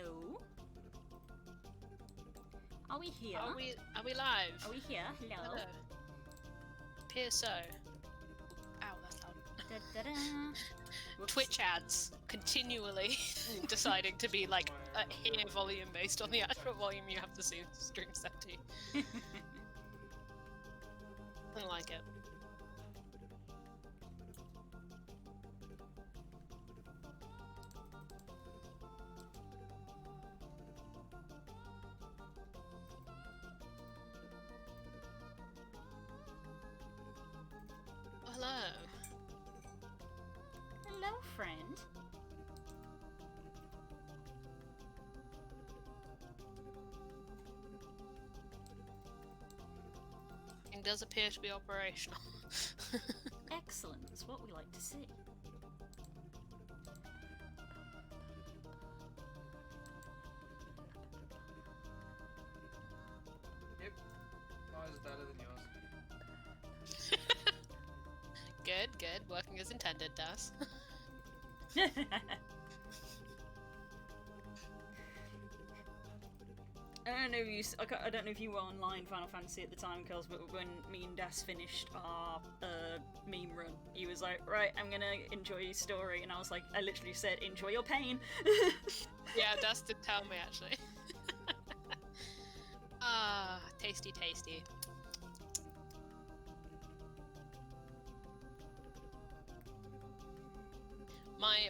Hello? Are we here? Are we live? Are we here? Hello? Hello. Appears so. Ow, that's loud. Da-da-da. Twitch ads continually deciding to be like here volume based on the actual volume you have to see stream set to. I don't like it. Hello. Hello, friend. It does appear to be operational. Excellent. That's what we like to see. Yep. Mine is better than yours. Good, good. Working as intended, Das. I don't know if you were online Final Fantasy at the time, Kels, but when me and Das finished our meme run, he was like, right, I'm gonna enjoy your story, and I was like, I literally said, enjoy your pain. Yeah, Das did tell me actually. Ah, tasty, tasty.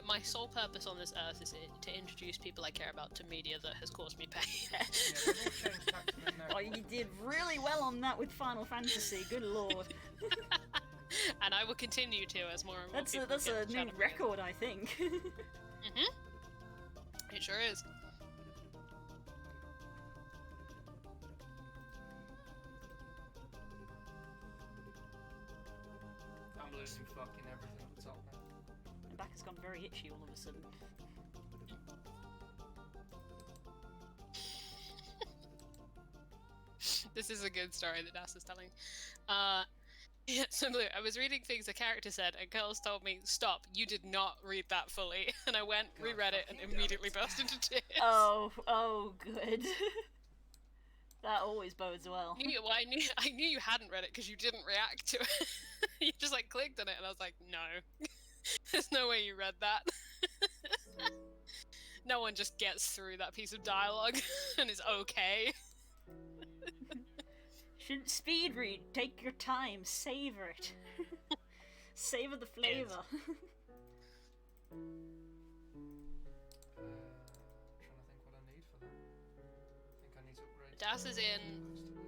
My sole purpose on this earth is to introduce people I care about to media that has caused me pain. Yeah, they've all changed tack from in there. Oh, you did really well on that with Final Fantasy, good lord. And I will continue to as more and more people That's get a the new channel. record, I think. It sure is. I'm losing fucking everything at the top now. My back has gone very itchy all of a sudden. This is a good story that Das is telling. Yeah, similar. I was reading things a character said, and girls told me, "Stop! You did not read that fully." And I went, God reread it, and fucking immediately damn it. burst into tears. Oh, good. That always bodes well. I knew you hadn't read it because you didn't react to it. You just like clicked on it, and I was like, "No, there's no way you read that." No one just gets through that piece of dialogue and is okay. Shouldn't speed read. Take your time. Savor it. Savor the flavor. Trying to think what I need for that. I think I need to upgrade. Das is in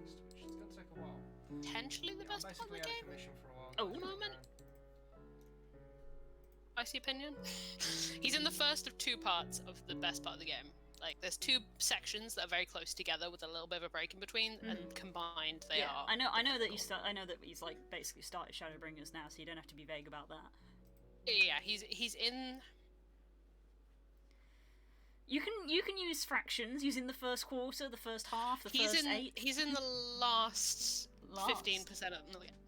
Which is gonna take a while. potentially the Yeah, best I'm part of basically the out game. of commission for a while. Oh. Moment. Spicy opinion. He's in the first of two parts of the best part of the game. Like, there's two sections that are very close together with a little bit of a break in between, and combined they are. I know that I know that he's like basically started Shadowbringers now, so you don't have to be vague about that. Yeah, he's in. You can use fractions. He's in the first quarter, the first half, the first eighth. He's in the last Last. 15%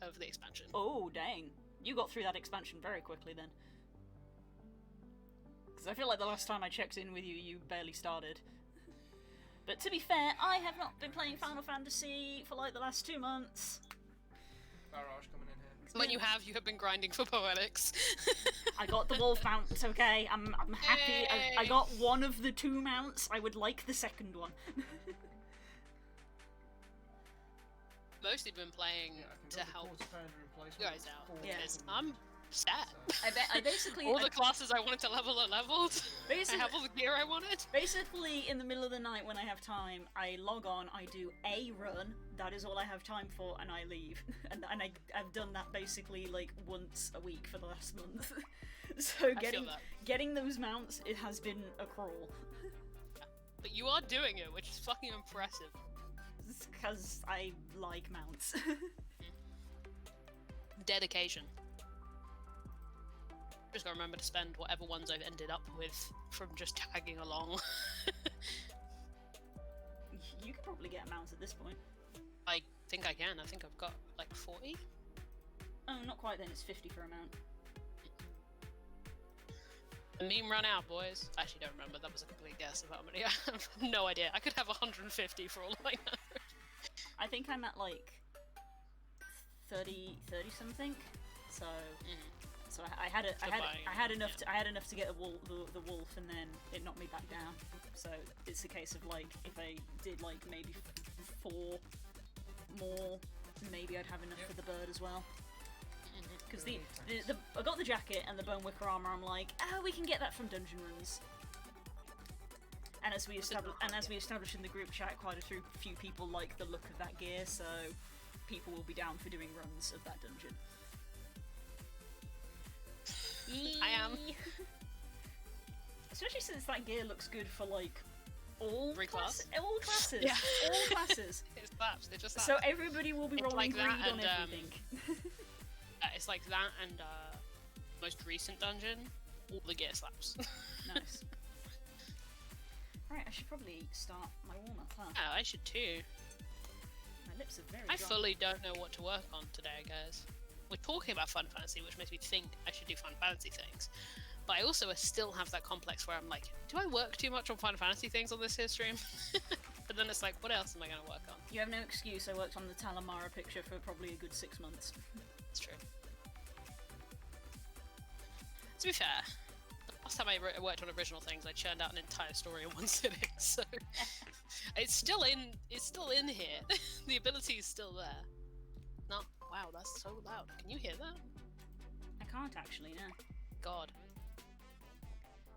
of the expansion. Oh dang! You got through that expansion very quickly then. Because I feel like the last time I checked in with you, you barely started. But to be fair, I have not been playing Final Fantasy for like the last 2 months. Barrage coming in here. When you have been grinding for poetics. I got the wolf mount, okay? I'm happy. I got one of the 2 mounts. I would like the second one. Mostly been playing Yeah, I can to build a help quarter pounder you replacement guys out. for Yeah. Because I'm sad. So, I basically All the classes I wanted to level are leveled. I Basically- have all the gear I wanted. Basically, in the middle of the night when I have time, I log on, I do a run, that is all I have time for, and I leave. and I've done that basically like once a week for the last month. So I feel that. getting those mounts, it has been a crawl. But you are doing it, which is fucking impressive. It's because I like mounts. Dedication. Just gotta remember to spend whatever ones I've ended up with from just tagging along. You could probably get a mount at this point. I think I can. I think I've got like 40. Oh, not quite then, it's 50 for a mount. The meme run out, boys. I actually don't remember. That was a complete guess of how many. I have no idea. I could have 150 for all I know. I think I'm at like 30 something. So so I had enough to get the wolf, and then it knocked me back down. So it's a case of like if I did like maybe 4 more, maybe I'd have enough for the bird as well. Because I got the jacket and the bone wicker armor. I'm like, oh, we can get that from dungeon runs. And as we established in the group chat, quite a few people like the look of that gear, so people will be down for doing runs of that dungeon. I am. Especially since that gear looks good for like all classes. Yeah. All classes. It's slaps. It just slaps. So everybody will be rolling like greed that on and, everything. It's like that and most recent dungeon, all the gear slaps. Nice. Right, I should probably start my warm-up, huh? Yeah, I should too. My lips are very I dry. fully don't know what to work on today, guys. We're talking about Fun Fantasy, which makes me think I should do Fun Fantasy things. But I also still have that complex where I'm like, do I work too much on Fun Fantasy things on this here stream? But then it's like, what else am I going to work on? You have no excuse. I worked on the Talamara picture for probably a good 6 months. It's true. To be fair, the last time I worked on original things, I churned out an entire story in one sitting, so it's still in here. The ability is still there. Not wow, that's so loud. Can you hear that? I can't actually, no. God.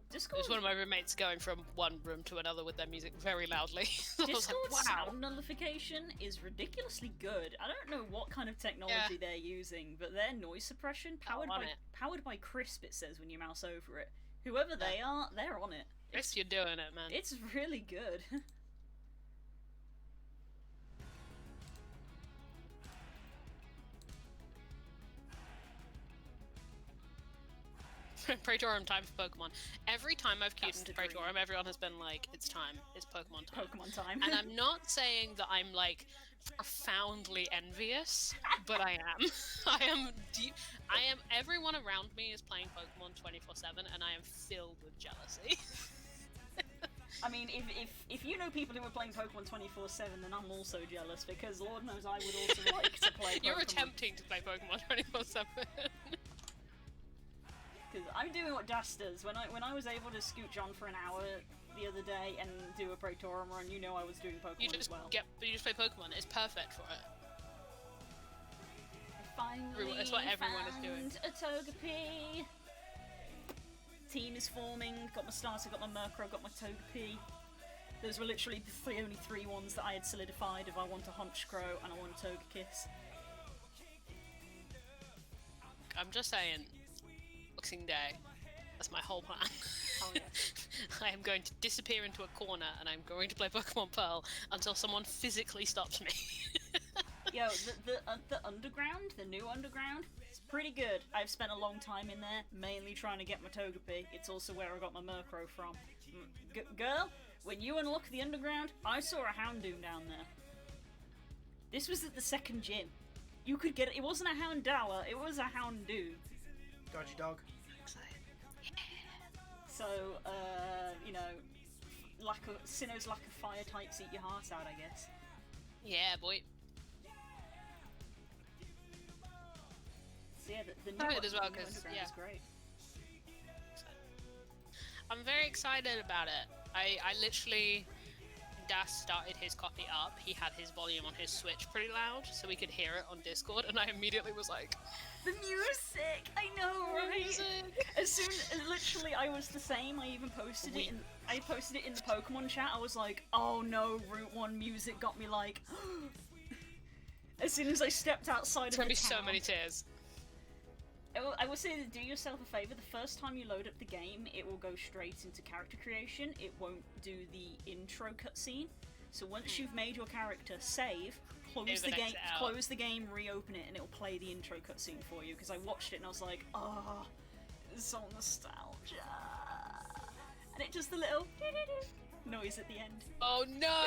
Discord, It was one of my roommates going from one room to another with their music very loudly. I was Discord like, wow. sound nullification is ridiculously good. I don't know what kind of technology they're using, but their noise suppression, powered by Crisp, it says when you mouse over it. Whoever they are, they're on it. Chris, you're doing it, man. It's really good. Praetorium time for Pokemon. Every time I've queued That's into the dream. Praetorium, everyone has been like, it's time. It's Pokemon time. Pokemon time. And I'm not saying that I'm like profoundly envious, but I am. I am deep. Everyone around me is playing Pokemon 24/7, and I am filled with jealousy. I mean, if you know people who are playing Pokemon 24/7, then I'm also jealous, because Lord knows I would also like to play Pokemon. You're attempting to play Pokemon 24/7. Because I'm doing what Das does. When I was able to scooch on for an hour the other day and do a Praetorium run, you know I was doing Pokemon You just as well. you just play Pokemon. It's perfect for it. I finally That's what everyone is doing. found a Togepi. Team is forming. Got my starter, got my Murkrow, got my Togepi. Those were literally the only three ones that I had solidified. If I want a Honchkrow and I want a Togekiss. I'm just saying, Boxing Day. That's my whole plan. Oh yeah. I am going to disappear into a corner and I'm going to play Pokemon Pearl until someone physically stops me. Yo, the underground, the new underground, it's pretty good. I've spent a long time in there, mainly trying to get my Togepi. It's also where I got my Murkrow from. Girl, when you unlock the underground, I saw a Houndoom down there. This was at the second gym. You could get it. It wasn't a Houndour, it was a Houndoom. Dodgy dog. So, you know, Sinnoh's lack of fire types eat your heart out, I guess. Yeah, boy. So yeah, the new, Good as well, the new 'cause, underground yeah. is great. I'm very excited about it. I literally, Das started his copy up. He had his volume on his Switch pretty loud, so we could hear it on Discord, and I immediately was like, The music! I know, right? music! As soon as literally I was the same, I even posted it in the Pokemon chat. I was like, oh no, Route 1 music got me like as soon as I stepped outside There's of gonna the be so town. many tears. I will say that do yourself a favour, the first time you load up the game, it will go straight into character creation. It won't do the intro cutscene. So once you've made your character, save, close the game, reopen it, and it'll play the intro cutscene for you. Because I watched it and I was like, oh, it's so nostalgia. And it just a little noise at the end. Oh no!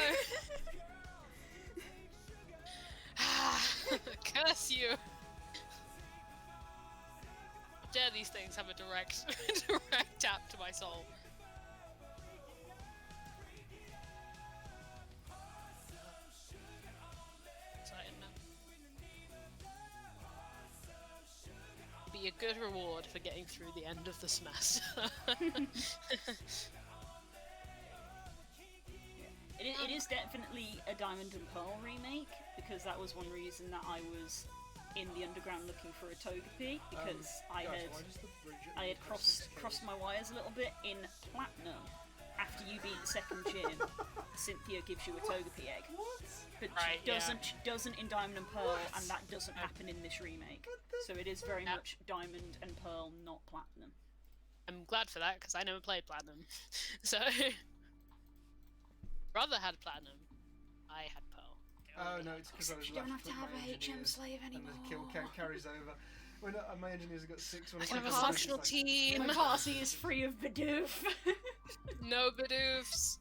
Curse you! dare these things have a direct, direct tap to my soul. Exciting, man. Be a good reward for getting through the end of the semester. It is definitely a Diamond and Pearl remake, because that was one reason that I was in the underground looking for a Togepi, because I had crossed my wires a little bit in Platinum. After you beat the second gym, Cynthia gives you a Togepi egg. What? But Right, she doesn't in Diamond and Pearl, What? and that doesn't happen in this remake. So it is very much Diamond and Pearl, not Platinum. I'm glad for that, because I never played Platinum. So... Brother had Platinum. I had Pearl. Oh no, it's because I was You don't left have to with have my a HM engineers, slave and anymore. the kill count carries over. When my engineers have got 6, when I I can have a click on functional it's like, team. My party is free of Bidoof. No Bidoofs.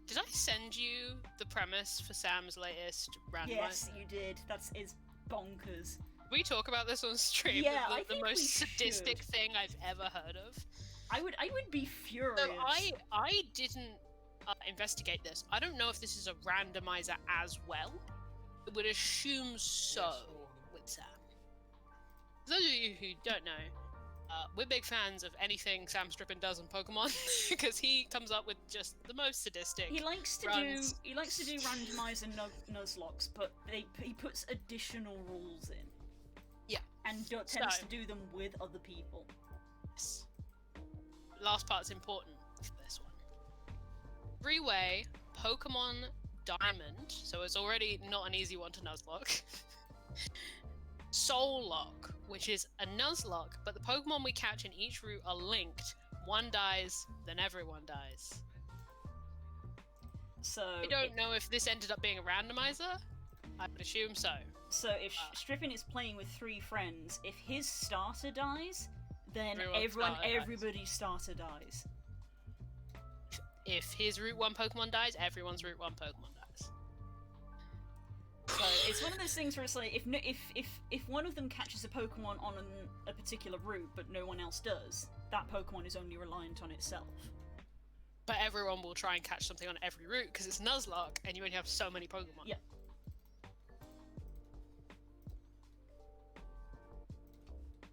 Did I send you the premise for Sam's latest randomizer? Yes, you did. Is bonkers. We talk about this on stream. Yeah, I the think most we sadistic should. thing I've ever heard of. I would be furious. So I didn't investigate this. I don't know if this is a randomizer as well. I would assume so yes, all of them. with Sam. For those of you who don't know, we're big fans of anything Sam Strippin does on Pokemon because he comes up with just the most sadistic. He likes to runs. do randomizer Nuzlocks, but he puts additional rules in. Yeah. And tends to do them with other people. Yes. Last part's important for this one. Three-way Pokemon Diamond, so it's already not an easy one to Nuzlocke. Soul Lock, which is a Nuzlocke, but the Pokemon we catch in each route are linked. One dies, then everyone dies. So I don't know if this ended up being a randomizer. I would assume so. So if Strippin is playing with 3 friends, if his starter dies, then everybody's starter dies. If his Route 1 Pokemon dies, everyone's Route 1 Pokemon dies. So it's one of those things where it's like, if one of them catches a Pokemon on a particular route, but no one else does, that Pokemon is only reliant on itself. But everyone will try and catch something on every route, because it's Nuzlocke, and you only have so many Pokemon. Yeah.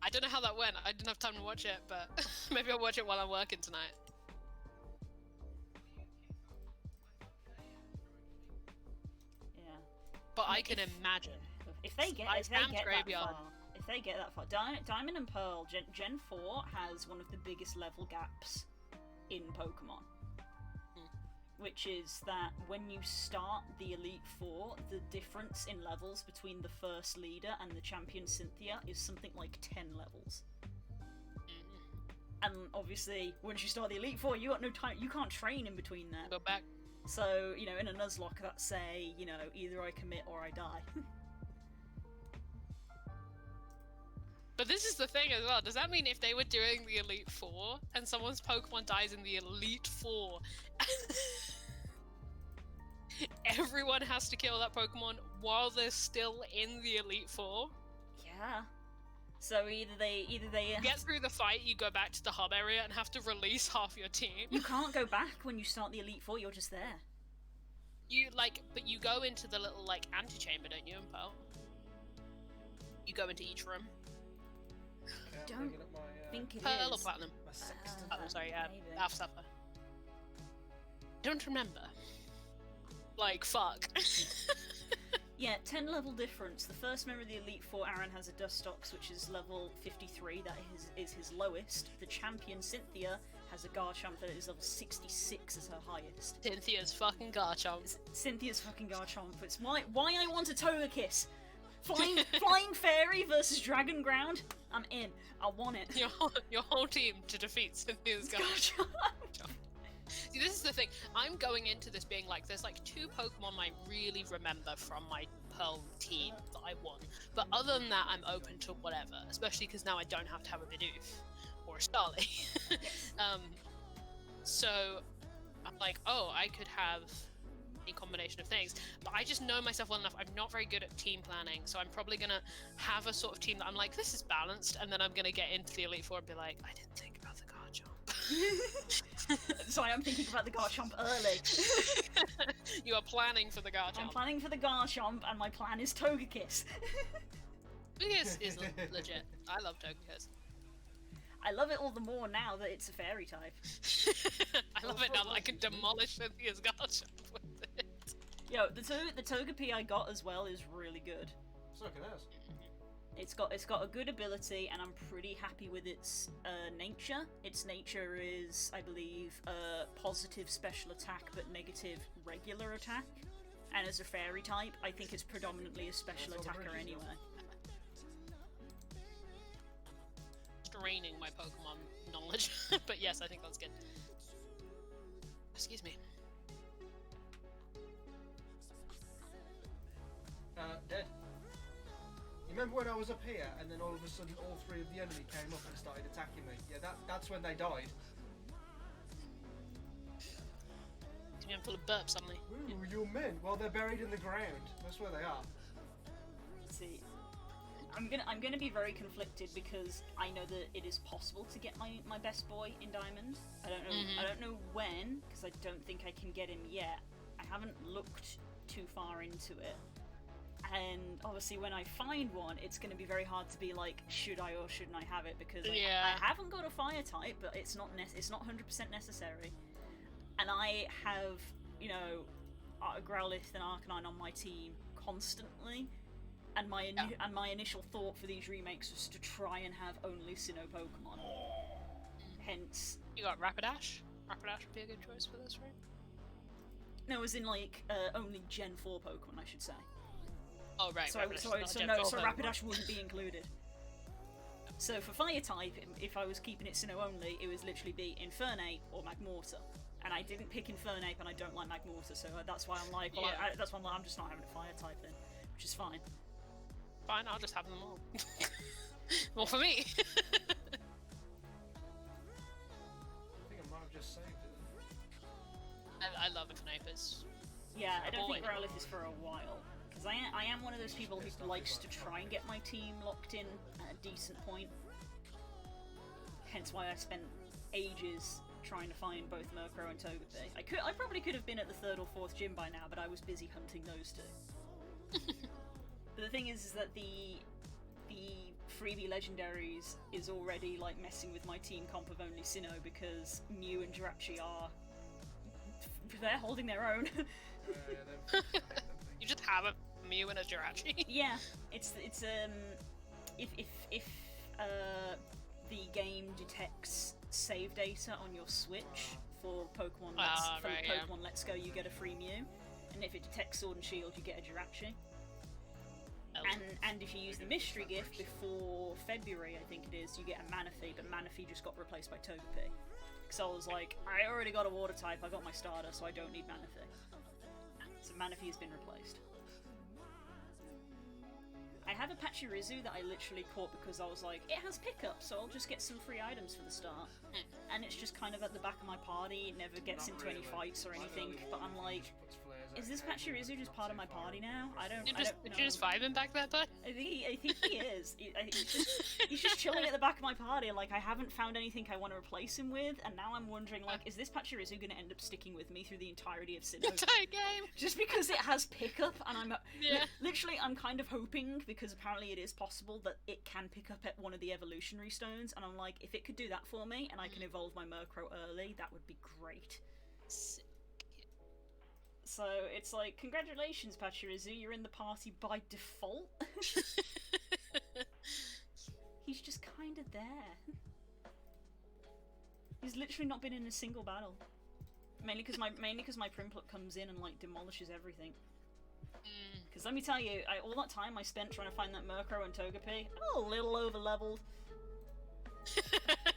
I don't know how that went. I didn't have time to watch it, but maybe I'll watch it while I'm working tonight. Yeah. But I can imagine. If they get Sam's Graveyard. if they get that far, Diamond and Pearl Gen 4 has one of the biggest level gaps in Pokemon. Which is that when you start the Elite Four, the difference in levels between the first leader and the champion Cynthia is something like 10 levels. And obviously, once you start the Elite Four, you got no time. You can't train in between there. Go back. So in a Nuzlocke, that's say either I commit or I die. But this is the thing as well. Does that mean if they were doing the Elite Four and someone's Pokemon dies in the Elite Four, everyone has to kill that Pokemon while they're still in the Elite Four? Yeah. So either they Get through the fight, you go back to the hub area and have to release half your team. You can't go back when you start the Elite Four. You're just there. But you go into the little antechamber, don't you, in Pearl? You go into each room. Okay, I'm Don't bringing up my, think it Pearl or is. Platinum? my sextant. Oh, sorry, maybe. Alpha Sapphire. Don't remember. Fuck. Yeah, 10 level difference. The first member of the Elite Four, Aaron, has a Dustox, which is level 53. That is his lowest. The champion, Cynthia, has a Garchomp that is level 66 as her highest. Cynthia's fucking Garchomp. Cynthia's fucking Garchomp. It's why I want a Togekiss. Flying Fairy versus Dragon Ground. I'm in. I want it. Your whole team to defeat Cynthia's Garchomp. See, this is the thing. I'm going into this being there's 2 Pokemon I really remember from my Pearl team that I won. But other than that, I'm open to whatever. Especially because now I don't have to have a Bidoof or a Starly. So I'm I could have a combination of things. But I just know myself well enough. I'm not very good at team planning, so I'm probably gonna have a sort of team that I'm like, this is balanced, and then I'm gonna get into the Elite Four and be like, I didn't think about the Garchomp. Sorry, I'm thinking about the Garchomp early. You are planning for the Garchomp. I'm planning for the Garchomp, and my plan is Togekiss. Togekiss is legit. I love Togekiss. I love it all the more now that it's a fairy type. I love it now that I can demolish Cynthia's Garchomp with it. Yo, the Togepi I got as well is really good. So can ours. It's got a good ability, and I'm pretty happy with its nature. Its nature is, I believe, positive special attack but negative regular attack. And as a fairy type, I think it's predominantly a special attacker anyway. Draining my Pokemon knowledge, but yes, I think that's good. Excuse me. Dead. You remember when I was up here, and then all of a sudden all three of the enemy came up and started attacking me? Yeah, that's when they died. I'm full of burps suddenly. Ooh, you're men. Well, they're buried in the ground. That's where they are. See, I'm gonna be very conflicted because I know that it is possible to get my best boy in Diamond. I don't know when, because I don't think I can get him yet. I haven't looked too far into it. And obviously when I find one, it's going to be very hard to be like, should I or shouldn't I have it, because I haven't got a fire type, but it's not 100% necessary. And I have, you know, Growlithe and Arcanine on my team constantly, and my initial thought for these remakes was to try and have only Sinnoh Pokemon. Hence... You got Rapidash? Rapidash would be a good choice for this, right? No, as in like, only Gen 4 Pokemon, I should say. Oh, right. So Rapidash Rapidash wouldn't be included. So for fire type, if I was keeping it Sinnoh only, it would literally be Infernape or Magmortar. And I didn't pick Infernape, and I don't like Magmortar, so that's why I'm like, well, that's why I'm just not having a fire type then, which is fine. Fine, I'll just have them all. Well, for me. I think I might have just saved it. I love Infernape. Yeah, I don't think Growlithe is for a while. Because I am one of those people who likes to try and get my team locked in at a decent point. Hence why I spent ages trying to find both Murkrow and Togepi. I probably could have been at the 3rd or 4th gym by now, but I was busy hunting those two. But the thing is that the freebie legendaries is already like messing with my team comp of only Sinnoh, because Mew and Jirachi are... they're holding their own. You just have a Mew and a Jirachi. Yeah, it's if the game detects save data on your Switch for Pokemon Let's Go, you get a free Mew, and if it detects Sword and Shield, you get a Jirachi. And if you use the mystery gift before February, I think it is, you get a Manaphy, but Manaphy just got replaced by Togepi. So I was like, I already got a water type, I got my starter, so I don't need Manaphy. So Manaphy has been replaced. I have a Pachirisu that I literally caught because I was like, it has pickup, so I'll just get some free items for the start. And it's just kind of at the back of my party, it never gets into any fights or anything, but I'm like, is this Pachirisu just part of my party now? I don't know. You're just vibing back there, bud? I think he is. He's just chilling at the back of my party, like, I haven't found anything I want to replace him with, and now I'm wondering, like, is this Pachirisu going to end up sticking with me through the entirety of Sinnoh? Entire game! Just because it has pickup, and I'm... literally, I'm kind of hoping, because apparently it is possible, that it can pick up at one of the evolutionary stones, and I'm like, if it could do that for me, and I can evolve my Murkrow early, that would be great. So it's like, congratulations, Pachirisu, you're in the party by default. He's just kind of there. He's literally not been in a single battle. Mainly because my Primplet comes in and like demolishes everything. Because let me tell you, all that time I spent trying to find that Murkrow and Togepi, a little over leveled.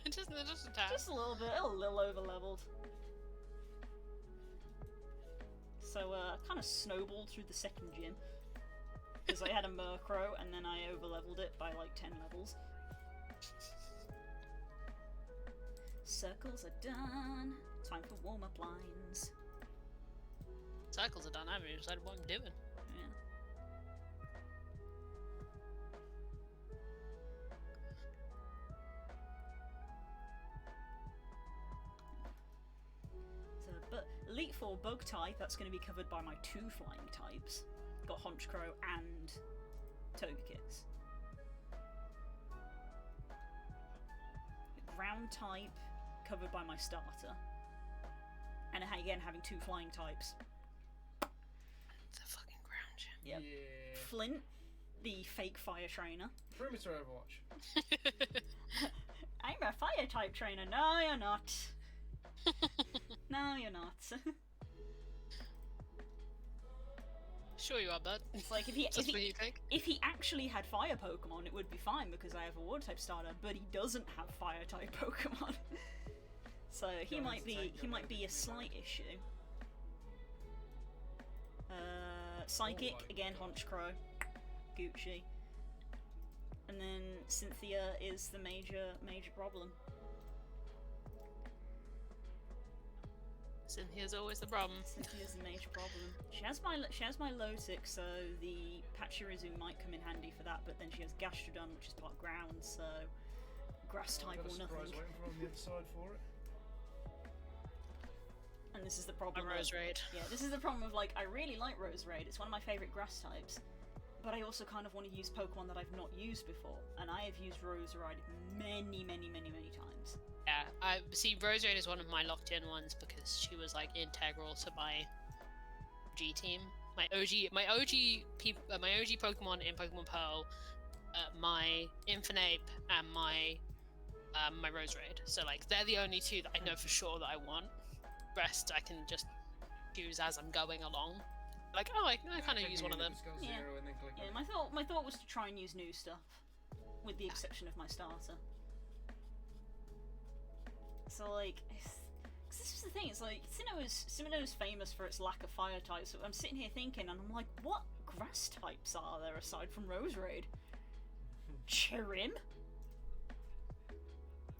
just a tad. Just a little bit, a little over leveled. So I kind of snowballed through the 2nd gym, because I had a Murkrow and then I overleveled it by like 10 levels. Circles are done. Time for warm-up lines. Circles are done. I haven't even decided what I'm doing. Yeah. So, but Elite 4 bug type, that's going to be covered by my 2 flying types. Got Honchkrow and Togekiss. Ground type, covered by my starter. And again, having 2 flying types. It's a fucking ground gem. Yep. Yeah. Flint, the fake fire trainer. Perimeter Overwatch. I'm a fire type trainer. No, you're not. No, you're not. Sure you are, bud. It's like if That's what you think. he actually had fire Pokemon, it would be fine because I have a water type starter, but he doesn't have fire type Pokemon. So he might be a slight issue. Psychic, again Honchkrow, Gucci. And then Cynthia is the major problem. Cynthia's always the problem. Cynthia's the major problem. She has my Lotic, so the Pachirisu might come in handy for that, but then she has Gastrodon, which is part ground, so grass type Got a or surprise nothing. waiting for on the other side for it. And this is the problem. A Rose Raid. Yeah, this is the problem of like I really like Rose Raid. It's one of my favorite grass types, but I also kind of want to use Pokemon that I've not used before, and I have used Rose Raid many times. Yeah, I see. Rose Raid is one of my locked-in ones because she was like integral to my G team, my OG Pokemon in Pokemon Pearl, my Infernape, and my Rose Raid. So like they're the only 2 that I know for sure that I want. Rest I can just choose as I'm going along. Like, oh, I kind of use one of them. Just go Yeah. 0 and then click Yeah, on. my thought was to try and use new stuff, with the exception of my starter. So like, 'cause this is the thing. It's like Sinnoh is famous for its lack of fire types. So I'm sitting here thinking, and I'm like, what grass types are there aside from Rose Raid? Cherim.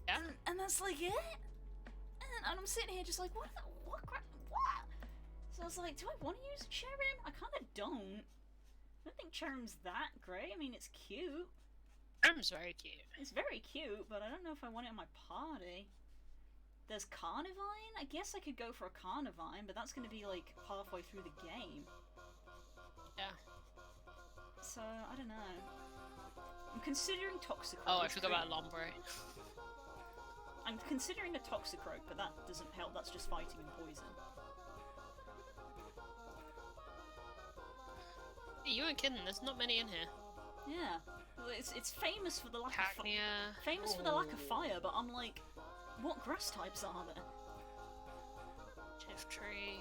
Yeah. And that's like it. And I'm sitting here just like, what? So I was like, do I want to use Cherim? I kind of don't. I don't think Cherim's that great. I mean, it's cute. Cherim's very cute. It's very cute, but I don't know if I want it in my party. There's Carnivine? I guess I could go for a Carnivine, but that's going to be like halfway through the game. Yeah. So, I don't know. I'm considering Toxicroak. Oh, I forgot about Lombre. I'm considering a Toxicroak, but that doesn't help. That's just fighting and poison. You weren't kidding. There's not many in here. Yeah. Well, it's famous for the lack of Cacnea. famous for the lack of fire, but I'm like, what grass types are there? Chiftry.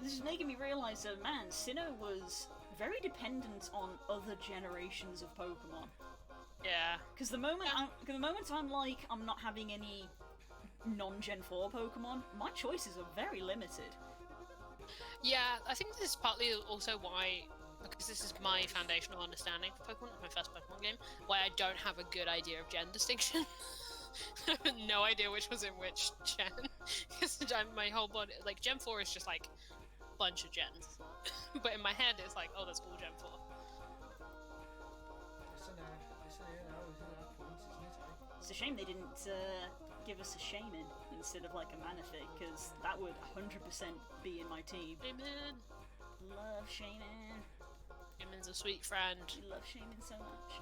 This is making me realise that, man, Sinnoh was very dependent on other generations of Pokemon. Yeah. Because the moment I'm like, I'm not having any non-Gen 4 Pokemon, my choices are very limited. Yeah, I think this is partly also why, because this is my foundational understanding for Pokemon, my first Pokemon game, why I don't have a good idea of gen distinction. I have no idea which was in which gen. Because my whole body, like, Gen 4 is just like a bunch of gens. But in my head, it's like, oh, that's all Gen 4. It's a shame they didn't give us a Shaman instead of like a Manaphy, because that would 100% be in my team. Shaman! Love Shaman. Shaman's a sweet friend. I love Shaman so much.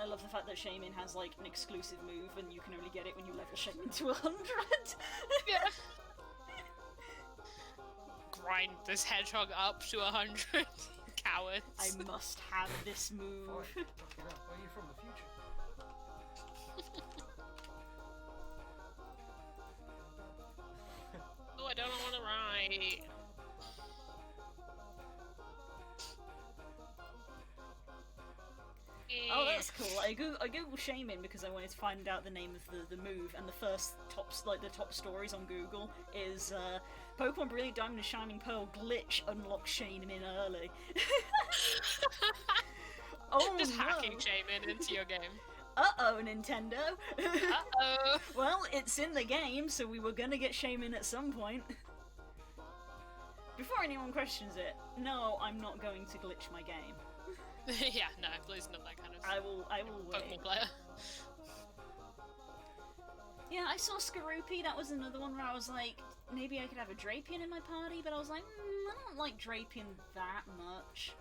I love the fact that Shaman has like an exclusive move and you can only get it when you level Shaman to 100. Yeah. Grind this hedgehog up to 100. Cowards. I must have this move. Where are you from, the future? Oh, I don't want to write. Oh, that's cool. I Googled Shaman because I wanted to find out the name of the move, and the first the top stories on Google is Pokemon Brilliant Diamond and Shining Pearl glitch unlocks Shaman in early. Oh Just no. hacking Shaman into your game. uh-oh, Nintendo. Uh-oh. Well, it's in the game, so we were gonna get Shaman at some point. Before anyone questions it, no, I'm not going to glitch my game. Yeah, no, Blue's not that kind of I will wait. Pokemon player. Yeah, I saw Skorupi, that was another one where I was like, maybe I could have a Drapion in my party, but I was like, I don't like Drapion that much.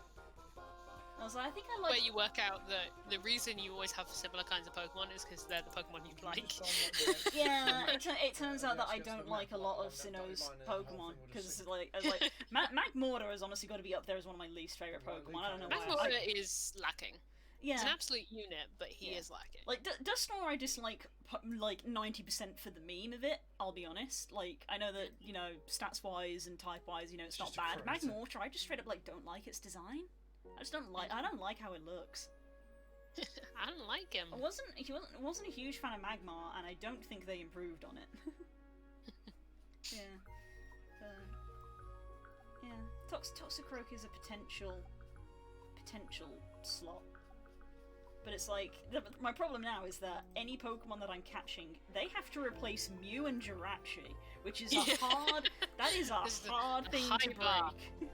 I was like, I think I like... Where you work out that the reason you always have similar kinds of Pokemon is because they're the Pokemon you like. Yeah, it turns out that I don't like a lot of Sinnoh's Pokemon, because like Magmortar has honestly got to be up there as one of my least favourite Pokemon. I don't know why. Magmortar is lacking. Yeah. It's an absolute unit, but he is lacking. Like, Dusknoir I dislike, like, 90% for the meme of it, I'll be honest. Like, I know that, you know, stats-wise and type-wise, you know, it's not bad. Magmortar, I just straight up, like, don't like its design. I don't like how it looks. I don't like him. I wasn't a huge fan of Magmar, and I don't think they improved on it. Yeah. Toxicroak is a potential slot. But it's like, my problem now is that any Pokemon that I'm catching, they have to replace Mew and Jirachi, which is a hard thing to break.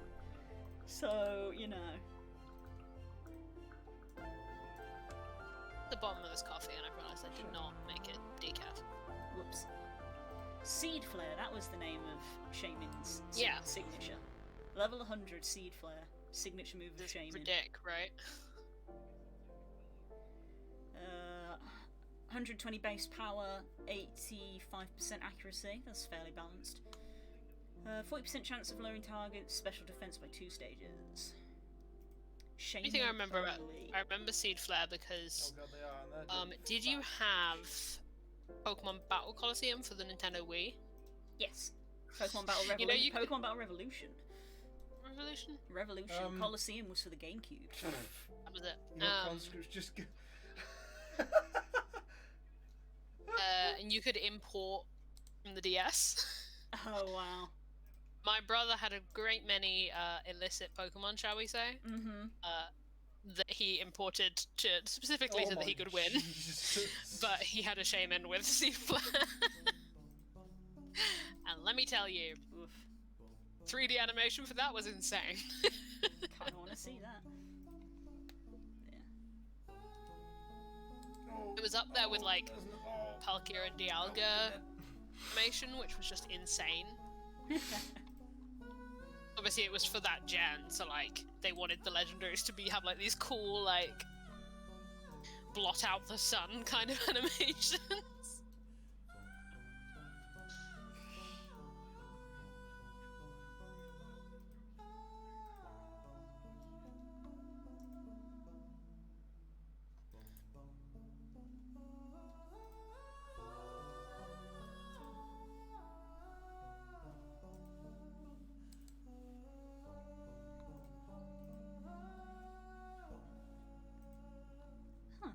So, you know. The bottom of this coffee, and I realised I did not make it decaf. Whoops. Seed Flare, that was the name of Shaman's signature. Level 100 Seed Flare, signature move of Shaman. Ridic, right? 120 base power, 85% accuracy, that's fairly balanced. 40% chance of lowering targets, special defense by 2 stages. Shaman Anything I remember about, only. I remember Seed Flare because Oh god, they are, and they're did you have Pokemon Battle Coliseum for the Nintendo Wii? Yes. Pokemon Battle Revolution. You know, Pokemon Battle Revolution. Revolution? Coliseum was for the GameCube. That was it. No conscripts, just and you could import from the DS. Oh wow. My brother had a great many illicit Pokemon, shall we say? Mm-hmm. That he imported to specifically so that he could win. But he had a Shaman with Seed Flare. And let me tell you, Oof. 3D animation for that was insane. Kinda wanna see that. It was up there with like Palkia and Dialga animation, which was just insane. Obviously it was for that gen, so like they wanted the legendaries to have like these cool like blot out the sun kind of animations.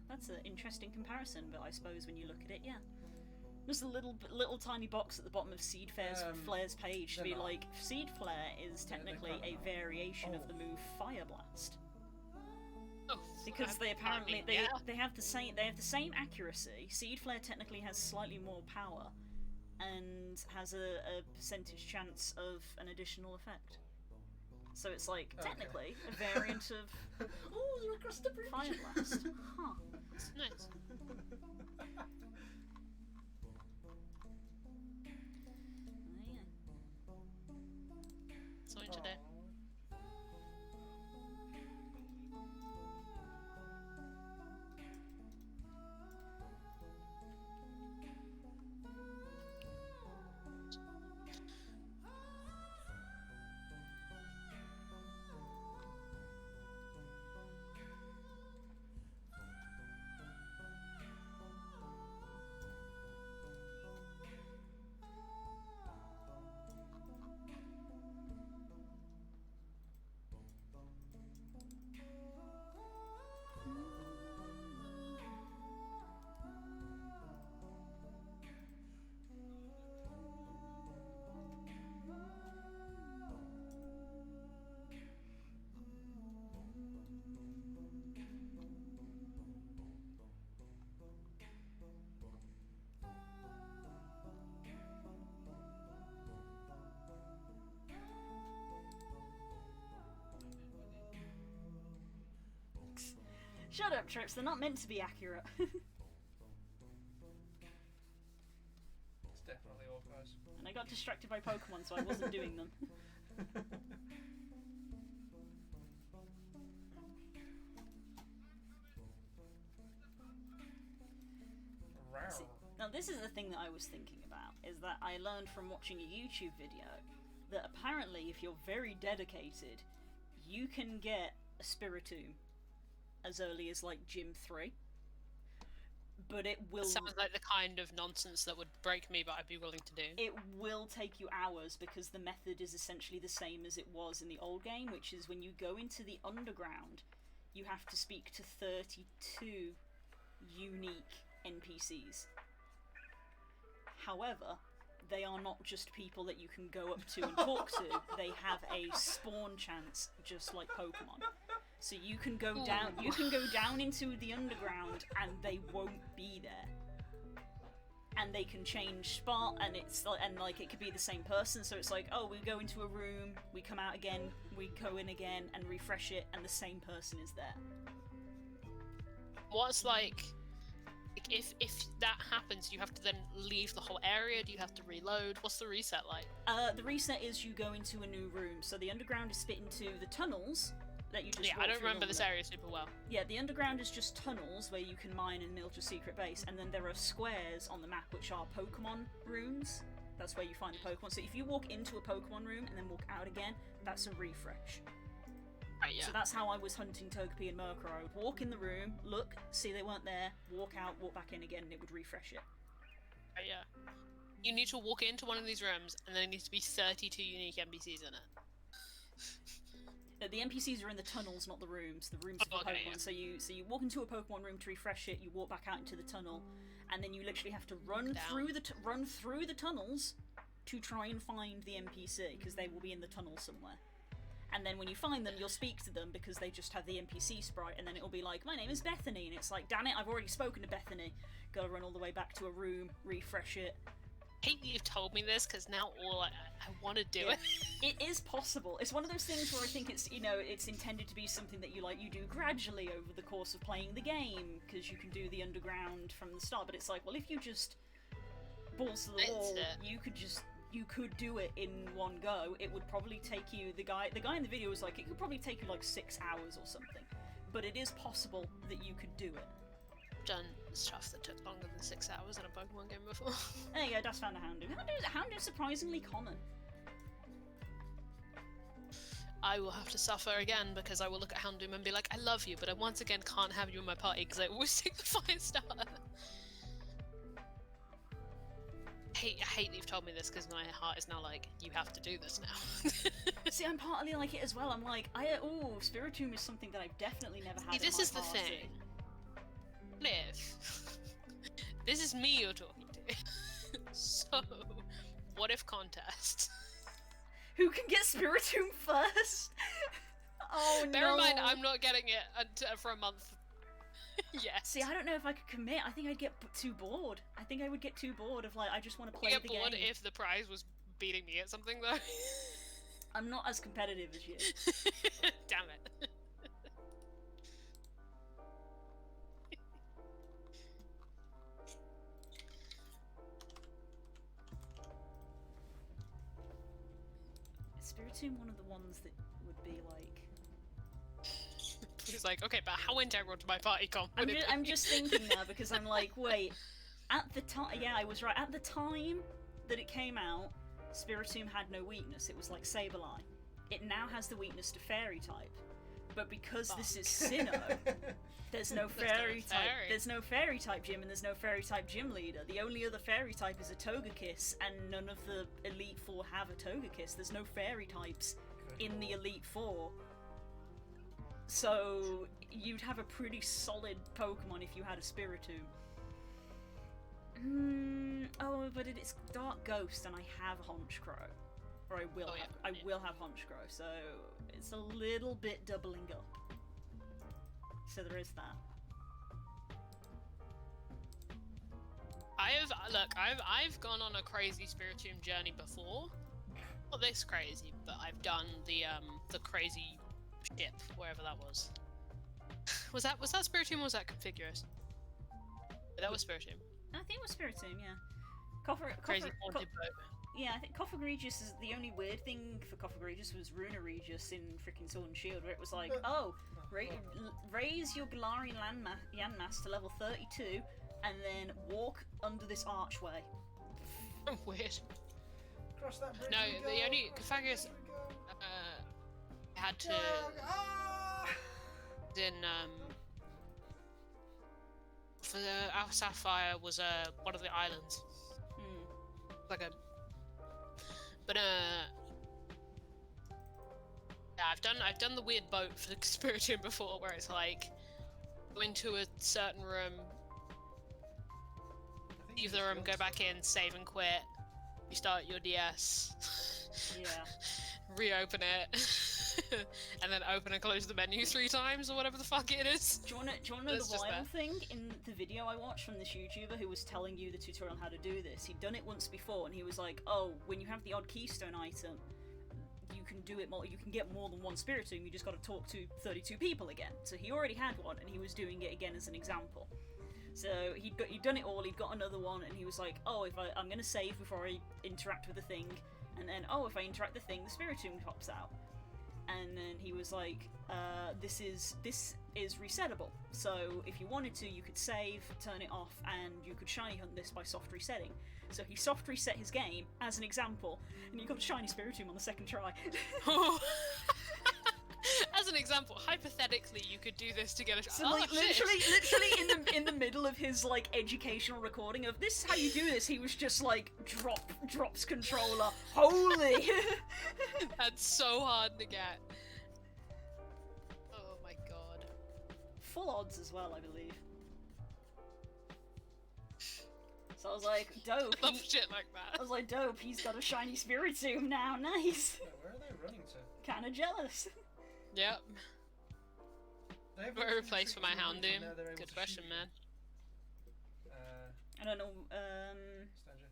That's an interesting comparison, but I suppose when you look at it, yeah. Just a little tiny box at the bottom of Seed Flare's page to be like, Seed Flare is technically a variation of the move Fire Blast. Oh, Because they apparently they have the same accuracy. Seed Flare technically has slightly more power, and has a percentage chance of an additional effect. So it's like technically a variant of oh, they're across the bridge. Fire Blast. Huh. nice. Something today. Shut up, Trips. They're not meant to be accurate. It's definitely authorised. And I got distracted by Pokemon, so I wasn't doing them. See, now this is the thing that I was thinking about, is that I learned from watching a YouTube video that apparently if you're very dedicated, you can get a Spiritomb as early as like Gym 3. But it will... Sounds like the kind of nonsense that would break me, but I'd be willing to do. It will take you hours because the method is essentially the same as it was in the old game, which is when you go into the underground, you have to speak to 32 unique NPCs. However, they are not just people that you can go up to and talk to, they have a spawn chance, just like Pokemon. So you can go down into the underground and they won't be there. And they can change spot, and it's like it could be the same person, so it's like, oh, we go into a room, we come out again, we go in again and refresh it, and the same person is there. What's like if that happens, you have to then leave the whole area? Do you have to reload? What's the reset like? The reset is you go into a new room. So the underground is split into the tunnels that you just Yeah, walk I don't through remember this normally. area super well. Yeah, the underground is just tunnels where you can mine and build your secret base, and then there are squares on the map which are Pokemon rooms. That's where you find the Pokemon. So if you walk into a Pokemon room and then walk out again, that's a refresh. Right, yeah. So that's how I was hunting Togepi and Murkrow. I would walk in the room, look, see they weren't there, walk out, walk back in again, and it would refresh it. Right, yeah. You need to walk into one of these rooms, and there needs to be 32 unique NPCs in it. The NPCs are in the tunnels, not the rooms. The rooms are for Okay, Pokemon. yeah. So you walk into a Pokemon room to refresh it. You walk back out into the tunnel, and then you literally have to run through the tunnels to try and find the NPC because they will be in the tunnel somewhere. And then when you find them, you'll speak to them because they just have the NPC sprite, and then it'll be like, my name is Bethany, and it's like, damn it, I've already spoken to Bethany. Gotta run all the way back to a room, refresh it. Hate that you've told me this, because now all I want to do it. It is possible. It's one of those things where I think it's, you know, it's intended to be something that you do gradually over the course of playing the game, because you can do the underground from the start, but it's like, well, if you just balls to the wall, you could do it in one go. It would probably take you, the guy in the video was like, it could probably take you like 6 hours or something, but it is possible that you could do it. Done stuff that took longer than 6 hours in a Pokemon game before. There you go, that's found a Houndoom. Houndoom's surprisingly common. I will have to suffer again because I will look at Houndoom and be like, I love you, but I once again can't have you in my party because I always take the 5-star. I hate that you've told me this because my heart is now like, you have to do this now. See, I'm partly like it as well. I'm like, Spiritomb is something that I've definitely never had. See, this in my is the party. thing. Liv, this is me you're talking to. So, what if contest? Who can get Spiritomb first? Oh no! Bear in mind, I'm not getting it for a month. Yes. See, I don't know if I could commit. I think I'd get too bored. I think I would get too bored of like, I just want to play You the get bored game. if the prize was beating me at something though. I'm not as competitive as you. Damn it. Spiritomb one of the ones that would be like... He's like, okay, but how integral to my party comp? I'm just thinking now because I'm like, wait, at the time, yeah, I was right. At the time that it came out, Spiritomb had no weakness. It was like Sableye. It now has the weakness to Fairy type, but because this is Sinnoh, there's no Fairy type. There's no Fairy type gym, and there's no Fairy type gym leader. The only other Fairy type is a Togekiss, and none of the Elite Four have a Togekiss. There's no Fairy types in the Elite Four. So, you'd have a pretty solid Pokemon if you had a Spiritomb. Oh, but it's Dark Ghost, and I have Honchkrow. Or I will will have Honchkrow, so it's a little bit doubling up. So there is that. I've gone on a crazy Spiritomb journey before. Not this crazy, but I've done the crazy ship, wherever that was. Was that Spiritomb or was that Configurus? That was Spiritomb. I think it was Spiritomb, yeah. Crazy haunted boat. Yeah, I think Coffer Regis is the only weird thing for Coffer Regis was Runa Regis in freaking Sword and Shield, where it was like, oh, raise your Galarian Landmass to level 32, and then walk under this archway. Weird. Cross that bridge. No, and go. the only Configurus There we go. had to Ah! in for the Alpha Sapphire was one of the islands. Like a but yeah, I've done the weird boat for the Spiritomb before where it's like go into a certain room, I think leave it's the room, go built- back in, save and quit, you start your DS, Yeah. reopen it, and then open and close the menu 3 times or whatever the fuck it is. Do you wanna know It's the just wild there. thing? In the video I watched from this YouTuber who was telling you the tutorial on how to do this, he'd done it once before and he was like, oh, when you have the odd keystone item, you can do it more, you can get more than one Spiritomb, you just gotta talk to 32 people again. So he already had one and he was doing it again as an example. So he'd done it all, he'd got another one, and he was like, oh, I'm gonna save before I interact with the thing, and then, oh, if I interact with the thing, the Spiritomb pops out. And then he was like, this is resettable. So if you wanted to, you could save, turn it off, and you could shiny hunt this by soft resetting. So he soft reset his game as an example, and you got a shiny Spiritomb on the second try. As an example, hypothetically, you could do this to get a. So like shit. literally in the middle of his like educational recording of this is how you do this, he was just like drops controller. Holy. That's so hard to get. Oh my god. Full odds as well, I believe. So I was like, dope. I love shit like that. I was like, dope, he's got a shiny Spiritomb now, nice. Yeah, where are they running to? Kinda jealous. Yep. They have What a literally replace for my 6 rooms and Houndoom? now they're able Good to question, shoot. man. I don't know, Stanger.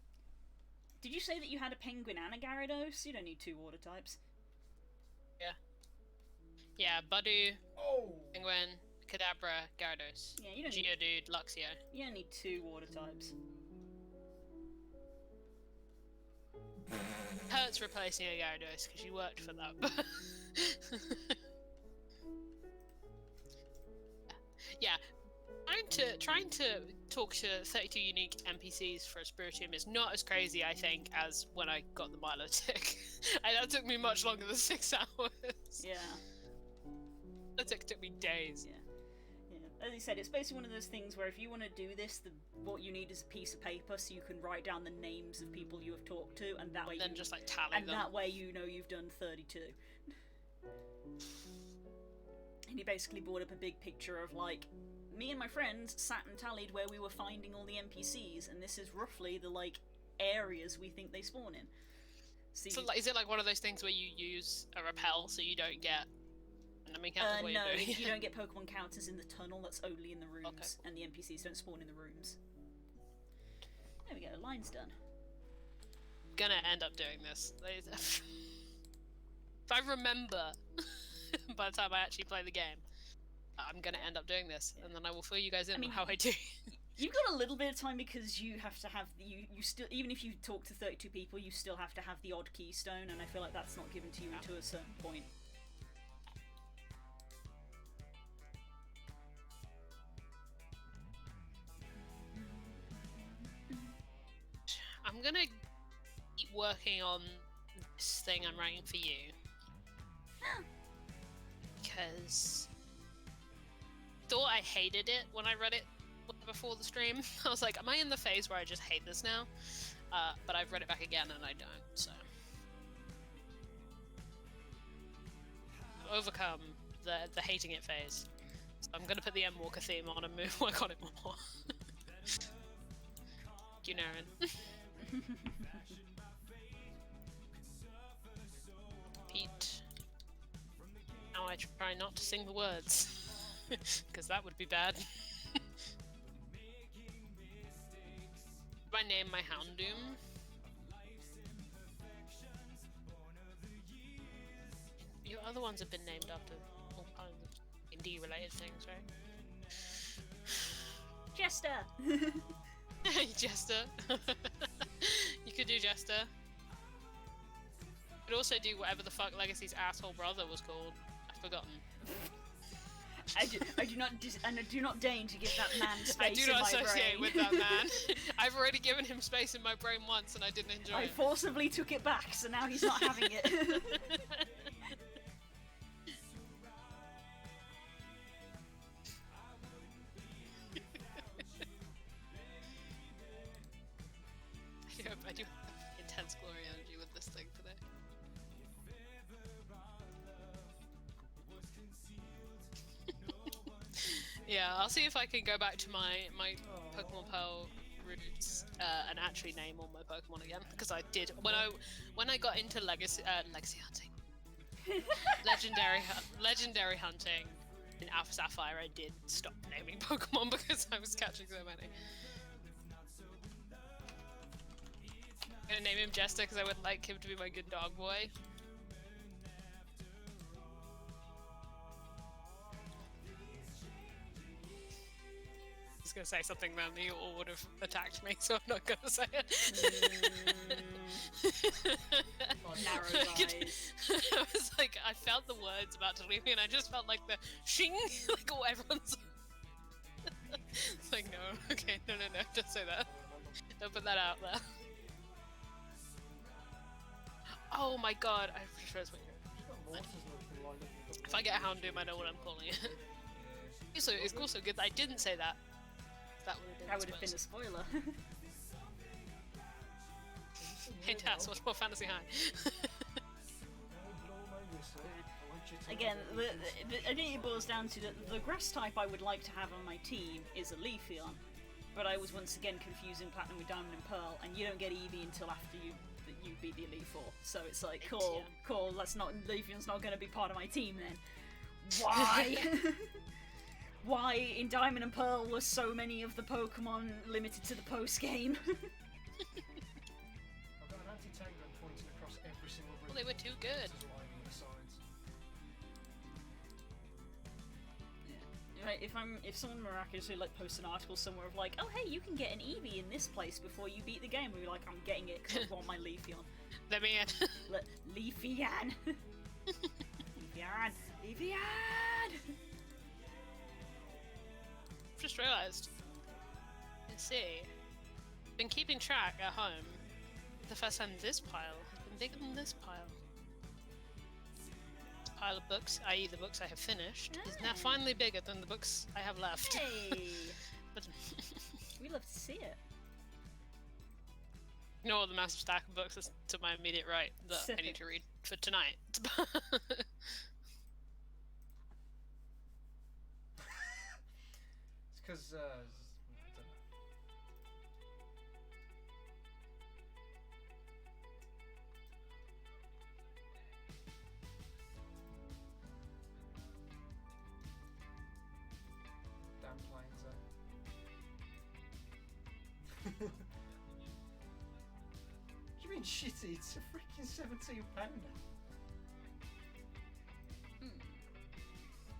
did you say that you had a Penguin and a Gyarados? You don't need 2 water types. Yeah, Budu, Oh! Penguin, Kadabra, Gyarados. Yeah, you don't need, Geodude, Luxio. you don't need 2 water types. Hurts replacing a Gyarados because you worked for that. Yeah, trying to talk to 32 unique NPCs for a Spiritomb is not as crazy, I think, as when I got the Milotic. And that took me much longer than 6 hours. Yeah. That took me days. Yeah. As I said, it's basically one of those things where if you want to do this, what you need is a piece of paper so you can write down the names of people you have talked to, and that way Then you, just like tally and them. that way you know you've done 32. And he basically brought up a big picture of like, me and my friends sat and tallied where we were finding all the NPCs, and this is roughly the like areas we think they spawn in. So like, is it like one of those things where you use a repel so you don't get enemy counters? What no, are you doing? you don't get Pokemon counters in the tunnel, that's only in the rooms, Okay. and the NPCs don't spawn in the rooms. There we go, line's done. Gonna end up doing this. If I remember by the time I actually play the game, I'm gonna end up doing this, and then I will fill you guys in I mean, on how I do. You've got a little bit of time because you have to have you still, even if you talk to 32 people, you still have to have the odd keystone, and I feel like that's not given to you until a certain point. I'm gonna keep working on this thing I'm writing for you. Because I thought I hated it when I read it before the stream. I was like, am I in the phase where I just hate this now? But I've read it back again and I don't, so. I've overcome the hating it phase. So I'm gonna put the Endwalker theme on and work on it more. You know, Pete. Now I try not to sing the words, because that would be bad. Do I name my Houndoom? Your other ones have been named after all kinds of D&D related things, right? Jester! Jester. You could do Jester. You could also do whatever the fuck Legacy's asshole brother was called. I've forgotten. I do not deign to give that man space I do in not my associate brain. with that man. I've already given him space in my brain once and I didn't enjoy I it. forcibly took it back, so now he's not having it. I do have intense glory energy with this thing today. Yeah, I'll see if I can go back to my Pokemon Pearl roots and actually name all my Pokemon again, because I did when I got into legacy hunting, legendary hunting in Alpha Sapphire. I did stop naming Pokemon because I was catching so many. I'm gonna name him Jester because I would like him to be my good dog boy. I was gonna say something then you all would have attacked me, so I'm not gonna say it. Narrow eyes. I was like, I felt the words about to leave me, and I just felt like the shing, like all everyone's. It's like no, okay, no, don't say that. Don't put that out there. Oh my god, I just realized what if I get a Houndoom, I know what I'm calling it. So it's also good that I didn't say that. That would have been a spoiler. Hey Tass, what's more Fantasy High? Again, I think it boils down to the grass type I would like to have on my team is a Leafeon, but I was once again confusing Platinum with Diamond and Pearl, and you don't get Eevee until after you beat the Elite Four. So it's like, cool. Leafeon's not going to be part of my team then. Why? Why in Diamond and Pearl were so many of the Pokemon limited to the post game? I've got an anti-tank gun pointing across every single room. Well, they were too good. If someone miraculously like posts an article somewhere of like, oh hey, you can get an Eevee in this place before you beat the game, we're like, I'm getting it because I want my Leafeon. Let me in. Leafeon. Leafeon. Just realised. Let's see. Been keeping track at home. The first time this pile has been bigger than this pile. This pile of books, i.e. the books I have finished, is now finally bigger than the books I have left. Hey! But We love to see it. ignore the massive stack of books that's to my immediate right that I need to read for tonight. It's because, I don't know. Damn planes, What do you mean shitty? It's a freaking £17 now.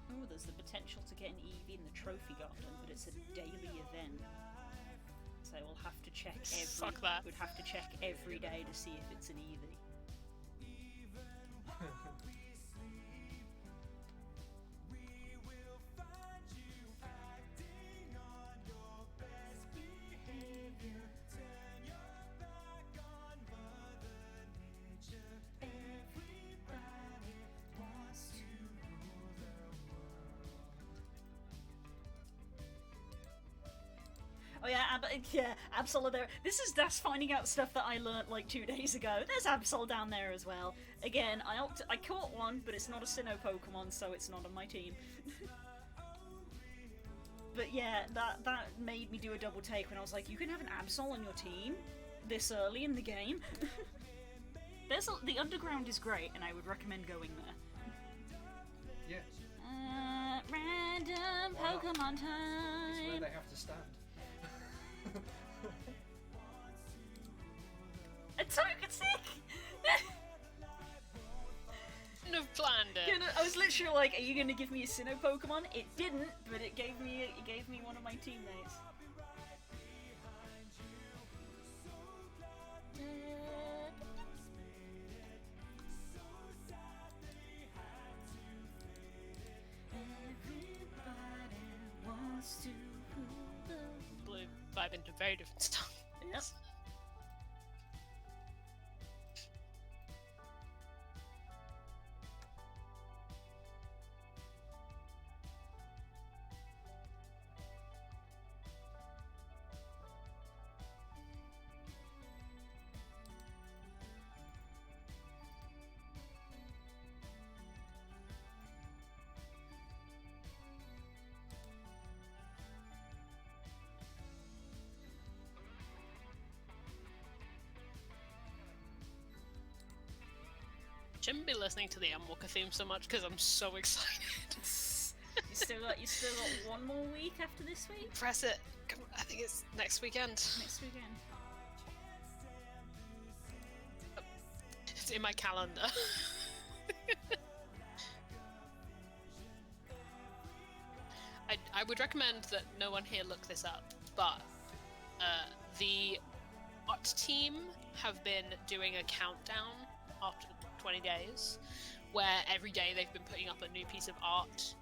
Oh, there's the potential to get an Eevee in the Trophy Garden, but it's a daily event. So we'll have to check Fuck that. We'd have to check every day to see if it's an Eevee. Oh yeah, Absol are there. That's finding out stuff that I learnt like 2 days ago. There's Absol down there as well. Again, I caught one, but it's not a Sinnoh Pokemon, so it's not on my team. But yeah, that made me do a double take when I was like, you can have an Absol on your team this early in the game. The underground is great, and I would recommend going there. Yeah. Random Why not? Pokemon It's where time. they have to stand. A Togetic! Couldn't have planned it. I was literally literally like, are you gonna give me a Sinnoh Pokemon? It didn't, but it gave me one of my teammates. Blue vibe into very different stuff. Yep. Shouldn't be listening to the Endwalker theme so much because I'm so excited. You still got one more week after this week? Press it. Come on, I think it's next weekend. Next weekend. It's in my calendar. I would recommend that no one here look this up, but the art team have been doing a countdown after 20 days, where every day they've been putting up a new piece of art.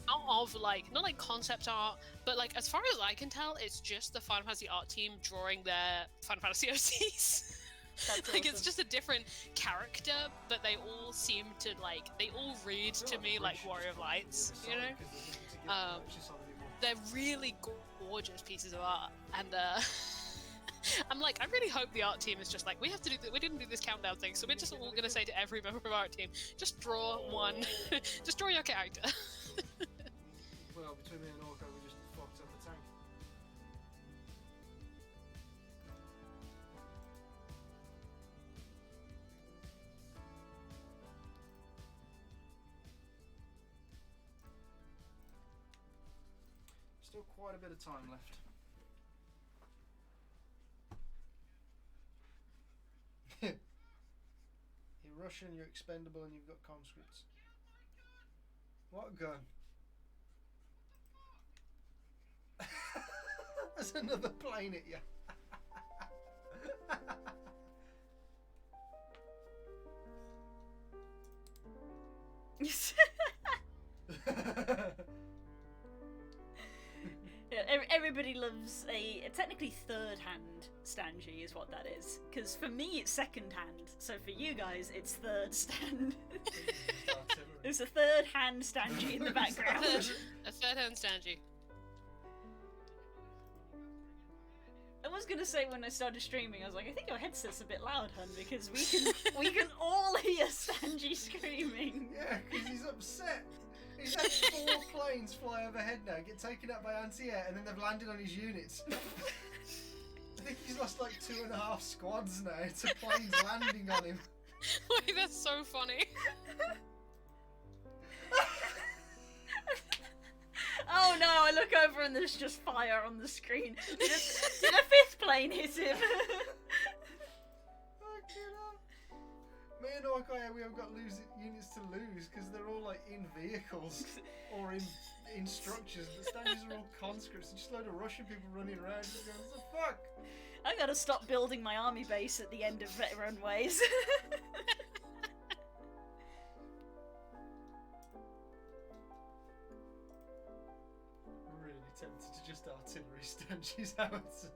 Not like concept art, but like as far as I can tell, it's just the Final Fantasy art team drawing their Final Fantasy OCs. That's like awesome. it's just a different character, but they all seem to they all read to me like Warrior of Lights, you know? They're really gorgeous pieces of art, and I'm like, I really hope the art team is just like, we didn't do this countdown thing, so we're just all gonna say to every member of our team, just draw one, just draw your character. Well, between me and Orko, we just fucked up the tank. Still quite a bit of time left. You're Russian, you're expendable, and you've got conscripts. What gun? There's another plane at you. Yeah, everybody loves a technically third-hand Stanji is what that is. Because for me it's second-hand, so for you guys it's third stand. There's a third-hand Stanji in the background. A third-hand Stanji. I was gonna say when I started streaming, I was like, I think your headset's a bit loud, hun, because we can all hear Stanji screaming. Yeah, because he's upset. He's had 4 planes fly overhead now, get taken out by anti-air, and then they've landed on his units. I think he's lost like 2.5 squads now to planes landing on him. Wait, that's so funny. Oh no, I look over and there's just fire on the screen. Did a 5th plane hit him? Me and Orko, we haven't got units to lose because they're all like in vehicles or in structures. The Stanges are all conscripts and just a load of Russian people running around just going, what the fuck? I gotta stop building my army base at the end of Veteran Ways. I'm really tempted to just artillery Stanges howitzers.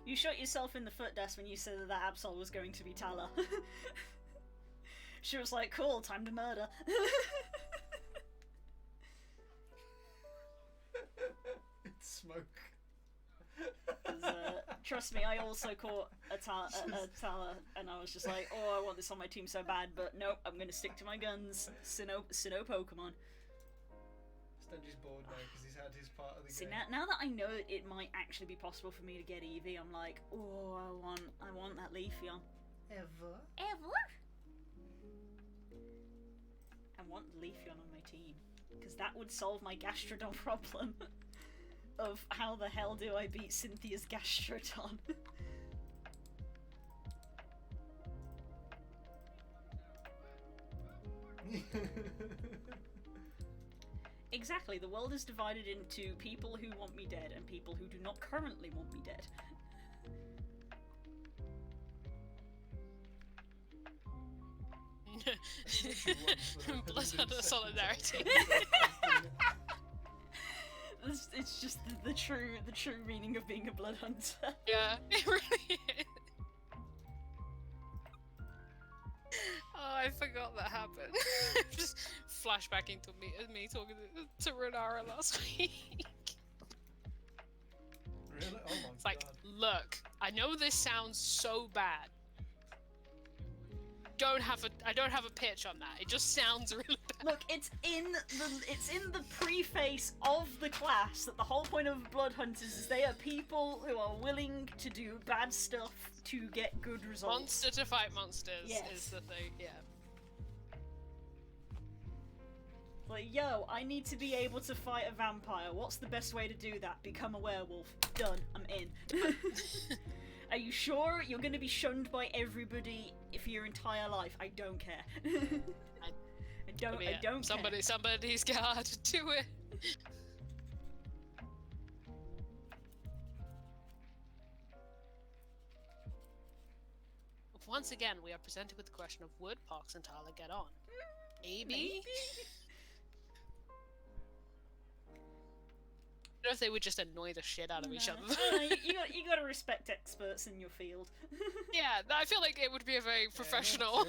You shot yourself in the foot, Des, when you said that Absol was going to be Tala. She was like, cool, time to murder. It's smoke. Trust me, I also caught a Tala, and I was just like, oh, I want this on my team so bad, but nope, I'm gonna stick to my guns. Sinnoh Pokemon. Stenji's bored now because he's had his part of the See, game. now that I know it might actually be possible for me to get Eevee, I'm like, oh, I want that Leafeon. Ever? I want Leafeon on my team. Because that would solve my Gastrodon problem. Of how the hell do I beat Cynthia's Gastrodon? Exactly, the world is divided into people who want me dead and people who do not currently want me dead. Bloodhunter solidarity. It's just the true meaning of being a blood hunter. Yeah, it really is. Oh, I forgot that happened. Just flashbacking to me talking to Renara last week. Really? Oh my It's like, god. look, I know this sounds so bad. I don't have a pitch on that. It just sounds really bad. Look, it's in the preface of the class that the whole point of blood hunters is they are people who are willing to do bad stuff to get good results. Monster to fight monsters Yes. is the thing, yeah. Like, yo, I need to be able to fight a vampire. What's the best way to do that? Become a werewolf. Done. I'm in. Are you sure you're going to be shunned by everybody for your entire life? I don't care. I don't care. Somebody's got to do it. Once again, we are presented with the question of would Pox and Tala get on? Maybe? I don't know if they would just annoy the shit out of each other. You gotta respect experts in your field. Yeah, I feel like it would be a very professional.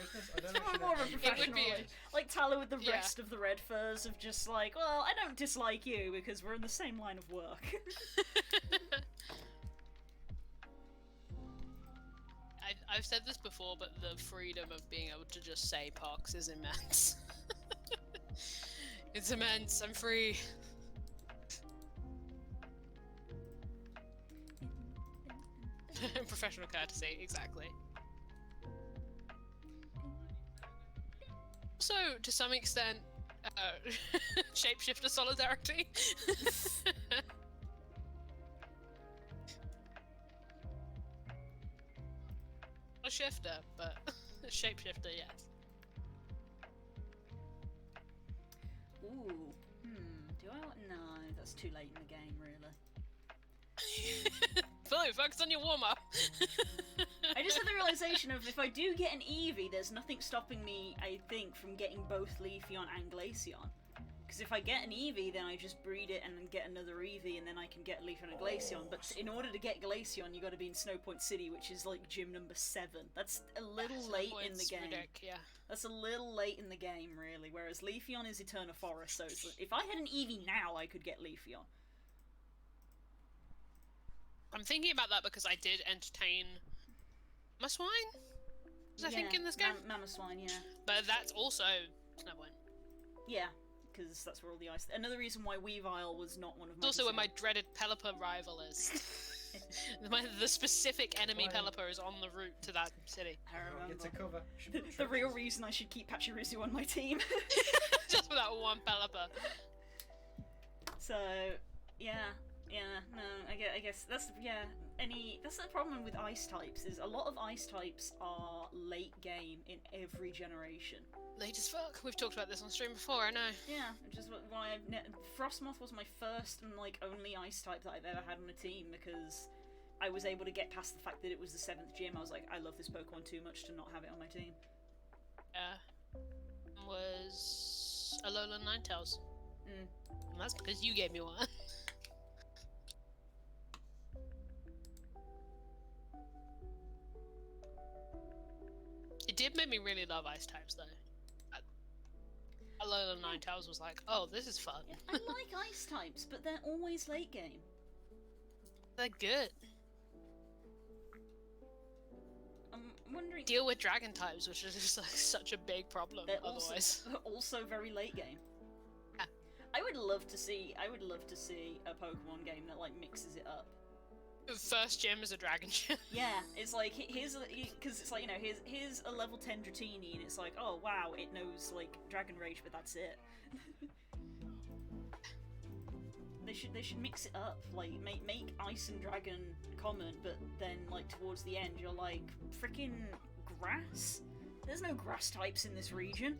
More of a professional. be like Tyler with the Yeah. rest of the red furs of just like, well, I don't dislike you because we're in the same line of work. I've said this before, but the freedom of being able to just say Pox is immense. It's immense. I'm free. Professional courtesy, exactly. So, to some extent, shapeshifter solidarity. A shifter, but a shapeshifter, yes. Ooh, do I? No, that's too late in the game, really. Fine, focus on your warm-up. I just had the realization of if I do get an Eevee, there's nothing stopping me, I think, from getting both Leafeon and Glaceon. Because if I get an Eevee, then I just breed it and then get another Eevee, and then I can get Leafeon and Glaceon. But in order to get Glaceon, you got to be in Snowpoint City, which is like gym number 7. That's a little late in the game. Yeah. That's a little late in the game, really. Whereas Leafeon is Eterna Forest, so it's like, if I had an Eevee now, I could get Leafeon. I'm thinking about that because I did entertain Mamoswine? I think in this game? Mamoswine, yeah. But that's also Snowpoint. Yeah, because that's where all the ice... Another reason why Weavile was not one of my... It's also where my dreaded Pelipper rival is. The specific enemy Pelipper is on the route to that city. I remember. Get to cover. The real reason I should keep Pachirisu on my team. Just for that one Pelipper. So, yeah, no, I guess that's, that's the problem with ice types, is a lot of ice types are late game in every generation. Late as fuck. We've talked about this on stream before, I know. Yeah, which is why Frostmoth was my first and like only ice type that I've ever had on a team, because I was able to get past the fact that it was the 7th gym. I was like, I love this Pokemon too much to not have it on my team. Was Alolan Ninetales. Mm. And that's because you gave me one. It did make me really love ice types though. Alolan Ninetales was like, oh, this is fun. Yeah, I like ice types, but they're always late game. They're good. I'm wondering... Deal with dragon types, which is just like such a big problem They're otherwise. also very late game. Yeah. I would would love to see a Pokemon game that like mixes it up. The first gym is a dragon gym. Yeah, it's like because it's like, you know, here's a level 10 Dratini, and it's like, oh wow, it knows like Dragon Rage, but that's it. They should mix it up, like make Ice and Dragon common, but then like towards the end you're like freaking grass. There's no grass types in this region.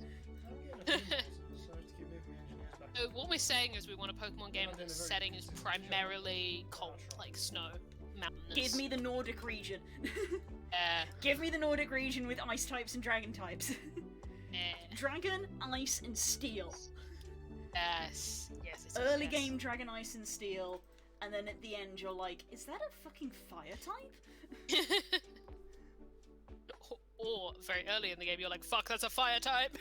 So what we're saying is we want a Pokemon game whose setting is primarily cold, like snow, mountainous. Give me the Nordic region. Give me the Nordic region with ice types and dragon types. Dragon, ice, and steel. Yes. Early game Dragon, Ice, and Steel, and then at the end you're like, is that a fucking fire type? Or very early in the game you're like, fuck, that's a fire type.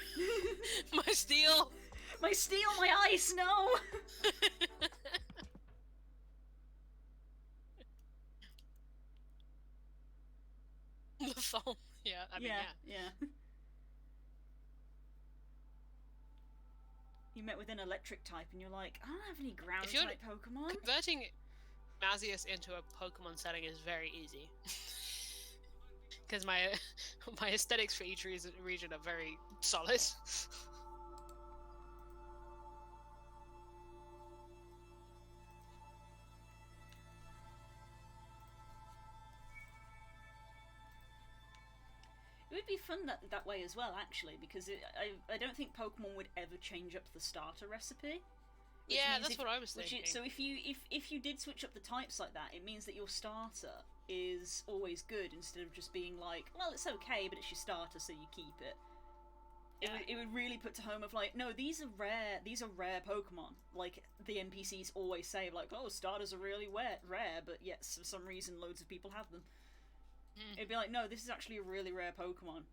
My steel. My steel, my ice, no! The foam. Yeah, I mean, yeah. You met with an electric type and you're like, I don't have any ground type Pokemon. Converting Mazius into a Pokemon setting is very easy. Because my aesthetics for each region are very solid. It would be fun that way as well, actually, because I don't think Pokemon would ever change up the starter recipe. Yeah, that's what I was thinking. So if you did switch up the types like that, it means that your starter is always good instead of just being like, well, it's okay, but it's your starter, so you keep it. Yeah. It would really put to home of like, no, these are rare Pokemon. Like the NPCs always say, like, oh, starters are really rare, but yet for some reason loads of people have them. It'd be like, no, this is actually a really rare Pokemon.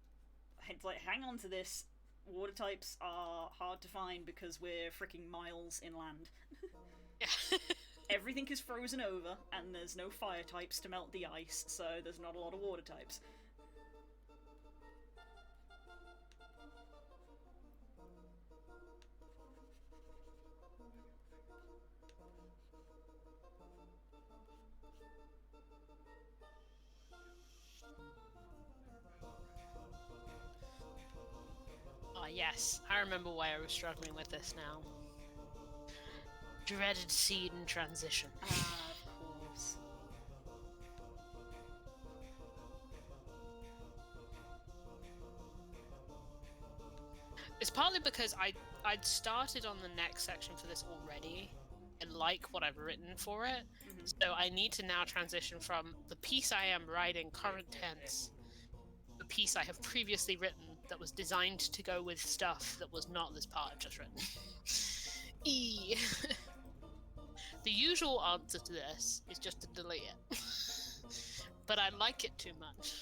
It's like, hang on to this. Water types are hard to find because we're freaking miles inland. Yeah. Everything is frozen over, and there's no fire types to melt the ice, so there's not a lot of water types. Yes, I remember why I was struggling with this now. Dreaded seed and transition. Ah, of course. It's partly because I'd started on the next section for this already, and like what I've written for it, so I need to now transition from the piece I am writing current tense, the piece I have previously written that was designed to go with stuff that was not this part I've just written. The usual answer to this is just to delete it. But I like it too much.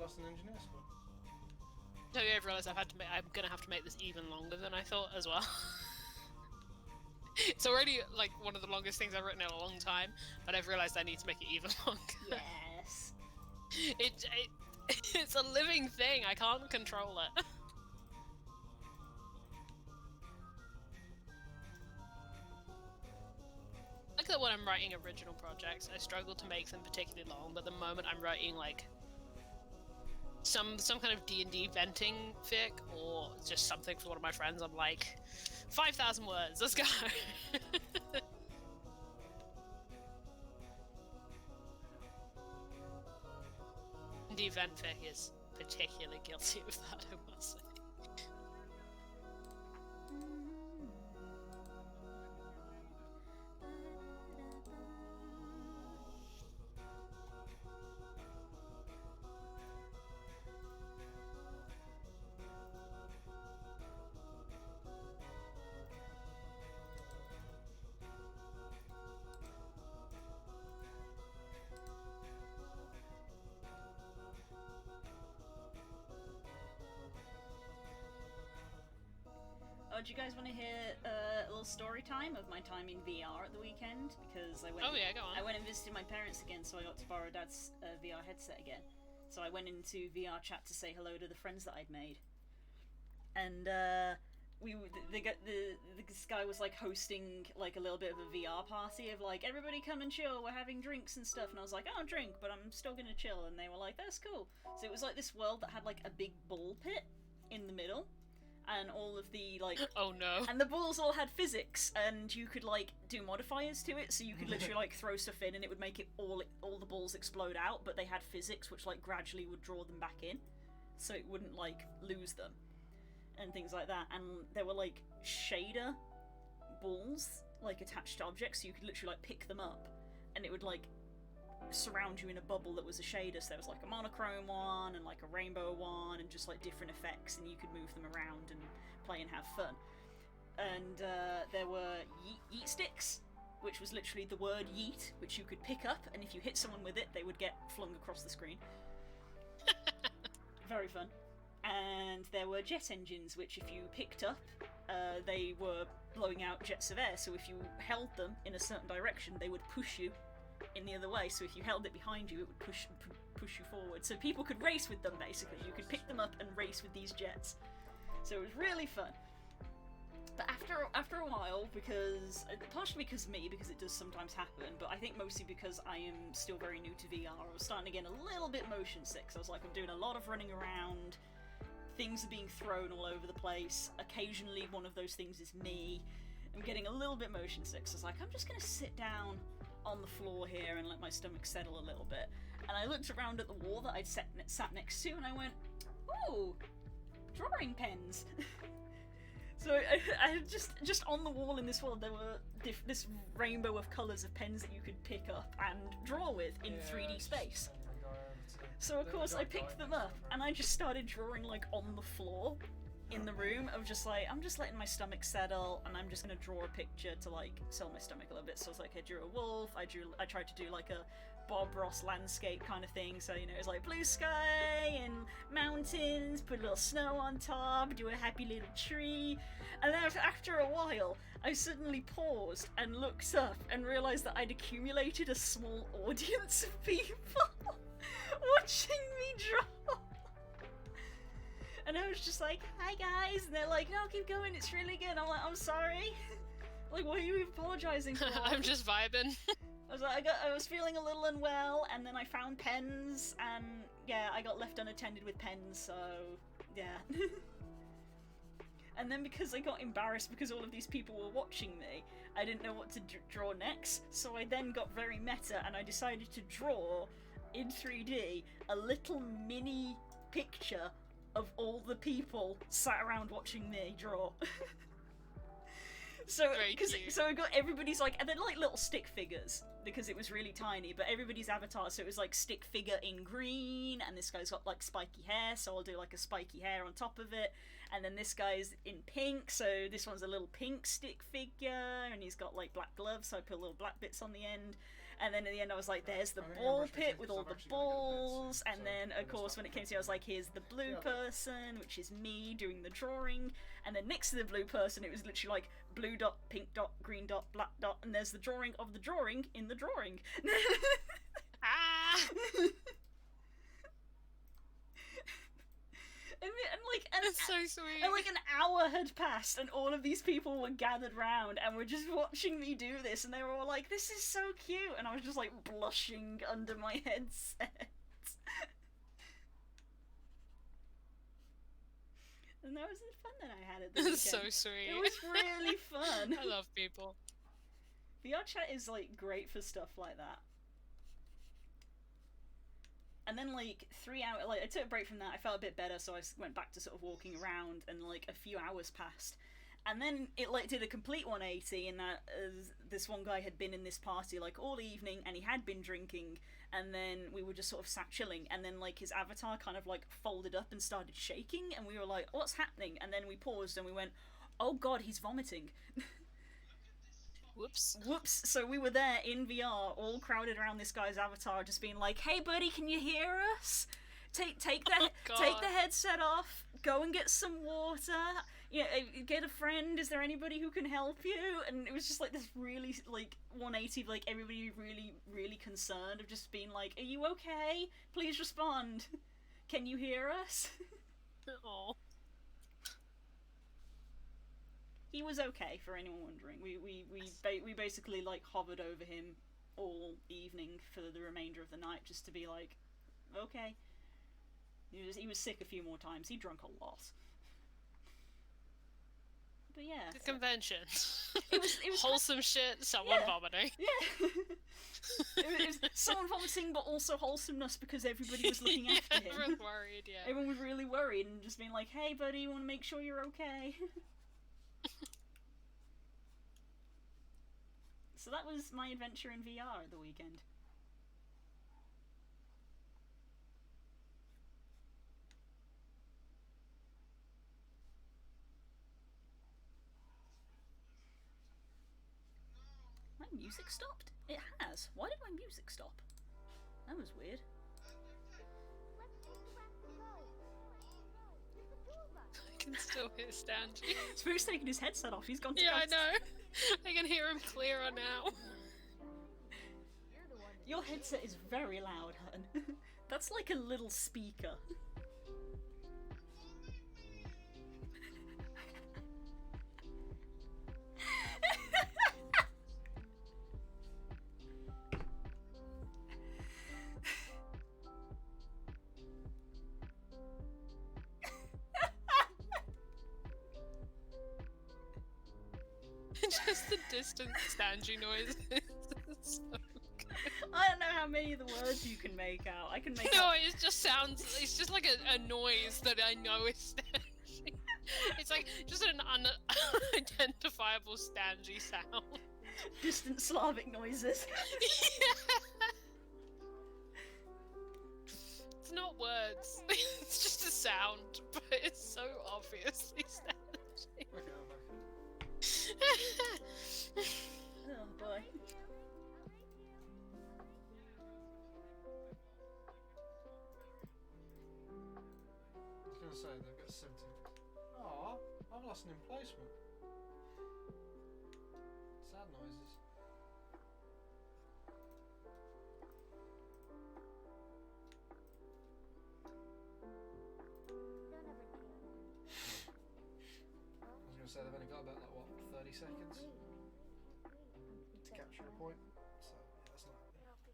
Lost an engineer squad. No, I've realised I'm gonna have to make this even longer than I thought as well. It's already like one of the longest things I've written in a long time, but I've realised I need to make it even longer. Yes. It's a living thing. I can't control it. Like that when I'm writing original projects, I struggle to make them particularly long, but the moment I'm writing like some kind of D&D venting fic or just something for one of my friends, I'm like, 5,000 words, let's go. D&D vent fic is particularly guilty of that, I must say. do you guys want to hear a little story time of my time in VR at the weekend? Because I went. Oh yeah, go on. I went and visited my parents again, so I got to borrow Dad's VR headset again. So I went into VR chat to say hello to the friends that I'd made, and this guy was like hosting like a little bit of a VR party of like, everybody come and chill, we're having drinks and stuff, and I was like, I don't drink, but I'm still gonna chill, and they were like, that's cool. So it was like this world that had like a big ball pit in the middle, and all of the like Oh no. and the balls all had physics, and you could like do modifiers to it, so you could literally like throw stuff in and it would make it all the balls explode out, but they had physics which like gradually would draw them back in so it wouldn't like lose them and things like that. And there were like shader balls like attached to objects, so you could literally like pick them up and it would like surround you in a bubble that was a shader. So there was like a monochrome one and like a rainbow one and just like different effects, and you could move them around and play and have fun. And there were yeet sticks, which was literally the word yeet, which you could pick up, and if you hit someone with it they would get flung across the screen. Very fun. And there were jet engines, which if you picked up, they were blowing out jets of air, so if you held them in a certain direction they would push you in the other way, so if you held it behind you it would push you forward, so people could race with them. Basically you could pick them up and race with these jets, so it was really fun. But after a while, because partially because of me, because it does sometimes happen, but I think mostly because I am still very new to VR, I was starting to get a little bit motion sick. So I was like, I'm doing a lot of running around, things are being thrown all over the place, occasionally one of those things is me. I'm getting a little bit motion sick, so I was like, I'm just gonna sit down on the floor here and let my stomach settle a little bit. And I looked around at the wall that I'd sat next to, and I went, ooh, drawing pens. So I just on the wall in this world there were this rainbow of colours of pens that you could pick up and draw with in 3D space. So of course I picked them up and I just started drawing like on the floor in the room of just like, I'm just letting my stomach settle and I'm just gonna draw a picture to like sell my stomach a little bit. So I was like, I drew a wolf, I tried to do like a Bob Ross landscape kind of thing, so you know, it was like blue sky and mountains, put a little snow on top, do a happy little tree, and then after a while I suddenly paused and looked up and realised that I'd accumulated a small audience of people watching me draw. And I was just like, hi guys, and they're like, no, keep going, it's really good. I'm like, I'm sorry. Like, what are you apologising for? I'm just vibing. I was like, I was feeling a little unwell, and then I found pens, and yeah, I got left unattended with pens, so yeah. And then because I got embarrassed because all of these people were watching me, I didn't know what to draw next, so I then got very meta, and I decided to draw, in 3D, a little mini picture of all the people sat around watching me draw. So I got everybody's like, and they're like little stick figures because it was really tiny, but everybody's avatar, so it was like stick figure in green, and this guy's got like spiky hair, so I'll do like a spiky hair on top of it, and then this guy's in pink, so this one's a little pink stick figure, and he's got like black gloves, so I put little black bits on the end. And then at the end I was like, there's the ball pit with all the balls, and then of course when it came to it I was like, here's the blue person, which is me doing the drawing, and then next to the blue person it was literally like blue dot, pink dot, green dot, black dot, and there's the drawing of the drawing in the drawing. Ah! And That's so sweet. And like an hour had passed and all of these people were gathered round and were just watching me do this, and they were all like, this is so cute, and I was just like blushing under my headset. And that was the fun that I had at the weekend. That's so sweet. It was really fun. I love people. VR chat is like great for stuff like that. And then like 3 hours, like I took a break from that, I felt a bit better, so I went back to sort of walking around, and like a few hours passed. And then it like did a complete 180 in that this one guy had been in this party like all evening, and he had been drinking, and then we were just sort of sat chilling, and then like his avatar kind of like folded up and started shaking, and we were like, what's happening? And then we paused and we went, oh god, he's vomiting. Whoops. Whoops. So we were there in VR, all crowded around this guy's avatar, just being like, hey buddy, can you hear us? Take the headset off, go and get some water. get a friend. Is there anybody who can help you? And it was just like this really like 180 of like everybody really, really concerned of just being like, are you okay? Please respond. Can you hear us? Oh. He was okay, for anyone wondering. We basically like hovered over him all evening for the remainder of the night just to be like, okay. He was sick a few more times. He drunk a lot. But yeah. The convention. It was wholesome shit, someone vomiting. Yeah. it was someone vomiting, but also wholesomeness because everybody was looking after him. Everyone's worried, yeah. Everyone was really worried and just being like, hey buddy, you want to make sure you're okay? So that was my adventure in VR at the weekend. My music stopped? It has. Why did my music stop? That was weird. I can still hear Stanji. Spook's taking his headset off. He's gone to Yeah, I bed. know. I can hear him clearer now. Your headset is very loud, hun. That's like a little speaker. Just the distant Stanji noises. So I don't know how many of the words you can make out. I can make no, out... it just sounds. It's just like a noise that I know is Stanji. It's like just an unidentifiable Stanji sound. Distant Slavic noises. Yeah. It's not words. It's just a sound, but it's so obviously Stanji. Okay, I'm back. Oh boy. I was gonna say they've got 70. Aw, I've lost an emplacement. Sad noises. I was gonna say they've only got about like what, 30 seconds to capture a point. So yeah, that's not happening.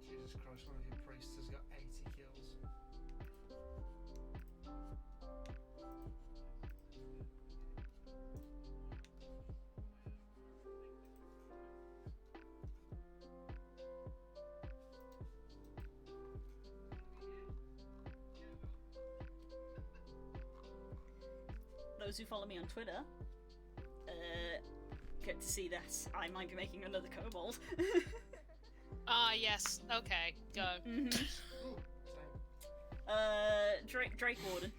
Jesus Christ, one of your priests has got 80 kills. Those who follow me on Twitter get to see this. I might be making another kobold. Ah, yes. Okay, go. Mm-hmm. Ooh, same. Drake Warden.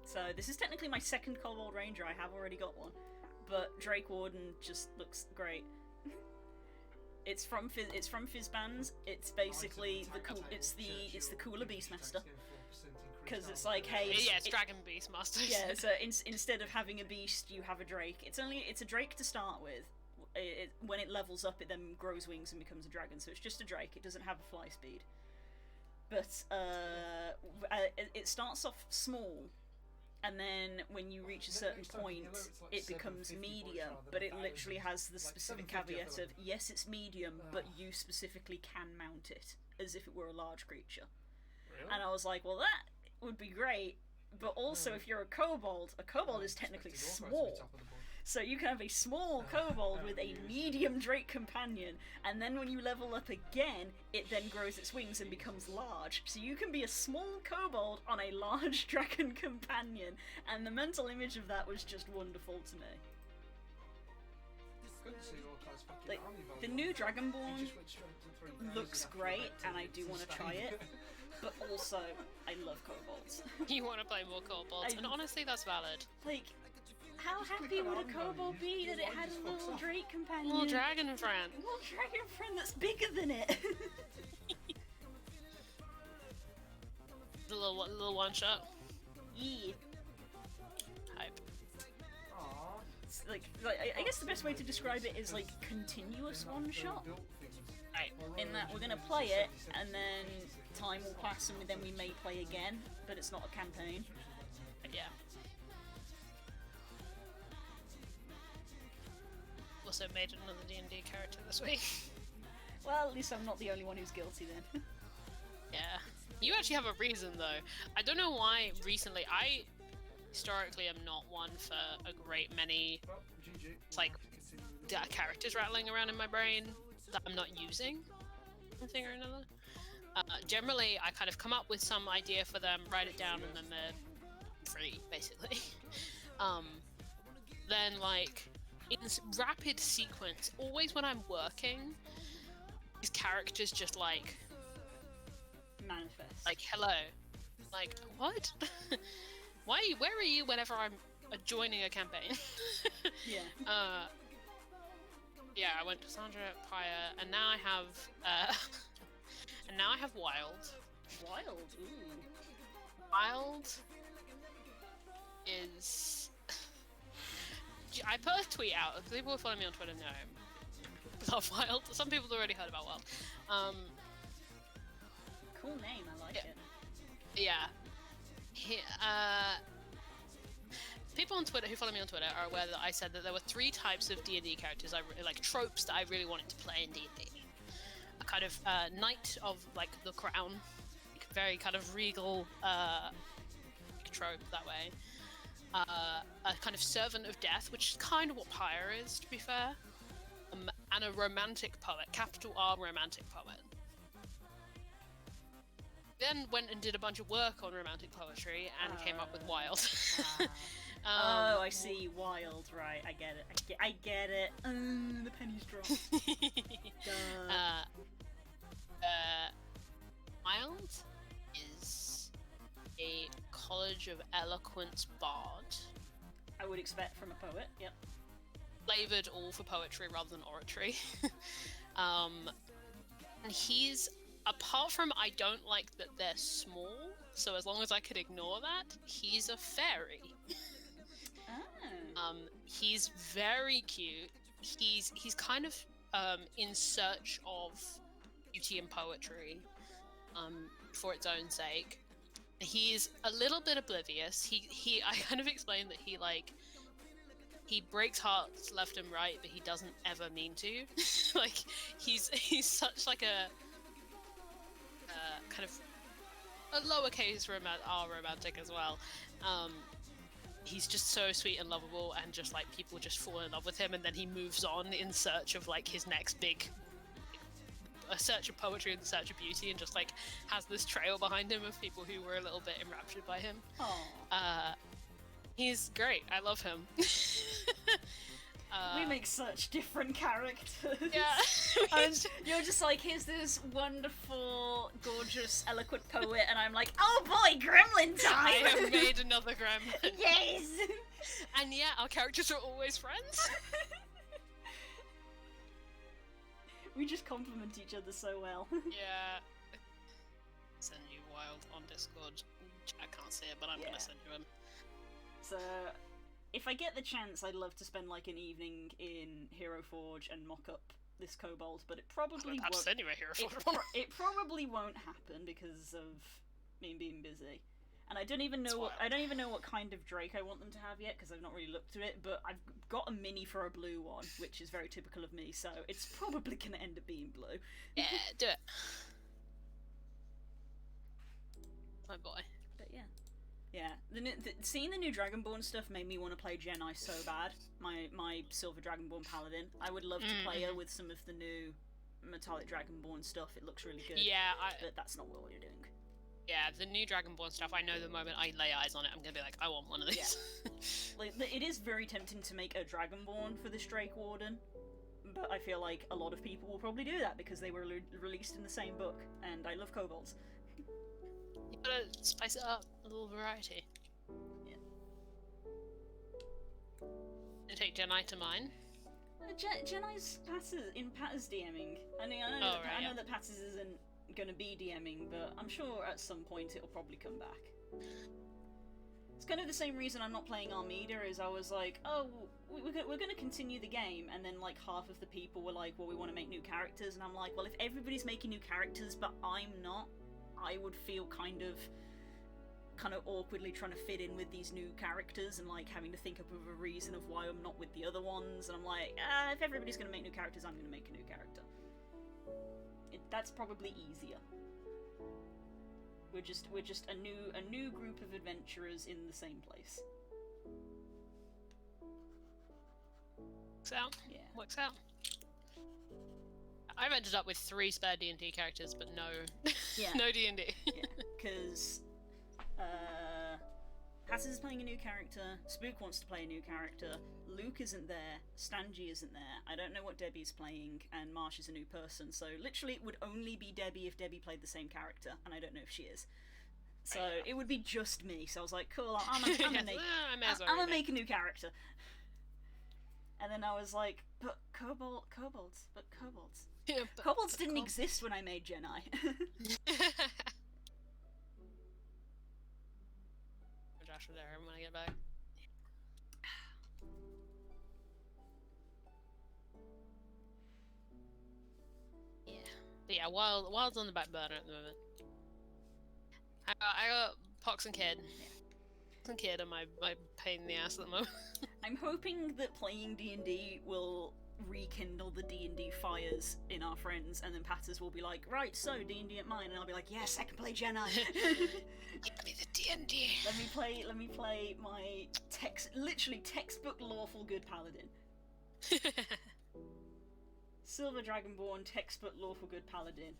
So this is technically my second kobold ranger. I have already got one, but Drake Warden just looks great. It's from Fizzbands. It's basically it's the cooler Beastmaster. Because it's like, hey, Yeah, it's Dragon Beastmaster. yeah. So instead of having a beast, you have a drake. It's a drake to start with. When it levels up, it then grows wings and becomes a dragon. So it's just a drake. It doesn't have a fly speed. But it starts off small, and then when you reach a certain point, it becomes medium. But it literally has the specific caveat of yes, it's medium, but you specifically can mount it as if it were a large creature. Really? And I was like, well, that would be great. But also, if you're a kobold is technically small. So you can have a small kobold with a medium drake companion, and then when you level up again, it then grows its wings and becomes large. So you can be a small kobold on a large dragon companion, and the mental image of that was just wonderful to me. couldn't see Orcai's fucking Like, army the volume. new He Dragonborn just went straight to 3,000 looks after great, that and I to do want to try sustain. it. But also, I love kobolds. You want to play more kobolds, and honestly, that's valid. Like, how Just click happy on would a army volume, kobold be your that it mind had just a fucks little off. Drake companion? Little dragon friend. A little dragon friend that's bigger than it. The little one shot. Yeah. Hype. Aww. It's like I guess the best way to describe it is like continuous one shot. Right. In that we're gonna play it, and then time will pass, and then we may play again, but it's not a campaign. But yeah. Also made another D&D character this week. Well, at least I'm not the only one who's guilty then. Yeah. You actually have a reason though. I don't know why recently. I historically am not one for a great many like characters rattling around in my brain that I'm not using one thing or another. Generally, I kind of come up with some idea for them, write it down, and then they're free, basically. Then, like, in rapid sequence, always when I'm working, these characters just, like, Manifest. like, hello. Like, what? Where are you whenever I'm joining a campaign? Yeah. Yeah, I went to Sandra Pyre, and now I have, Wild. Wild. Ooh. Wild is... I put a tweet out. People who follow me on Twitter know. Love Wild. Some people have already heard about Wild. Cool name. I like it. Yeah. People on Twitter who follow me on Twitter are aware that I said that there were 3 types of D&D characters, like tropes that I really wanted to play in D&D. A kind of knight of like the crown, like, very kind of regal trope that way. A kind of servant of death, which is kind of what Pyre is, to be fair. And a romantic poet, capital R romantic poet. Then went and did a bunch of work on romantic poetry and came up with Wild. Oh, I see. Wild, right? I get it. I get it. The pennies dropped. Wild is a College of Eloquence bard. I would expect from a poet. Yep. Flavoured all for poetry rather than oratory. And he's, apart from I don't like that they're small, so as long as I could ignore that, he's a fairy. Oh. He's very cute. He's kind of in search of beauty and poetry for its own sake. He's a little bit oblivious. I kind of explained that he breaks hearts left and right, but he doesn't ever mean to. Like he's such like a kind of a lowercase romantic as well. He's just so sweet and lovable, and just like people just fall in love with him, and then he moves on in search of like his next big, a search of poetry and search of beauty, and just like has this trail behind him of people who were a little bit enraptured by him. Aww. He's great. I love him. We make such different characters. Yeah. And you're just like, here's this wonderful, gorgeous, eloquent poet, and I'm like, oh boy, gremlin I time! have made another gremlin. Yes! And yeah, our characters are always friends. We just compliment each other so well. Yeah. Send you Wild on Discord. I can't see it, but I'm Yeah. gonna send you him. So, if I get the chance, I'd love to spend like an evening in Hero Forge and mock up this kobold, but it probably I'll won't. send you a hero It probably won't happen because of me being busy, and I don't even know. I don't even know what kind of Drake I want them to have yet because I've not really looked at it. But I've got a mini for a blue one, which is very typical of me. So it's probably gonna end up being blue. Yeah, do it. My boy. But yeah. Yeah, seeing the new Dragonborn stuff made me want to play Jedi so bad. My Silver Dragonborn Paladin. I would love to play her with some of the new Metallic Dragonborn stuff. It looks really good. Yeah, but that's not what we're doing. Yeah, the new Dragonborn stuff, I know the moment I lay eyes on it, I'm gonna be like, I want one of these. Yeah. Like, it is very tempting to make a Dragonborn for this Drake Warden. but I feel like a lot of people will probably do that because they were released in the same book, and I love kobolds. You gotta spice it up, a little variety. Yeah. And take Jedi to mine. Jenai's Patter's DMing. I mean, I know that Patters isn't gonna be DMing, but I'm sure at some point it'll probably come back. It's kind of the same reason I'm not playing Armida, is I was like, oh, we're going to continue the game, and then like half of the people were like, well, we want to make new characters, and I'm like, well, if everybody's making new characters but I'm not, I would feel kind of awkwardly trying to fit in with these new characters and like having to think up of a reason of why I'm not with the other ones, and I'm like, if everybody's going to make new characters, I'm going to make a new character. That's probably easier. We're just a new group of adventurers in the same place. Works out. Yeah. Works out. I've ended up with 3 spare D&D characters, but no, no D&D. Yeah, because Hattis is playing a new character, Spook wants to play a new character, Luke isn't there, Stanji isn't there, I don't know what Debbie's playing, and Marsh is a new person, so literally it would only be Debbie if Debbie played the same character, and I don't know if she is. So it would be just me, so I was like, cool, I'm gonna make a new character. And then I was like, but kobolds. Yeah, Kobolds didn't exist when I made Jedi. Josh was there when I get back. Yeah. But yeah, Wild's on the back burner at the moment. I got Pox and Kid. Pox and Kid are my pain in the ass at the moment. I'm hoping that playing D&D will rekindle the D&D fires in our friends, and then Patters will be like, right, so D&D at mine, and I'll be like, yes, I can play Jedi. Give me the D&D. Let me play my literally textbook lawful good paladin. Silver Dragonborn, textbook lawful good paladin.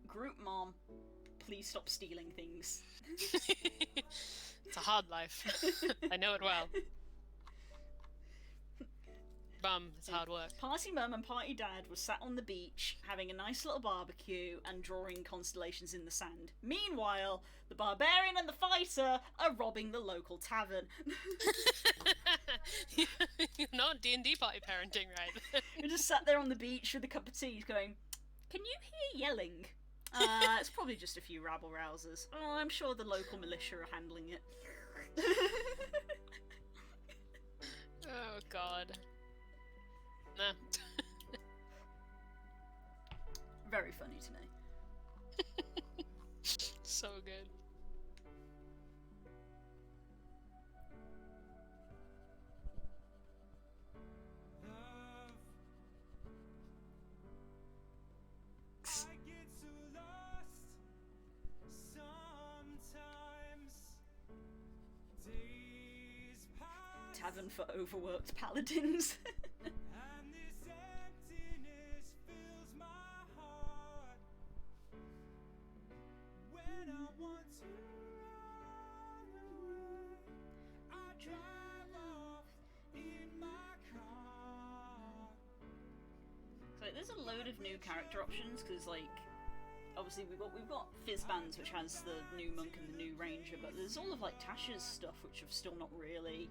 Group mom, please stop stealing things. It's a hard life. I know it well. Bum, it's hard work. Party mum and party dad were sat on the beach having a nice little barbecue and drawing constellations in the sand. Meanwhile, the barbarian and the fighter are robbing the local tavern. Not D&D party parenting, right? We just sat there on the beach with a cup of tea going, can you hear yelling? It's probably just a few rabble-rousers. Oh, I'm sure the local militia are handling it. Oh, God. Nah. Very funny to me. So good. Tavern for overworked paladins. So there's a load of new character options, because like obviously we've got Fizzbands, which has the new monk and the new ranger, but there's all of like Tasha's stuff which have still not really.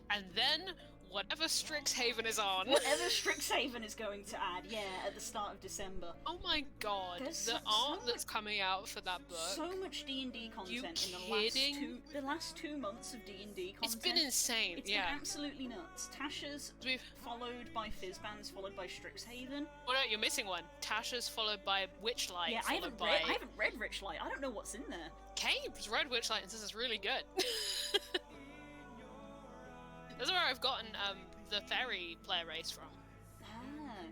And then whatever Strixhaven is on. Whatever Strixhaven is going to add, yeah, at the start of December. Oh my god, There's the art that's coming out for that book. So much D&D content in the last 2 months of D&D content. It's been insane, It's been absolutely nuts. Tasha's followed by Fizzbands, followed by Strixhaven. Oh no, you're missing one. Tasha's followed by Witchlight. Yeah, I haven't read Witchlight. I don't know what's in there. Cabe's read Witchlight and says it's really good. That's where I've gotten the fairy player race from. Ah.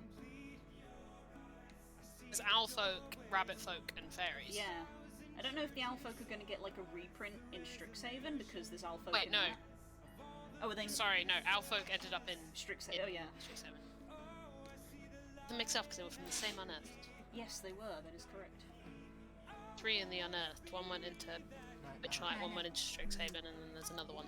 There's owlfolk, rabbitfolk, and fairies. Yeah. I don't know if the owlfolk are going to get like a reprint in Strixhaven, because there's owlfolk Wait, in no. there. Oh, are they... Sorry, no. Owlfolk ended up in Strixhaven. Oh, yeah. Strixhaven. The mix up because they were from the same Unearthed. Yes, they were. That is correct. 3 in the Unearthed. One went into Witchlight, one went into Strixhaven, and then there's another one.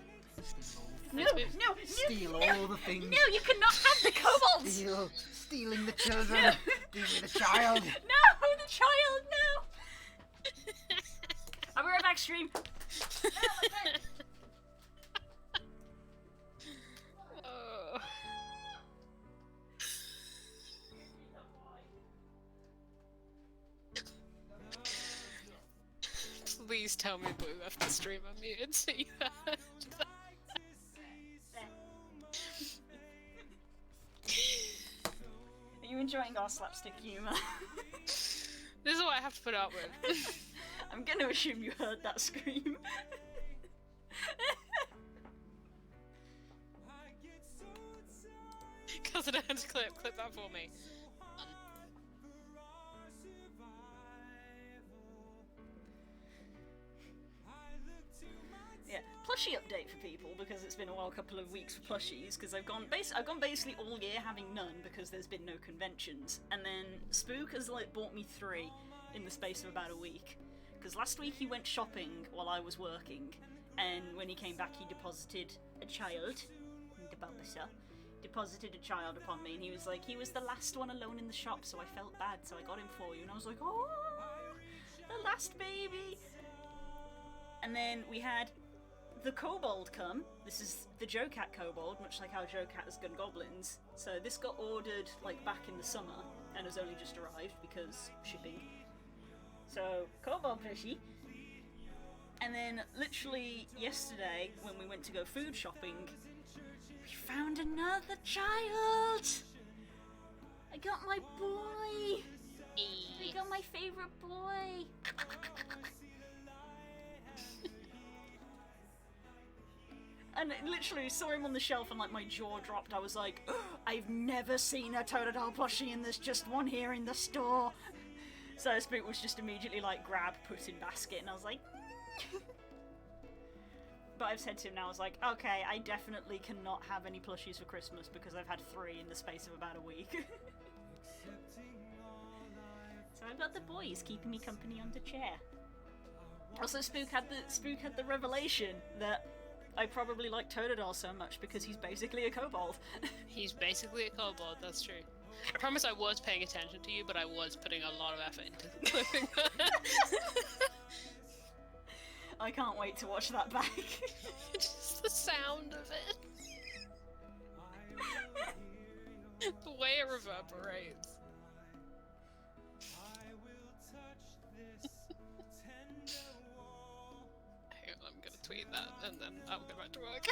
No, Thanks, no, Steal no, all the things. no, you cannot have the kobolds! Stealing the children. Stealing the child. No, the child, no! I'll be right back, stream. Oh. Please tell me Blue left the stream unmuted so you heard that. Are you enjoying our slapstick humour? This is what I have to put up with. I'm gonna assume you heard that scream. Cousin Anne's clip that for me. Yeah, plushie update for people because it's been a couple of weeks for plushies because I've gone basically all year having none because there's been no conventions, and then Spook has like bought me 3 in the space of about a week because last week he went shopping while I was working, and when he came back he deposited a child, deposited a child upon me, and he was the last one alone in the shop, so I felt bad, so I got him for you, and I was like, oh, the last baby. And then we had the kobold come. This is the Joe Cat kobold, much like how Joe Cat has gun goblins. So this got ordered like back in the summer and has only just arrived because shipping. So kobold plushie. And then literally yesterday when we went to go food shopping, we found another child. I got my boy. I got my favorite boy. And literally saw him on the shelf and like my jaw dropped. I was like, oh, I've never seen a Totodile plushie and there's just one here in the store. So Spook was just immediately like grab, put in basket, and I was like, but I've said to him now, I was like, okay, I definitely cannot have any plushies for Christmas because I've had 3 in the space of about a week. So I've got the boys keeping me company on the chair. Also, Spook had the revelation that I probably like Totodile so much because he's basically a kobold. He's basically a kobold, that's true. I promise I was paying attention to you, but I was putting a lot of effort into clipping. I can't wait to watch that back. Just the sound of it. The way it reverberates. Hang on, I'm gonna tweet that and then I'll go back to work.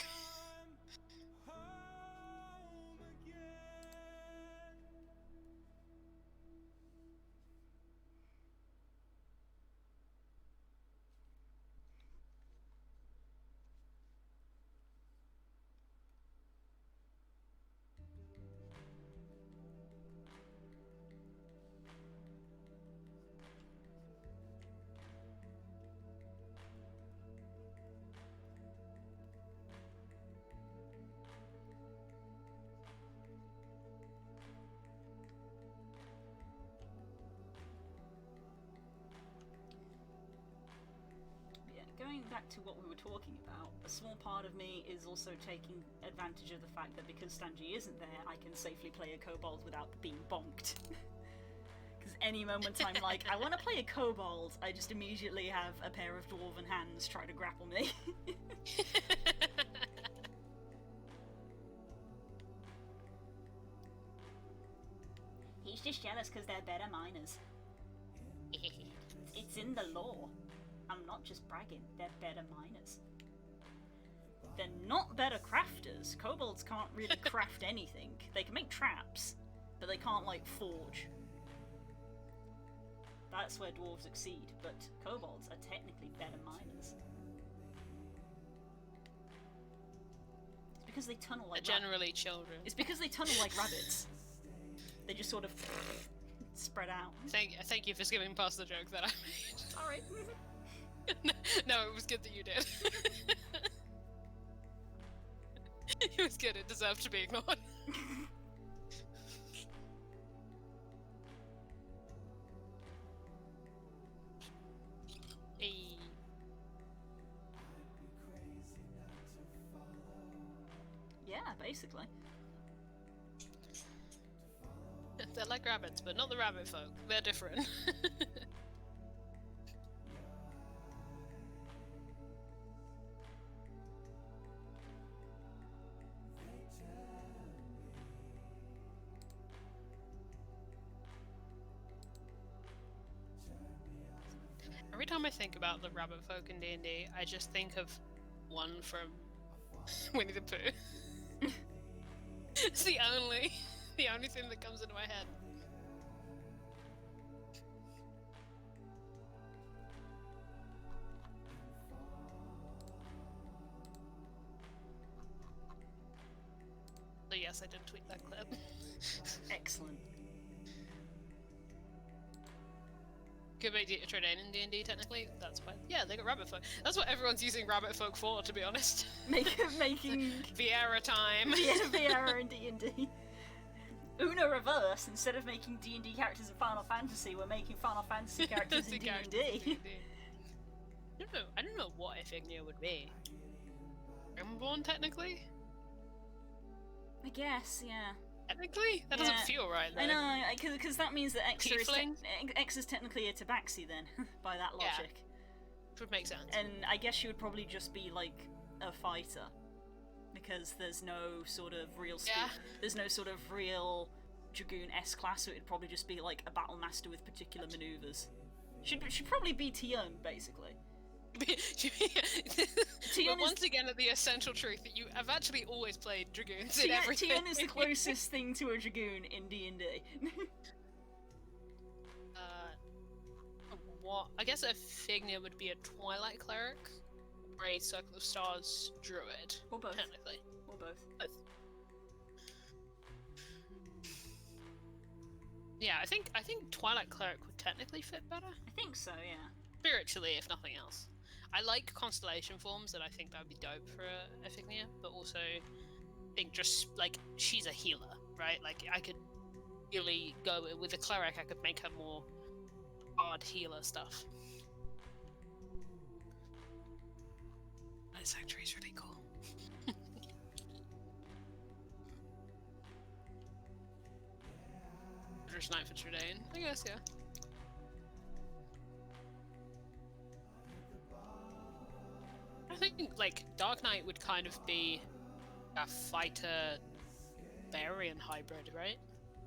Going back to what we were talking about, a small part of me is also taking advantage of the fact that because Stanji isn't there, I can safely play a kobold without being bonked. Because any moment I'm like, I want to play a kobold, I just immediately have a pair of dwarven hands try to grapple me. He's just jealous because they're better miners. It's in the law. I'm not just bragging, they're better miners. They're not better crafters. Kobolds can't really craft anything. They can make traps, but they can't, like, forge. That's where dwarves succeed, but kobolds are technically better miners. It's because they tunnel like Generally children. It's because they tunnel like rabbits. They just sort of spread out. Thank you for skimming past the joke that I made. Alright. No, it was good that you did. It was good, it deserved to be ignored. Hey. basically. They're like rabbits, but not the rabbit folk. They're different. Every time I think about the rabbit folk in D&D, I just think of one from Winnie the Pooh. It's the only thing that comes into my head. So yes, I did tweet that clip. Excellent. Could make Tradain in D&D technically. That's why. Yeah, they got rabbit folk. That's what everyone's using rabbit folk for, to be honest. Making Viera time. Viera in D&D. Uno reverse. Instead of making D&D characters in Final Fantasy, we're making Final Fantasy characters in D&D. I don't know what Iphignia would be. Dragonborn, technically? I guess, yeah. Technically? That doesn't feel right, though. I know, because that means that Tiefling? X is technically a tabaxi then, by that logic. Which would make sense. And I guess she would probably just be, like, a fighter. Because there's no sort of real there's no sort of real Dragoon S class, so it'd probably just be like a battle master with particular maneuvers. Should probably be Tion, basically. But once again at the essential truth that you have actually always played Dragoons in everything. Tion is the closest thing to a Dragoon in D&D. What? I guess Iphignia would be a Twilight Cleric, or a Circle of Stars Druid. Or both. Technically. Or both. Yeah, I think Twilight Cleric would technically fit better. I think so, yeah. Spiritually, if nothing else. I like constellation forms, and I think that would be dope for Iphignia, but also I think just, like, she's a healer, right? Like, I could really go with a cleric, I could make her more hard healer stuff. That sanctuary is really cool. British Knight for Tradain, I guess, yeah. I think, like, Dark Knight would kind of be a fighter barbarian hybrid, right?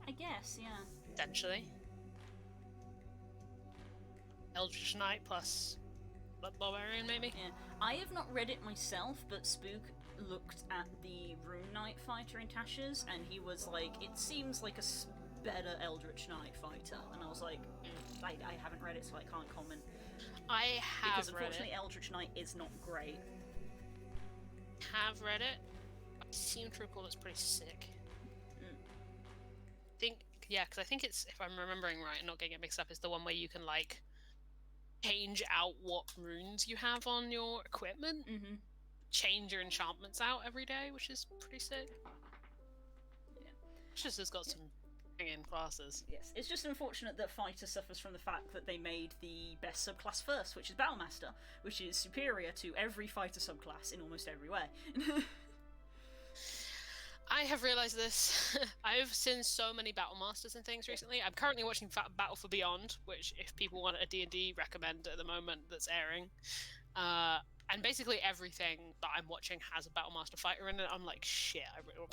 I guess, yeah. Potentially. Eldritch Knight plus barbarian, maybe? Yeah. I have not read it myself, but Spook looked at the Rune Knight fighter in Tasha's, and he was like, it seems like a better Eldritch Knight fighter. And I was like, I haven't read it, so I can't comment. I have because unfortunately Eldritch Knight is not great. Have read it. I seem to recall it's pretty sick. Because I think it's, if I'm remembering right and not getting it mixed up, is the one where you can, like, change out what runes you have on your equipment. Mm-hmm. Change your enchantments out every day, which is pretty sick. Yeah. It's just has got some in classes. Yes, it's just unfortunate that Fighter suffers from the fact that they made the best subclass first, which is Battlemaster, which is superior to every Fighter subclass in almost every way. I have realised this. I've seen so many Battlemasters and things recently. I'm currently watching Battle for Beyond, which, if people want a D&D recommend at the moment, that's airing. And basically everything that I'm watching has a Battlemaster fighter in it. I'm like, shit, I really want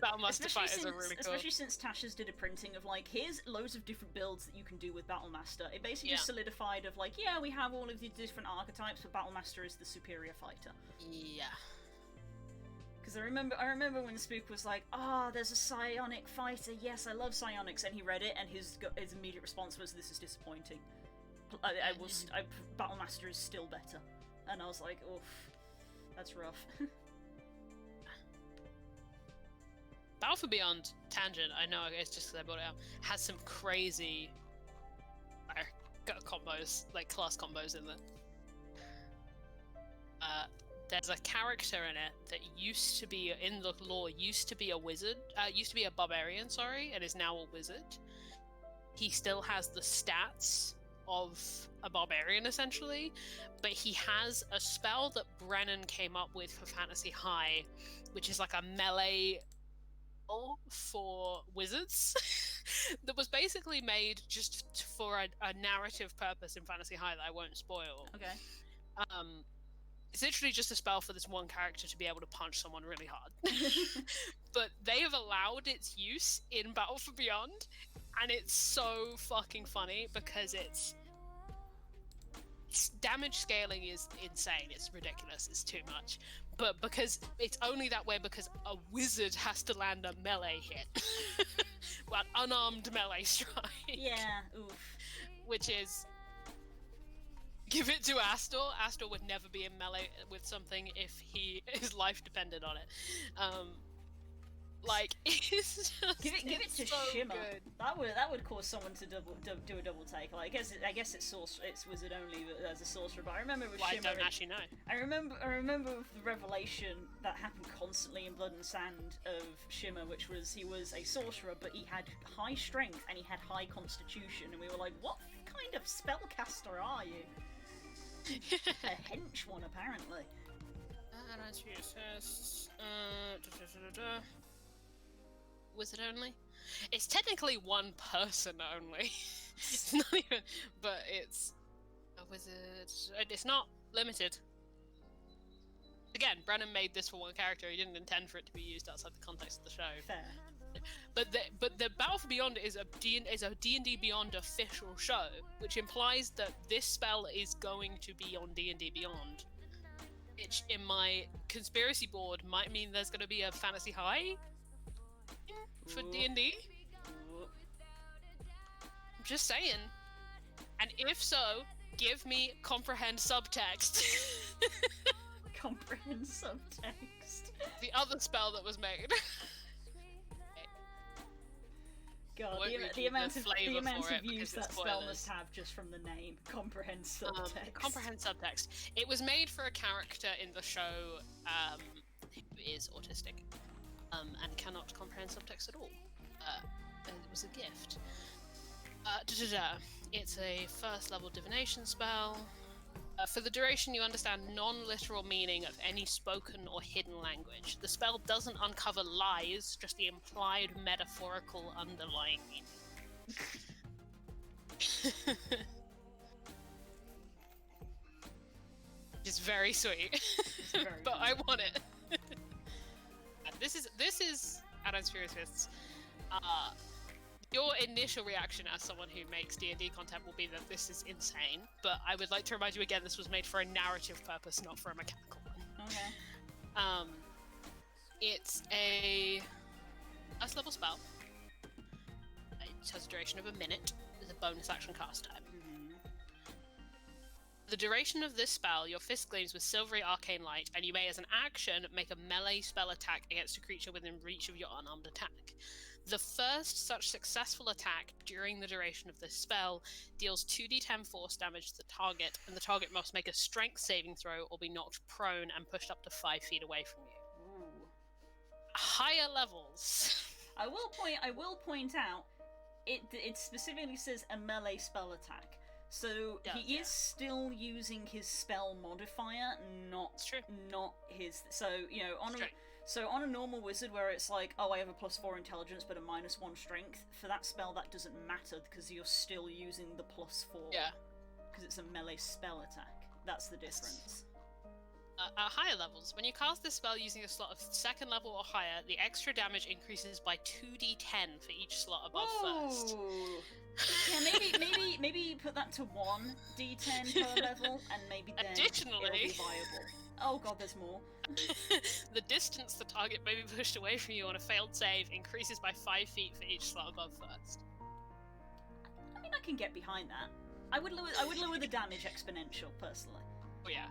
Battlemaster fighters are really cool. Especially since Tasha's did a printing of, like, here's loads of different builds that you can do with Battlemaster. It basically just solidified of, like, yeah, we have all of these different archetypes, but Battlemaster is the superior fighter. Yeah. Because I remember when Spook was like, there's a psionic fighter, yes, I love psionics, and he read it, and his immediate response was, this is disappointing. Battlemaster is still better. And I was like, oof, that's rough. Battle for Beyond, tangent, I know, it's just because I brought it up, has some crazy combos, like class combos in there. There's a character in it that used to be, in the lore, used to be a wizard, used to be a barbarian, sorry, and is now a wizard. He still has the stats of a barbarian, essentially, but he has a spell that Brennan came up with for Fantasy High, which is like a melee for wizards that was basically made just for a narrative purpose in Fantasy High that I won't spoil. Okay. It's literally just a spell for this one character to be able to punch someone really hard. But they have allowed its use in Battle for Beyond, and it's so fucking funny because its damage scaling is insane. It's ridiculous. It's too much. But because it's only that way because a wizard has to land a melee hit. Well, unarmed melee strike. Yeah, oof. Which is... Give it to Astor. Astor would never be in melee with something if his life depended on it. Like, it's just... Give it to so Shimmer. good. That would cause someone to do a double take. Like, I guess it's wizard only as a sorcerer. But I remember with Well, Shimmer. I don't actually know. I remember the revelation that happened constantly in Blood and Sand of Shimmer, which was he was a sorcerer, but he had high strength and he had high constitution, and we were like, what kind of spellcaster are you? A hench one, apparently. Wizard only? It's technically one person only. It's not even, but it's a wizard. It's not limited. Again, Brennan made this for one character. He didn't intend for it to be used outside the context of the show. Fair. But the Battle for Beyond is a D&D Beyond official show, which implies that this spell is going to be on D&D Beyond. Which, in my conspiracy board, might mean there's going to be a Fantasy High for D&D. I'm just saying. And if so, give me comprehend subtext. Comprehend subtext. The other spell that was made. God, the amount of use that spell must have just from the name. Comprehend subtext. Comprehend subtext. It was made for a character in the show who is autistic and cannot comprehend subtext at all. And it was a gift. It's a first level divination spell. For the duration, you understand non-literal meaning of any spoken or hidden language. The spell doesn't uncover lies, just the implied metaphorical underlying meaning. It's very sweet, but I want it. This is Adam's Furious Fists. Your initial reaction as someone who makes D&D content will be that this is insane, but I would like to remind you again, this was made for a narrative purpose, not for a mechanical one. Okay. It's a first level spell. It has a duration of a minute. There's a bonus action cast time. The duration of this spell, your fist gleams with silvery arcane light, and you may, as an action, make a melee spell attack against a creature within reach of your unarmed attack. The first such successful attack during the duration of this spell deals 2d10 force damage to the target, and the target must make a strength saving throw or be knocked prone and pushed up to 5 feet away from you. Ooh. Higher levels. I will point out, it specifically says a melee spell attack. So he is still using his spell modifier, not his. So on a normal wizard where it's like, oh, I have a +4 intelligence but a -1 strength. For that spell, that doesn't matter because you're still using the +4. Yeah. Because it's a melee spell attack. That's the difference. At higher levels, when you cast this spell using a slot of 2nd level or higher, the extra damage increases by 2d10 for each slot above first. Yeah, maybe put that to 1d10 per level, and maybe then Additionally, it'll be viable. Oh god, there's more. The distance the target may be pushed away from you on a failed save increases by 5 feet for each slot above first. I mean, I can get behind that. I would lower the damage exponential personally. Oh yeah.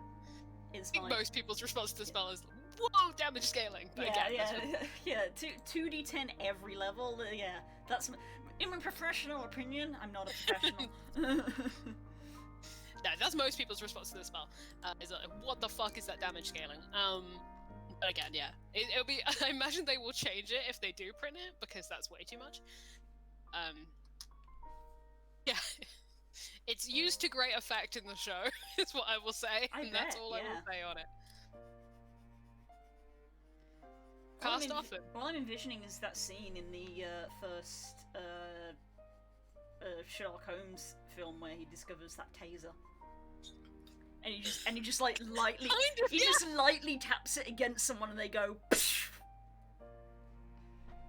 It's I think fine. most people's response to the spell is, whoa, damage scaling. But Yeah. 2d10 every level. Yeah, that's in my professional opinion. I'm not a professional. No, that's most people's response to this spell. Is like, what the fuck is that damage scaling? But again, yeah, it'll be. I imagine they will change it if they do print it because that's way too much. Yeah, It's used to great effect in the show, is what I will say. I and that's bet, all I yeah. will say on it. All I'm Cast often. All I'm envisioning is that scene in the first Sherlock Holmes film where he discovers that taser, and he just like lightly just lightly taps it against someone, and they go.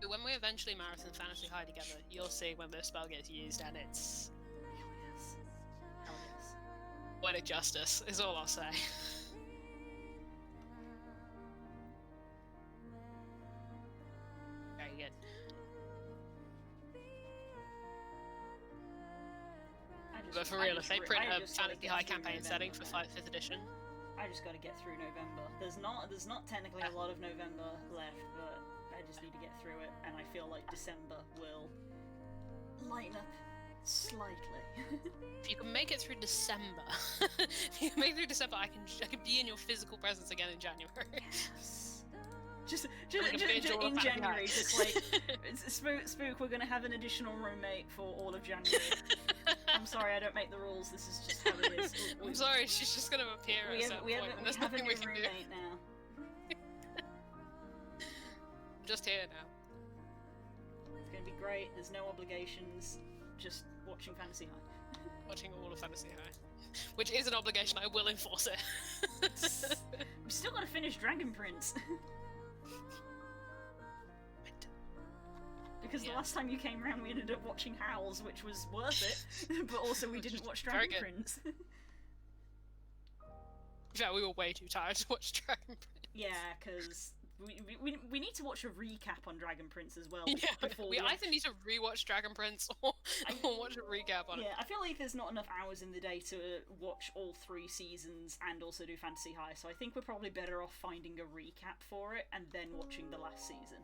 When we eventually marathon Fantasy High together, you'll see when the spell gets used, and it's poetic justice is all I'll say. Very good. But for real, if they print a Fantasy High campaign setting for 5th edition, I just got to get through November. There's not technically a lot of November left, but I just need to get through it, and I feel like December will lighten up slightly. if you can make it through December, if you can make it through December, I can be in your physical presence again in January. Yes. Just in January, just like Spook, we're gonna have an additional roommate for all of January. I'm sorry, I don't make the rules. This is just how it is. I'm sorry, she's just gonna appear at a certain point, and there's nothing we can do. Now. I'm just here now. It's gonna be great. There's no obligations. Just watching Fantasy High. Watching all of Fantasy High, which is an obligation. I will enforce it. We've still got to finish Dragon Prince. Because the last time you came around, we ended up watching Howls, which was worth it, but also we didn't watch Dragon Prince. Yeah, we were way too tired to watch Dragon Prince. Yeah, because we need to watch a recap on Dragon Prince as well. Yeah, before we either need to rewatch Dragon Prince or watch a recap on it. Yeah, I feel like there's not enough hours in the day to watch all 3 seasons and also do Fantasy High, so I think we're probably better off finding a recap for it and then watching the last season.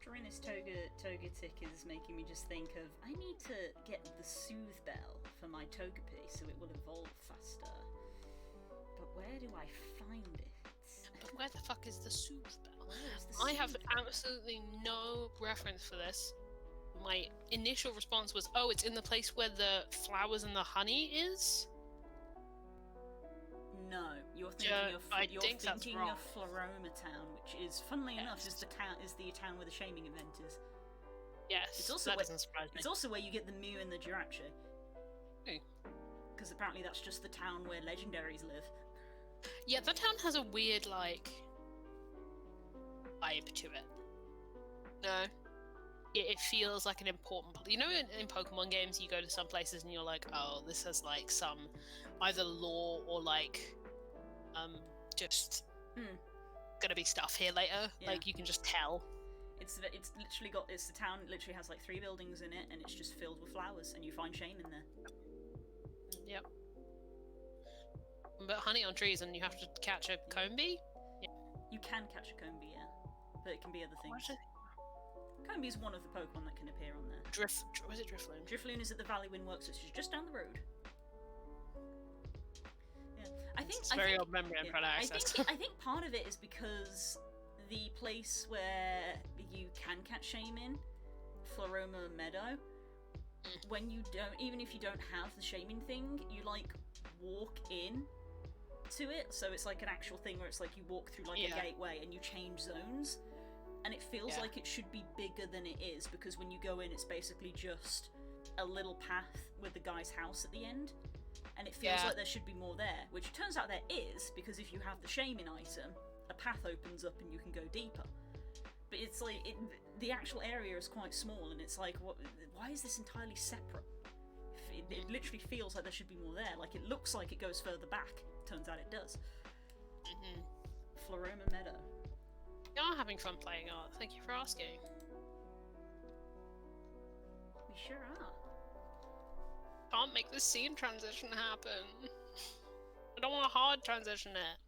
Drawing this Togetic is making me just think of, I need to get the Soothe Bell for my Togepi so it will evolve faster. But where do I find it? But where the fuck is the Soothe Bell? I have absolutely no reference for this. My initial response was, oh, it's in the place where the flowers and the honey is? No, you're thinking of Floroma Town, which is, funnily enough, is the town where the shaming event is. Yes, it's also that doesn't surprise me. It's also where you get the Mew and the Jirachi. Hey. Because apparently that's just the town where legendaries live. Yeah, that town has a weird, like, vibe to it. No. It feels like an important... You know in Pokemon games you go to some places and you're like, oh, this has, like, some either lore or, like, just gonna be stuff here later. Yeah. Like, you can just tell. It's literally got... It's the town literally has, like, 3 buildings in it and it's just filled with flowers and you find shame in there. Yep. But honey on trees and you have to catch a Combi? Yeah. You can catch a Combi, yeah. But it can be other things. Combi is one of the Pokemon that can appear on there. Was it Drifloon? Drifloon is at the Valley Wind Works, which is just down the road. Yeah, I think it's very old memory. I'm trying to access. I think part of it is because the place where you can catch shame in, Floroma Meadow, when you don't, even if you don't have the shaming thing, you like walk in to it, so it's like an actual thing where it's like you walk through like a gateway and you change zones, and it feels like it should be bigger than it is, because when you go in it's basically just a little path with the guy's house at the end, and it feels like there should be more there, which it turns out there is, because if you have the shaming item, a path opens up and you can go deeper. But it's like, the actual area is quite small, and it's like, why is this entirely separate? It literally feels like there should be more there. Like, it looks like it goes further back. Turns out it does. Floroma Meadow. You are having fun playing art. Thank you for asking. We sure are. Can't make the scene transition happen. I don't want a hard transition it.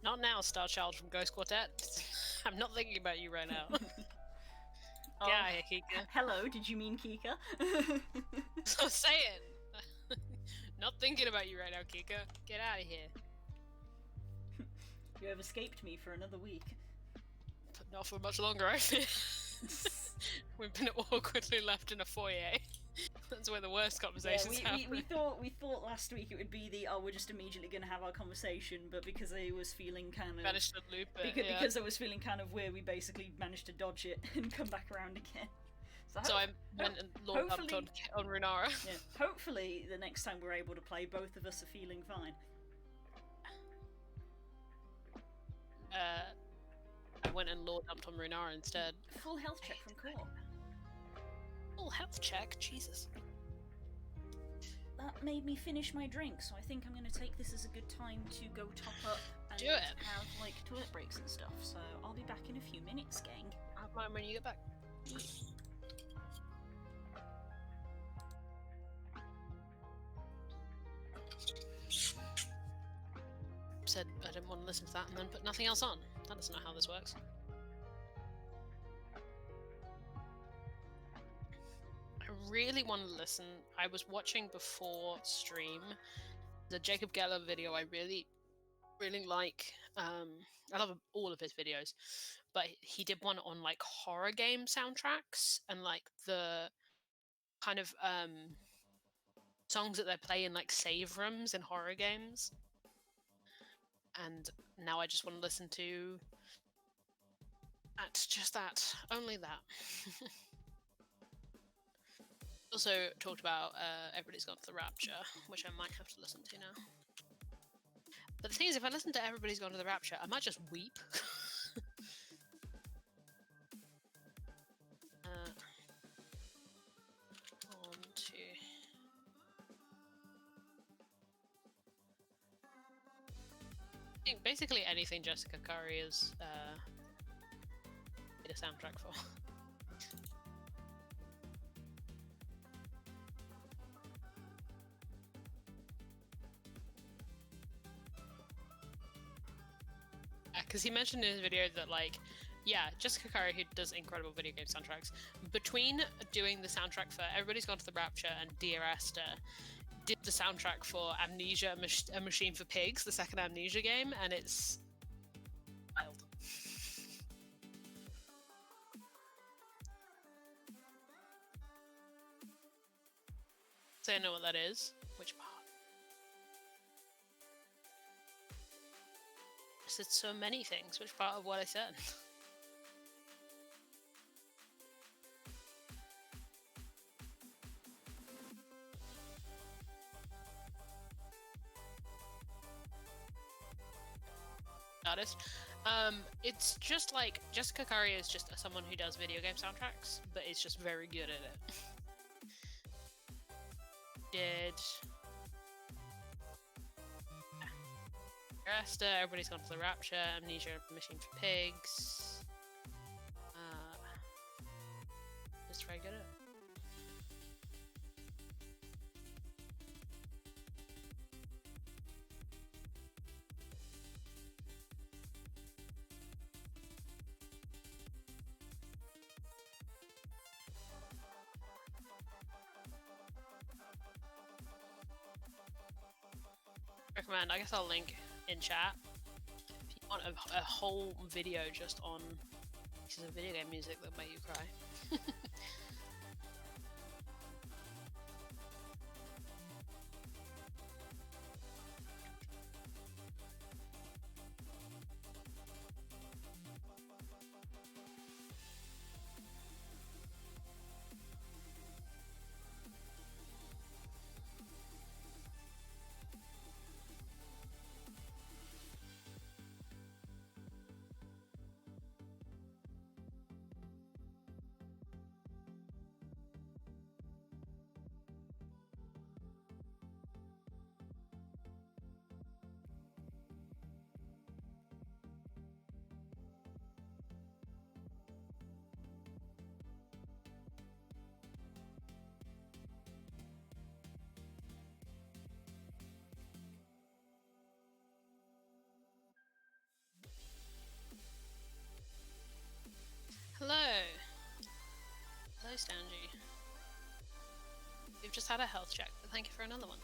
Not now, Star Child from Ghost Quartet. I'm not thinking about you right now. Get out of here, Kika. Hello, did you mean Kika? So say it. Not thinking about you right now, Kika. Get out of here. You have escaped me for another week. But not for much longer, I fear. We've been awkwardly left in a foyer. That's where the worst conversations happen. We thought last week it would be we're just immediately going to have our conversation, but because I was feeling kind of managed to loop it, because I was feeling kind of weird, we basically managed to dodge it and come back around again. So I went and logged up on Runara. Yeah, hopefully the next time we're able to play, both of us are feeling fine. I went and lore dumped on Runara instead. Full health check from Core. Full health check? Jesus. That made me finish my drink, so I think I'm going to take this as a good time to go top up and Do it. have, like, toilet breaks and stuff. So I'll be back in a few minutes, gang. I have mine when you get back. Said I didn't want to listen to that and then put nothing else on. That doesn't know how this works. I really want to listen. I was watching before stream the Jacob Geller video. I really like. I love all of his videos, but he did one on like horror game soundtracks, and like the kind of songs that they play in like save rooms in horror games. And now I just want to listen to that, only that. Also talked about Everybody's Gone to the Rapture, which I might have to listen to now. But the thing is, if I listen to Everybody's Gone to the Rapture, I might just weep. On to... I think basically anything Jessica Curry has made a soundtrack for. Because he mentioned in his video that, like, yeah, Jessica Curry, who does incredible video game soundtracks, between doing the soundtrack for Everybody's Gone to the Rapture and Dear Esther, did the soundtrack for Amnesia, A Machine for Pigs, the second Amnesia game, and it's wild. So I know what that is. Which part? I said so many things. Which part of what I said? Artist. It's just like Jessica Curry is just someone who does video game soundtracks, but is just very good at it. Did Esther, Everybody's Gone to the Rapture, Amnesia, Machine for Pigs. Just very good at it. Recommend. I guess I'll link in chat. If you want a whole video just on pieces of video game music that make you cry. Hello! Hello, Stanji. We've just had a health check, but thank you for another one.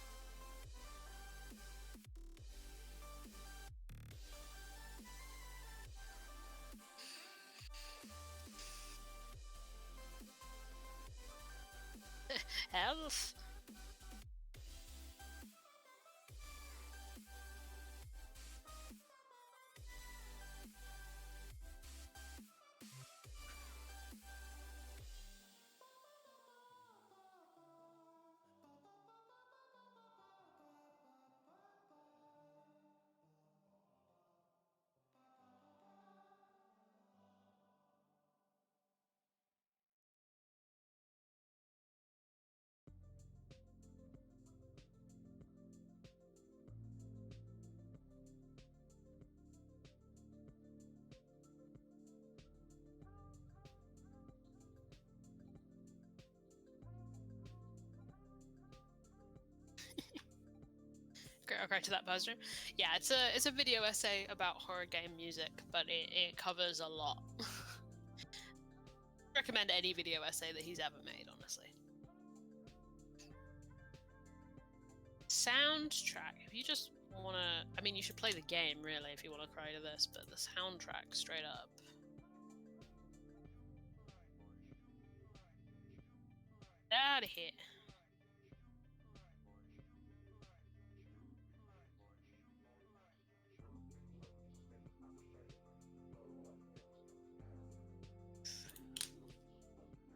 Health! Okay, to that poster. Yeah, it's a video essay about horror game music, but it covers a lot. Recommend any video essay that he's ever made, honestly. Soundtrack. If you just wanna, I mean, you should play the game really if you want to cry to this, but the soundtrack straight up. out of here.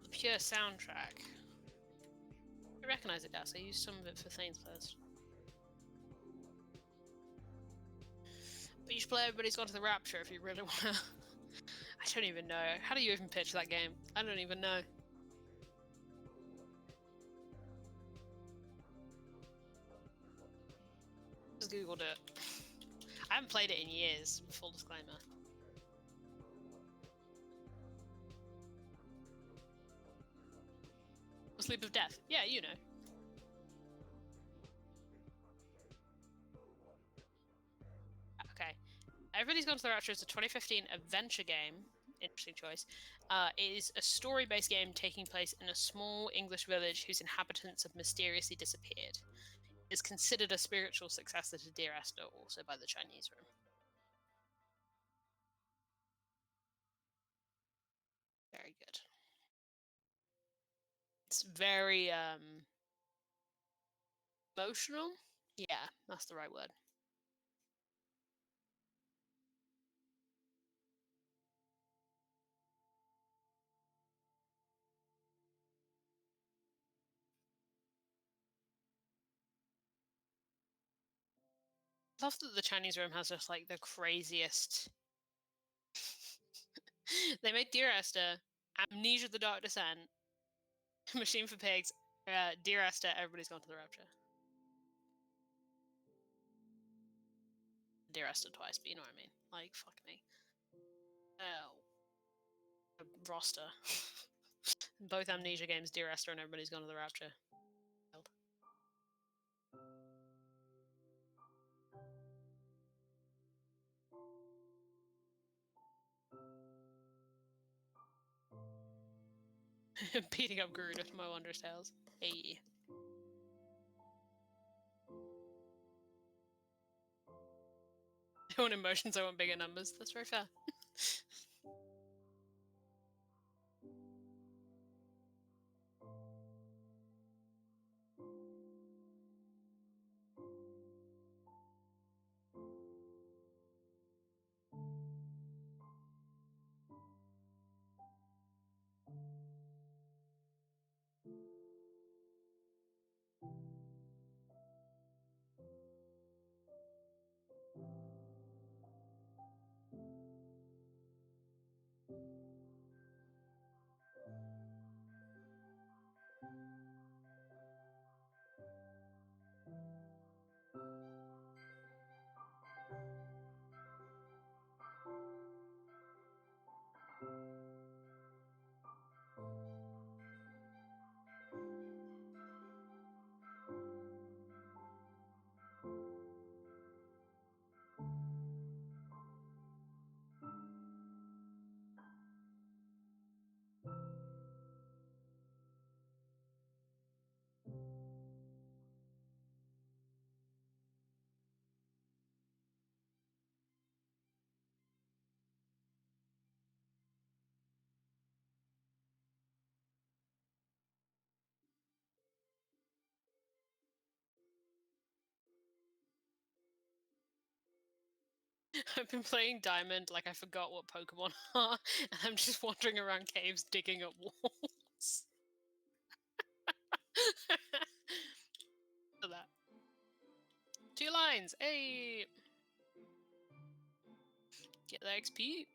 The pure soundtrack. I recognize it, Das. I used some of it for Thane's first. But you should play Everybody's Gone to the Rapture if you really want to. I don't even know. How do you even pitch that game? I don't even know. Just googled it. I haven't played it in years, full disclaimer. Sleep of Death. Yeah, you know. Okay. Everybody's Gone to the Rapture is a 2015 adventure game. Interesting choice. It is a story-based game taking place in a small English village whose inhabitants have mysteriously disappeared. It is considered a spiritual successor to Dear Esther, also by the Chinese Room. Very good. It's very emotional. Yeah, that's the right word. I love that the Chinese Room has just like the craziest. They made Dear Esther, Amnesia: The Dark Descent, Machine for Pigs, Dear Esther, Everybody's Gone to the Rapture. Dear Esther twice, but you know what I mean. Like, fuck me. Oh. Roster. Both Amnesia games, Dear Esther and Everybody's Gone to the Rapture. Beating up Garuda from My Wondrous Tales. Hey. I want emotions, I want bigger numbers. That's very fair. I've been playing Diamond like I forgot what Pokemon are, and I'm just wandering around caves digging up walls. For that. 2 lines! Hey! Get the XP.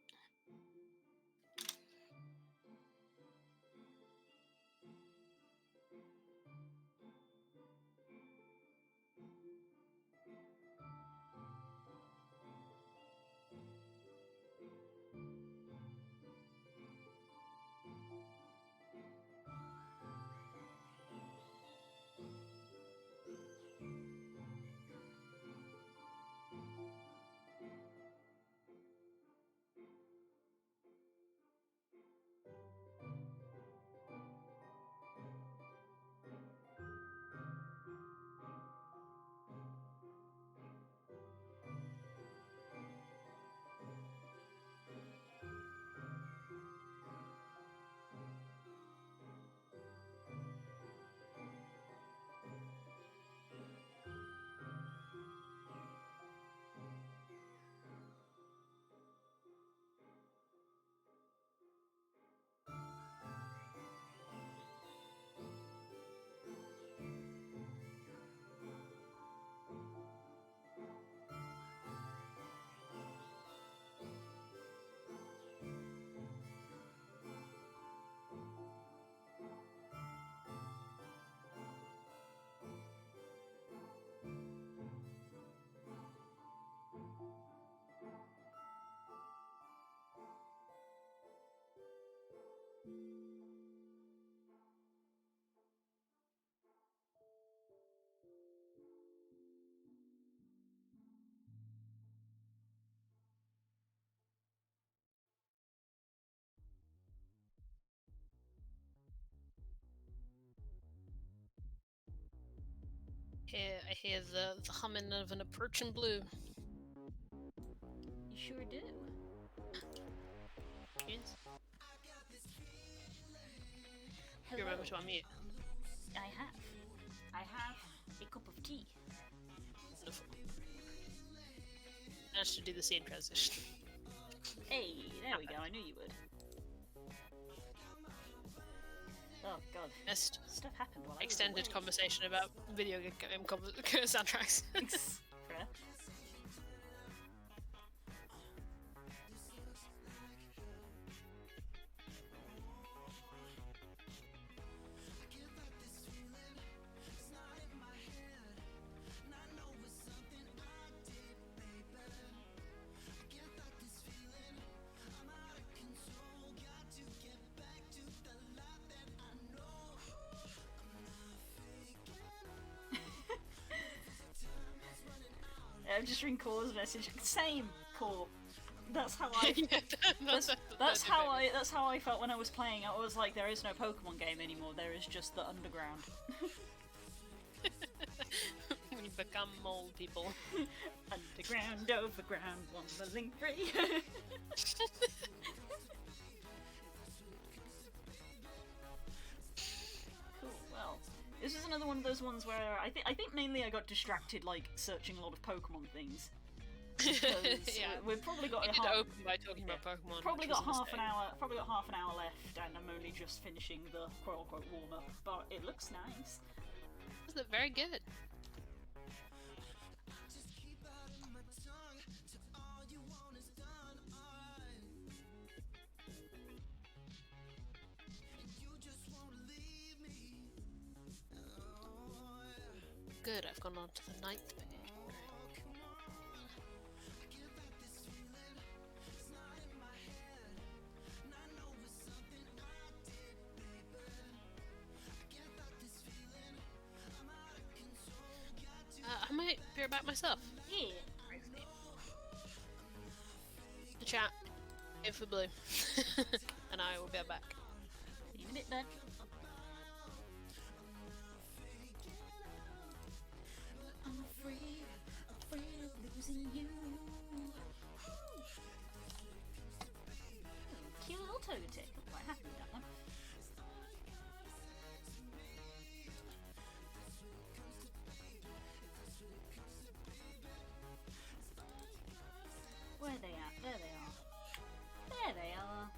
I hear the humming of an approaching blue. You sure do. Yes. Hello. You remember to unmute. I have. I have a cup of tea. Wonderful. Managed to do the scene transition. Hey, there we go. I knew you would. Oh god. Missed Stuff happened while I was extended away. conversation about video game soundtracks. Thanks. Fair. I'm just reading Core's message. Same, Core. That's how I. Yeah, That's how I felt when I was playing. I was like, there is no Pokemon game anymore. There is just the underground. We become mole people. Underground, overground, one free. Cool. Well, this is another one of those ones where I think mainly I got distracted, like searching a lot of Pokemon things. Yeah, we've probably got we a did half, open by talking about Pokemon. probably which got was a half an mistake. hour. Probably got half an hour left, and I'm only just finishing the quote-unquote warm-up. But it looks nice. Isn't it very good? Good, I've gone on to the 9th page. I might be right back myself. Yeah. The chat, if for blue, and I will be back. See you in a bit, bud. I'm afraid of losing you. Cute little Togetic. I'm quite happy with that one. Where are they at? There they are. There they are.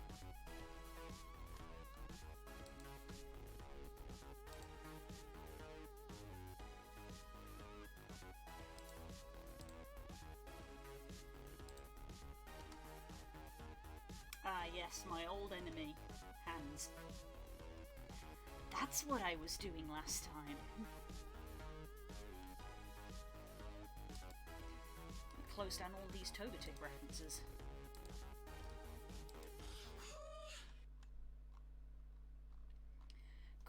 Ah, yes, my old enemy, Hands. That's what I was doing last time. Close down all these Togetic references.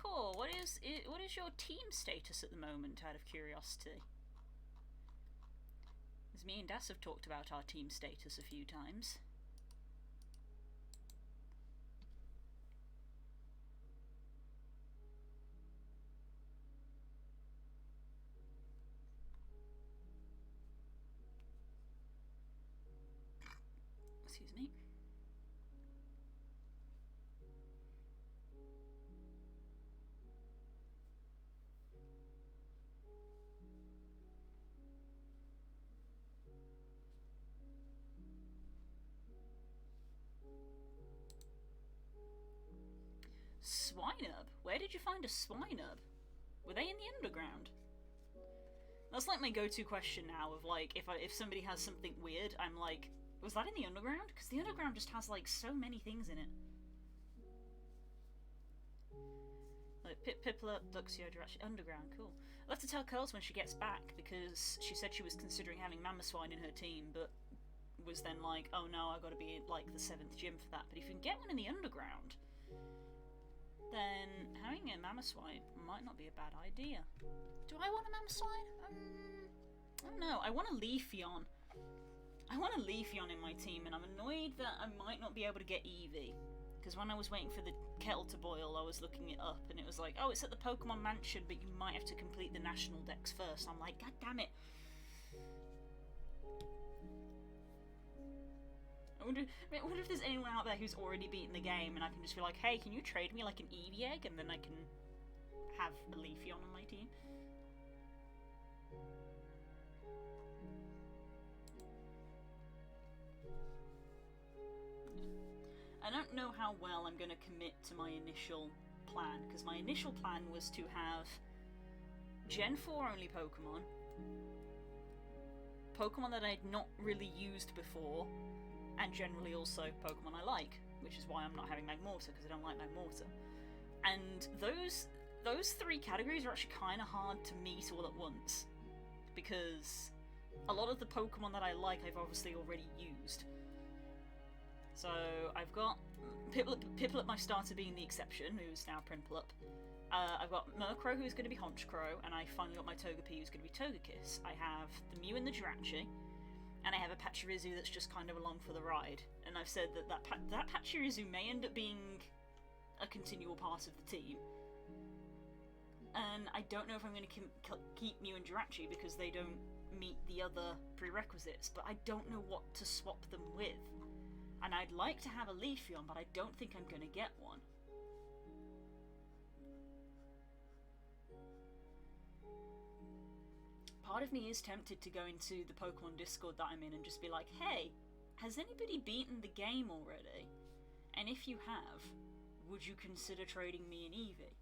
Cool. What is your team status at the moment, out of curiosity? As me and Das have talked about our team status a few times. Excuse me. Swinub? Where did you find a Swinub? Were they in the underground? That's like my go-to question now of like, if somebody has something weird, I'm like, was that in the underground? Because the underground just has like so many things in it. Like Piplup, Luxio, Jirachi, underground, cool. I'll have to tell Curls when she gets back, because she said she was considering having Mamoswine in her team, but was then like, oh no, I've got to be at like the 7th gym for that. But if you can get one in the underground, then having a Mamoswine might not be a bad idea. Do I want a Mamoswine? I don't know. I want a Leafeon. I want a Leafeon in my team, and I'm annoyed that I might not be able to get Eevee. Because when I was waiting for the kettle to boil, I was looking it up, and it was like, oh, it's at the Pokemon Mansion, but you might have to complete the national dex first. I'm like, god damn it. I wonder if there's anyone out there who's already beaten the game, and I can just be like, hey, can you trade me like an Eevee egg, and then I can have a Leafeon on my team? I don't know how well I'm going to commit to my initial plan, because my initial plan was to have Gen 4 only Pokemon that I'd not really used before, and generally also Pokemon I like, which is why I'm not having Magmortar, because I don't like Magmortar. And those three categories are actually kind of hard to meet all at once, because a lot of the Pokemon that I like I've obviously already used. So I've got Piplup, my starter, being the exception, who's now Primplup. I've got Murkrow, who's going to be Honchkrow, and I finally got my Togepi, who's going to be Togekiss. I have the Mew and the Jirachi, and I have a Pachirisu that's just kind of along for the ride. And I've said that Pachirisu may end up being a continual part of the team. And I don't know if I'm going to keep Mew and Jirachi because they don't meet the other prerequisites, but I don't know what to swap them with. And I'd like to have a Leafeon, but I don't think I'm going to get one. Part of me is tempted to go into the Pokemon Discord that I'm in and just be like, hey, has anybody beaten the game already? And if you have, would you consider trading me an Eevee?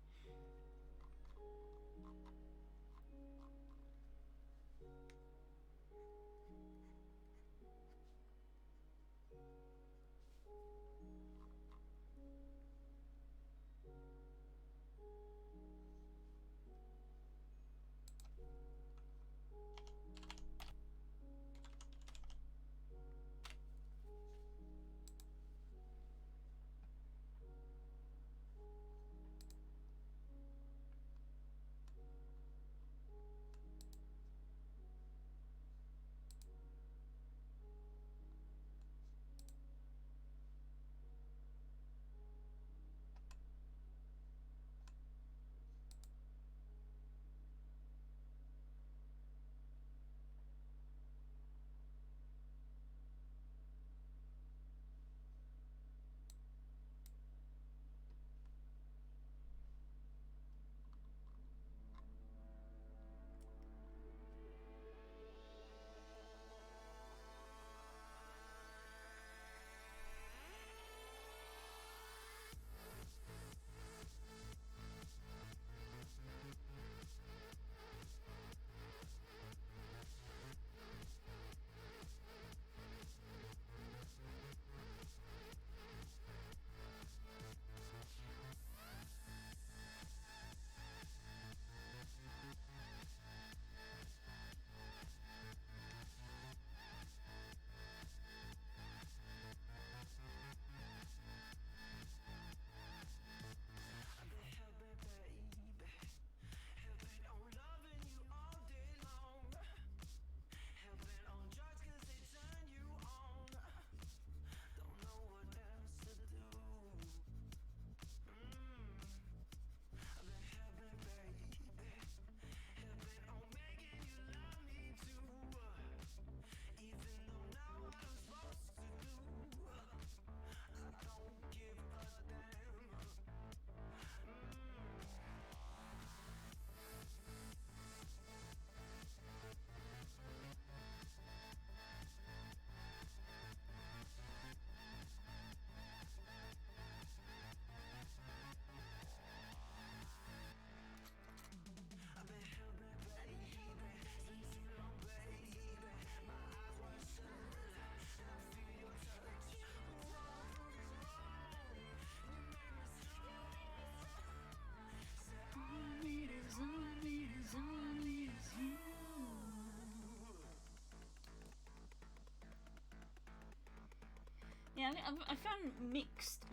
Yeah, I found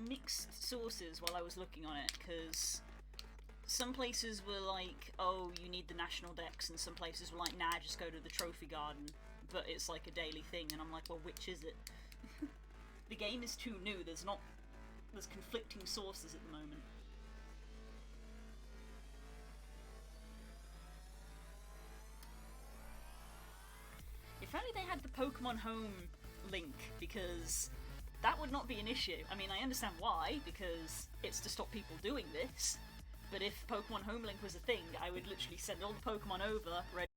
mixed sources while I was looking on it, because some places were like, oh, you need the national dex, and some places were like, nah, just go to the trophy garden, but it's like a daily thing, and I'm like, well, which is it? The game is too new, there's not there's conflicting sources at the moment. If only they had the Pokemon Home link, because that would not be an issue. I mean, I understand why, because it's to stop people doing this, but if Pokemon Home link was a thing, I would literally send all the Pokemon over, ready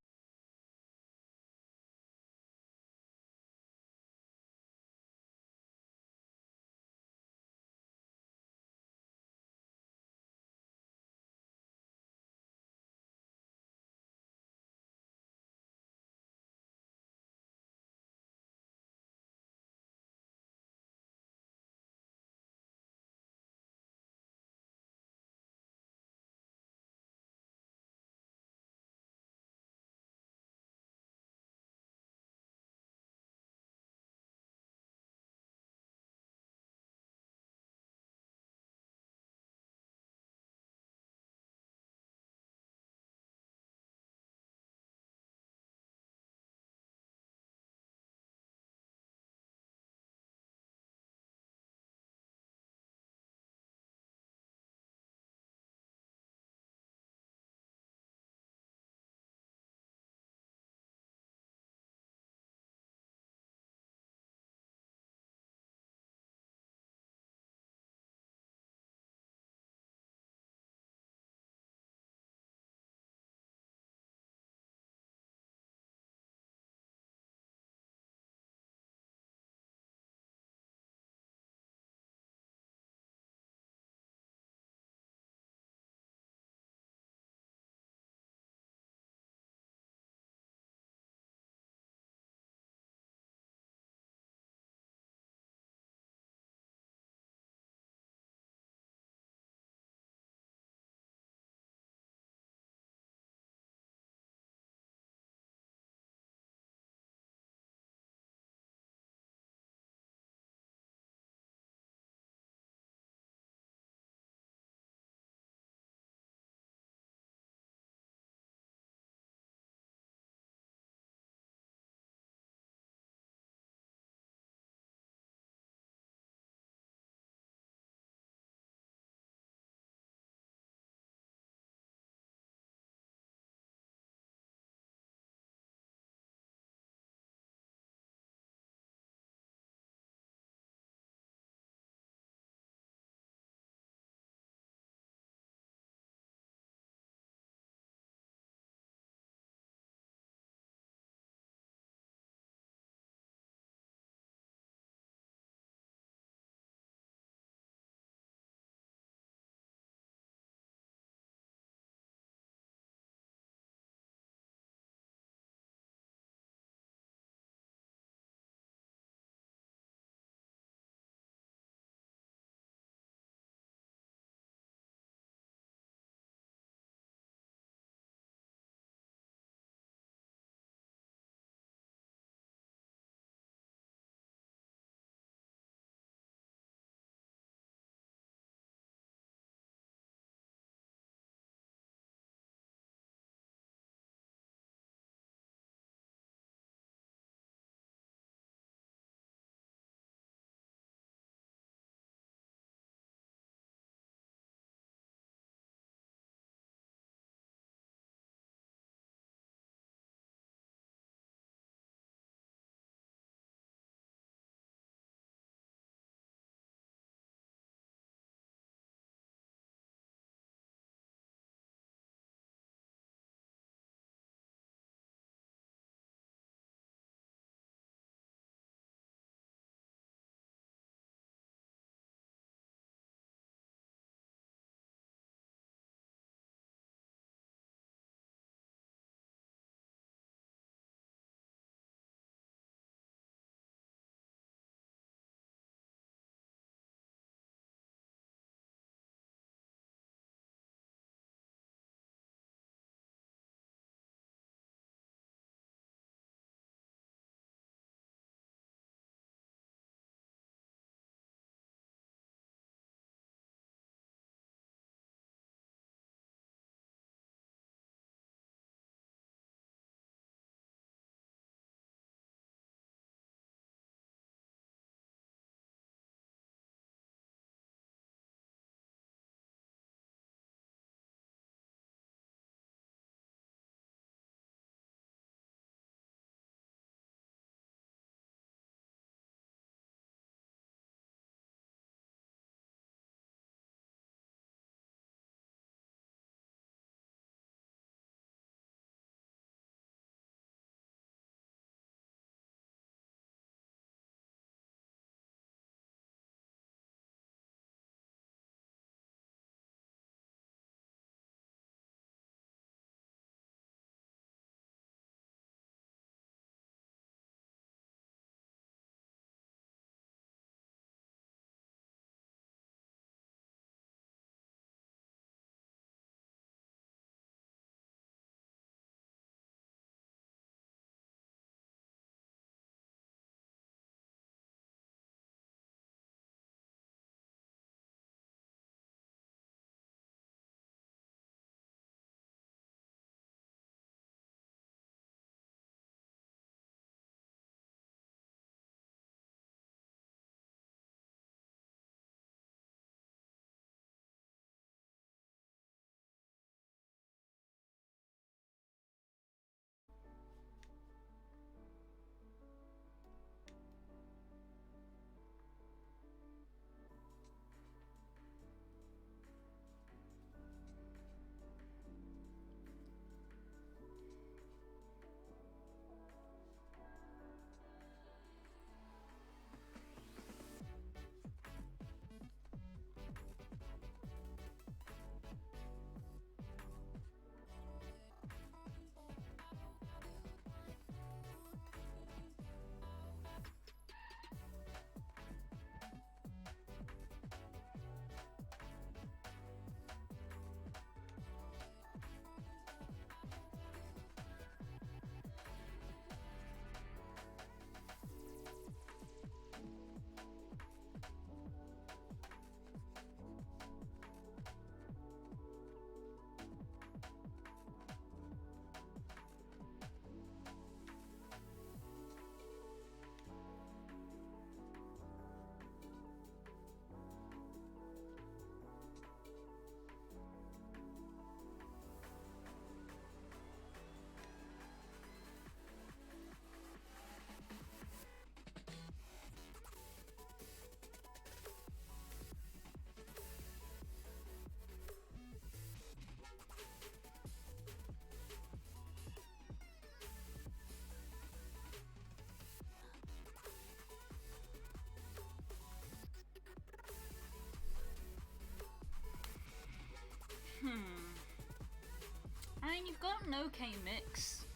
got an okay mix,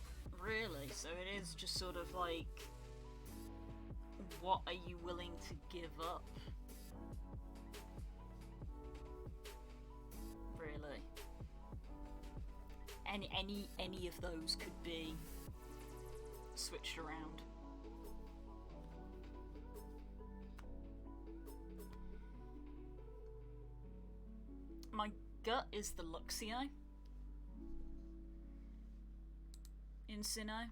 really, so it is just sort of like, what are you willing to give up? Really. Any of those could be switched around. My gut is the Luxio in Sinnoh.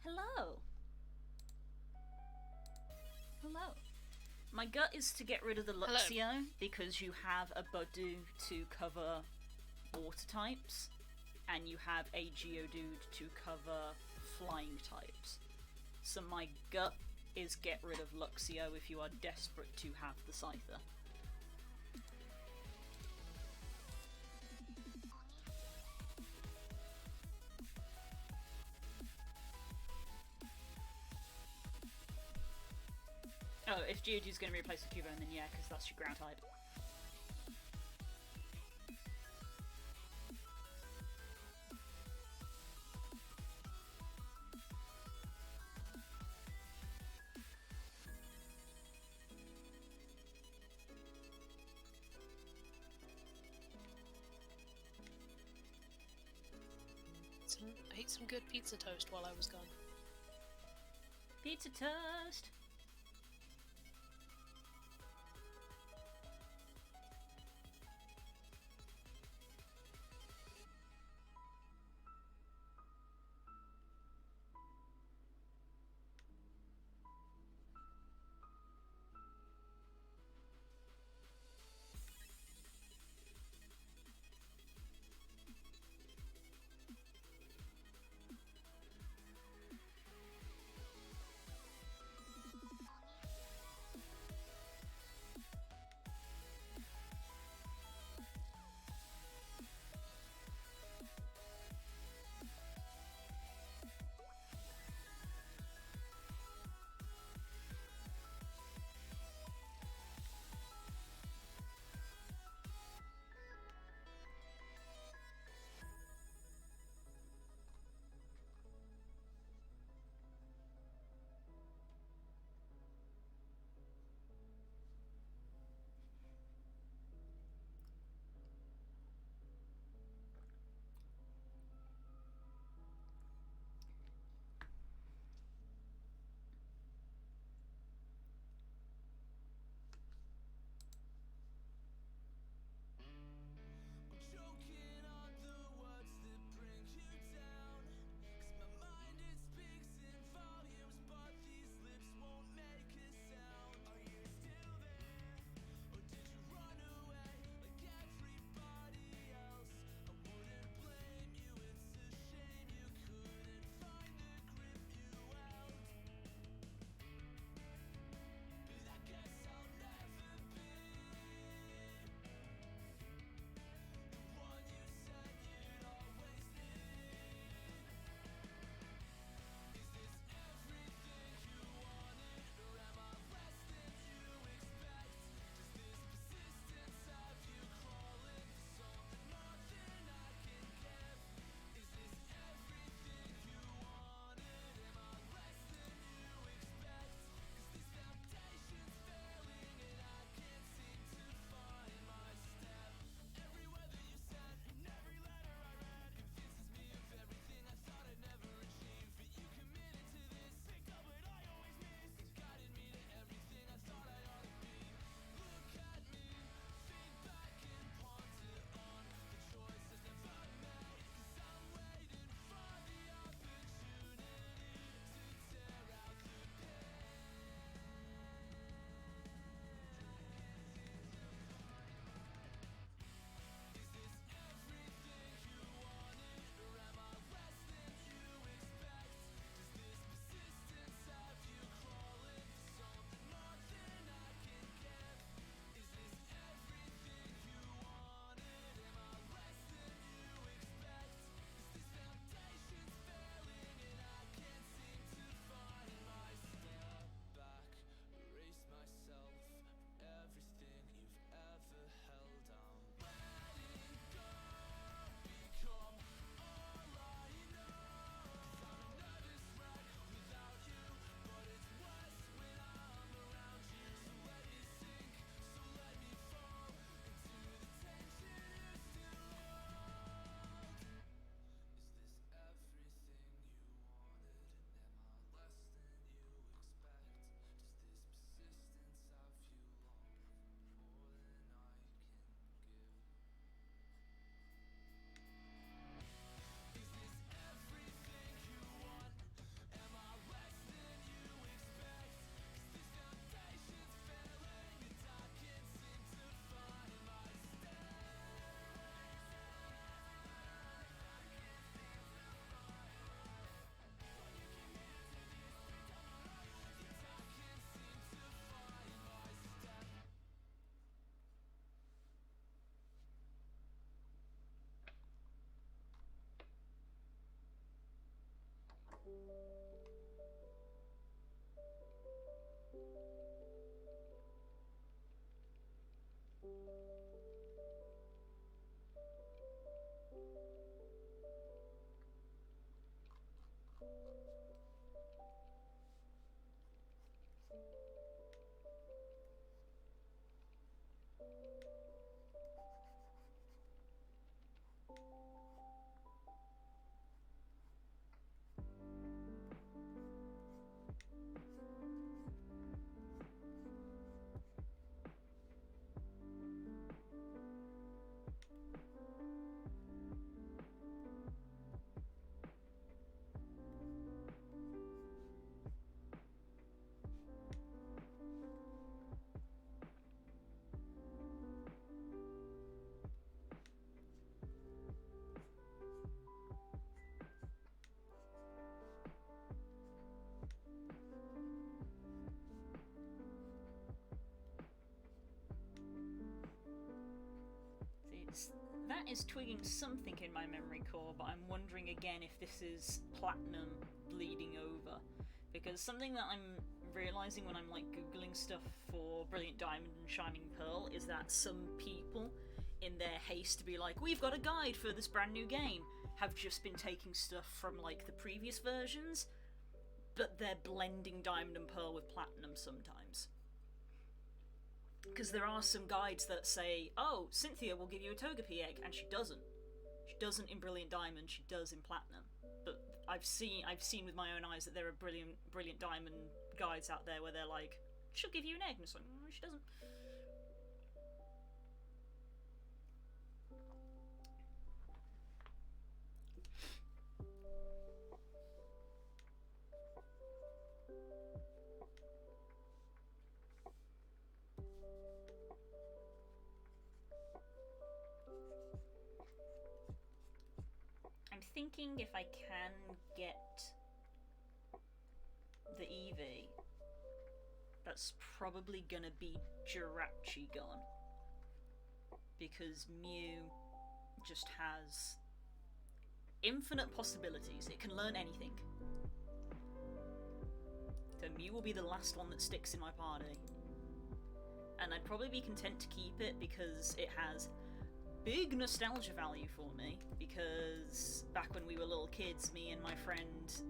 Hello. Hello. My gut is to get rid of the Luxio because you have a Budu to cover water types, and you have a Geodude to cover flying types. So my gut is get rid of Luxio if you are desperate to have the Scyther. Oh, if Geodude's going to replace the Cubone, then yeah, because that's your ground type. I ate some good pizza toast while I was gone. Pizza toast! that is twigging something in my memory core, but I'm wondering again if this is platinum bleeding over. Because something that I'm realizing when I'm like googling stuff for Brilliant Diamond and Shining Pearl is that some people, in their haste to be like, we've got a guide for this brand new game, have just been taking stuff from like the previous versions, but they're blending Diamond and Pearl with Platinum sometimes. Because there are some guides that say, oh, Cynthia will give you a Togepi egg, and she doesn't. She doesn't in Brilliant Diamond, she does in Platinum. But I've seen with my own eyes that there are Brilliant Diamond guides out there where they're like, she'll give you an egg, and it's like, she doesn't. Thinking if I can get the Eevee, that's probably gonna be Jirachigon, because Mew just has infinite possibilities. It can learn anything. So Mew will be the last one that sticks in my party, and I'd probably be content to keep it because it has big nostalgia value for me, because back when we were little kids, me and my friend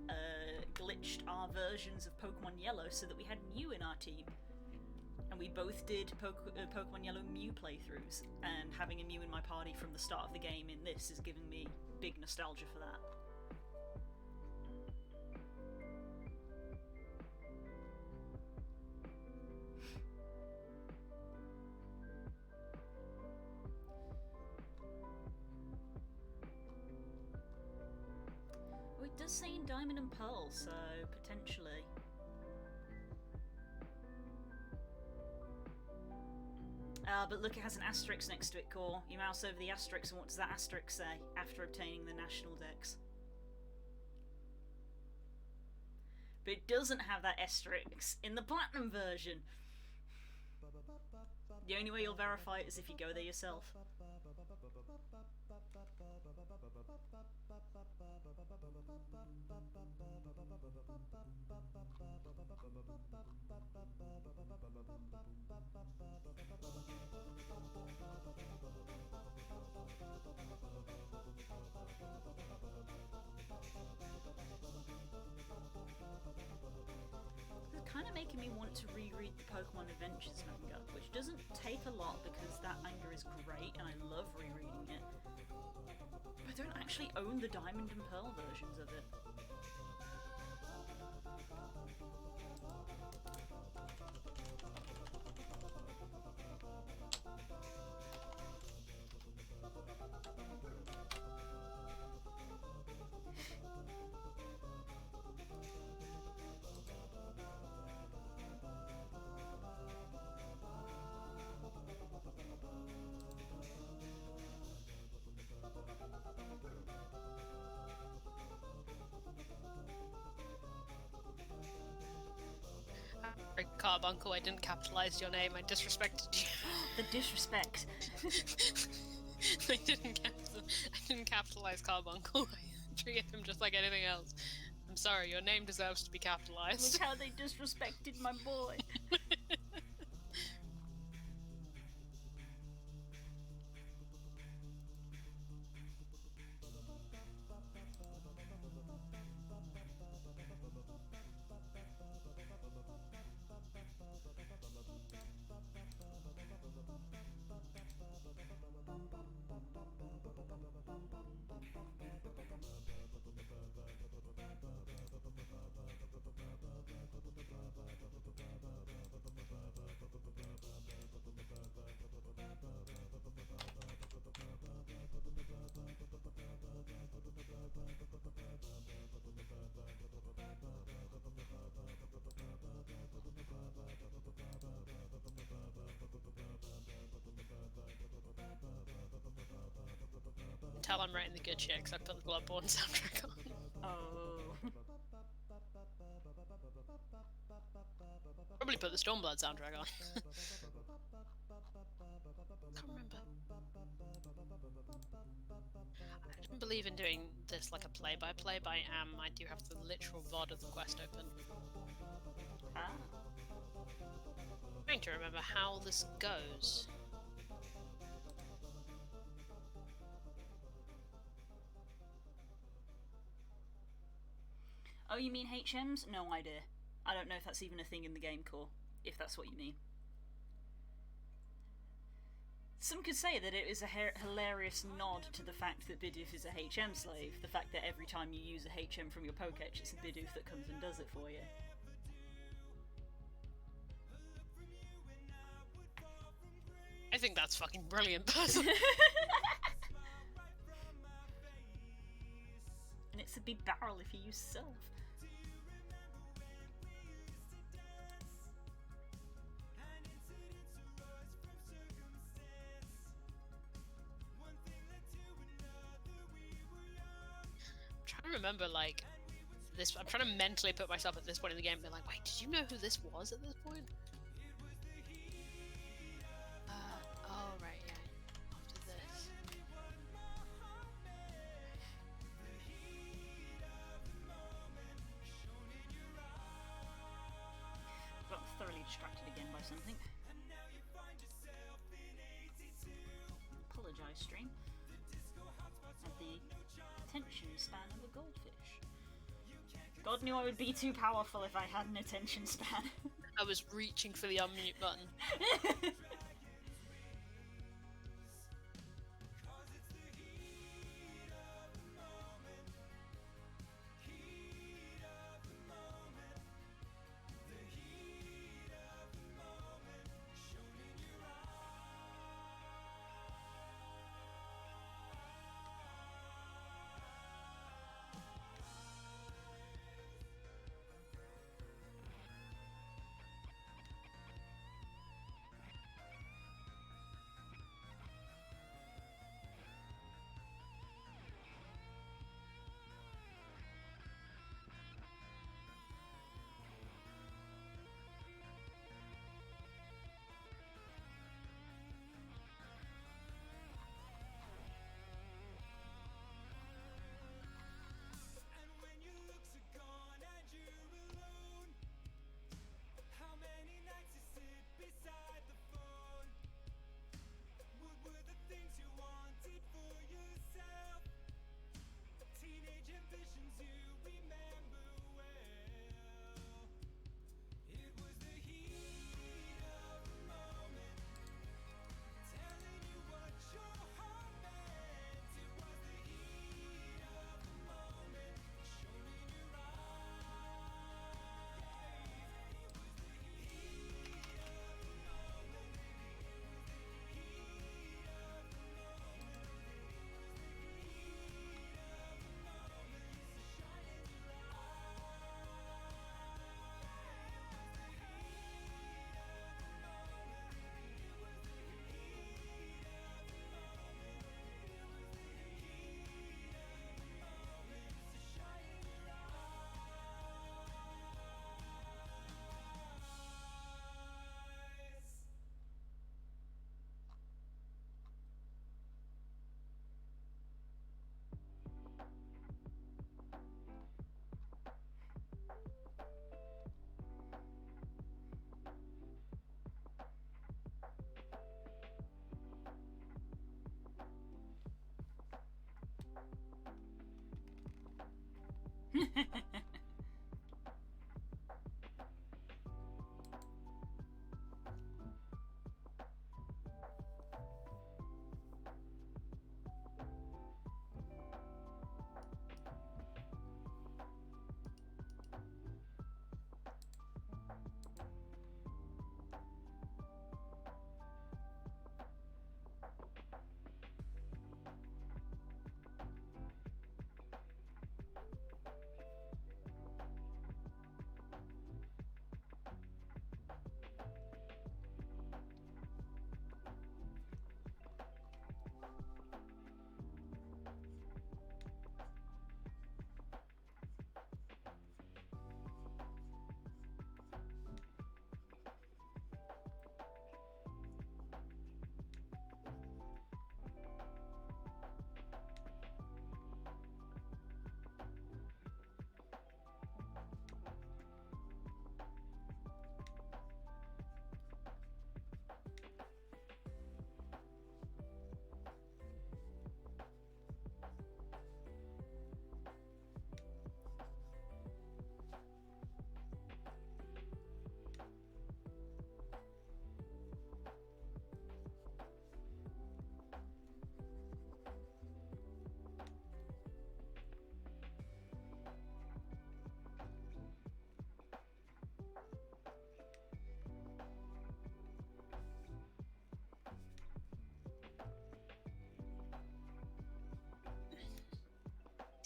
glitched our versions of Pokemon Yellow so that we had Mew in our team. And we both did Pokemon Yellow Mew playthroughs, and having a Mew in my party from the start of the game in this is giving me big nostalgia for that. It does say in Diamond and Pearl, so potentially. But look, it has an asterisk next to it, Core. You mouse over the asterisk, and what does that asterisk say after obtaining the National Dex? But it doesn't have that asterisk in the Platinum version. The only way you'll verify it is if you go there yourself. It's kind of making me want to reread the Pokemon Adventures manga, which doesn't take a lot because that manga is great and I love rereading it. But I don't actually own the Diamond and Pearl versions of it. Carbuncle, I didn't capitalize your name, I disrespected you. The disrespect. I didn't capitalize Carbuncle. I treated him just like anything else. I'm sorry, your name deserves to be capitalized. Look how they disrespected my boy. Tell I'm writing the good shit because I put the Bloodborne soundtrack on. Oh. Probably put the Stormblood soundtrack on. Can't remember. believe in doing this like a play-by-play, but I do have the literal VOD of the quest open. Ah. I'm trying to remember how this goes. Oh, you mean HMs? No idea. I don't know if that's even a thing in the game core, if that's what you mean. Some could say that it is a hilarious nod to the fact that Bidoof is a HM slave, the fact that every time you use a HM from your Pokédex, it's a Bidoof that comes and does it for you. I think that's fucking brilliant, person. And it's a big barrel if you use Surf. I'm trying to remember, like, this. I'm trying to mentally put myself at this point in the game and be like, wait, did you know who this was at this point? Oh, right, yeah. After this. Got thoroughly distracted again by something. Apologise, stream. At the attention span of a goldfish. God knew I would be too powerful if I had an attention span. I was reaching for the unmute button.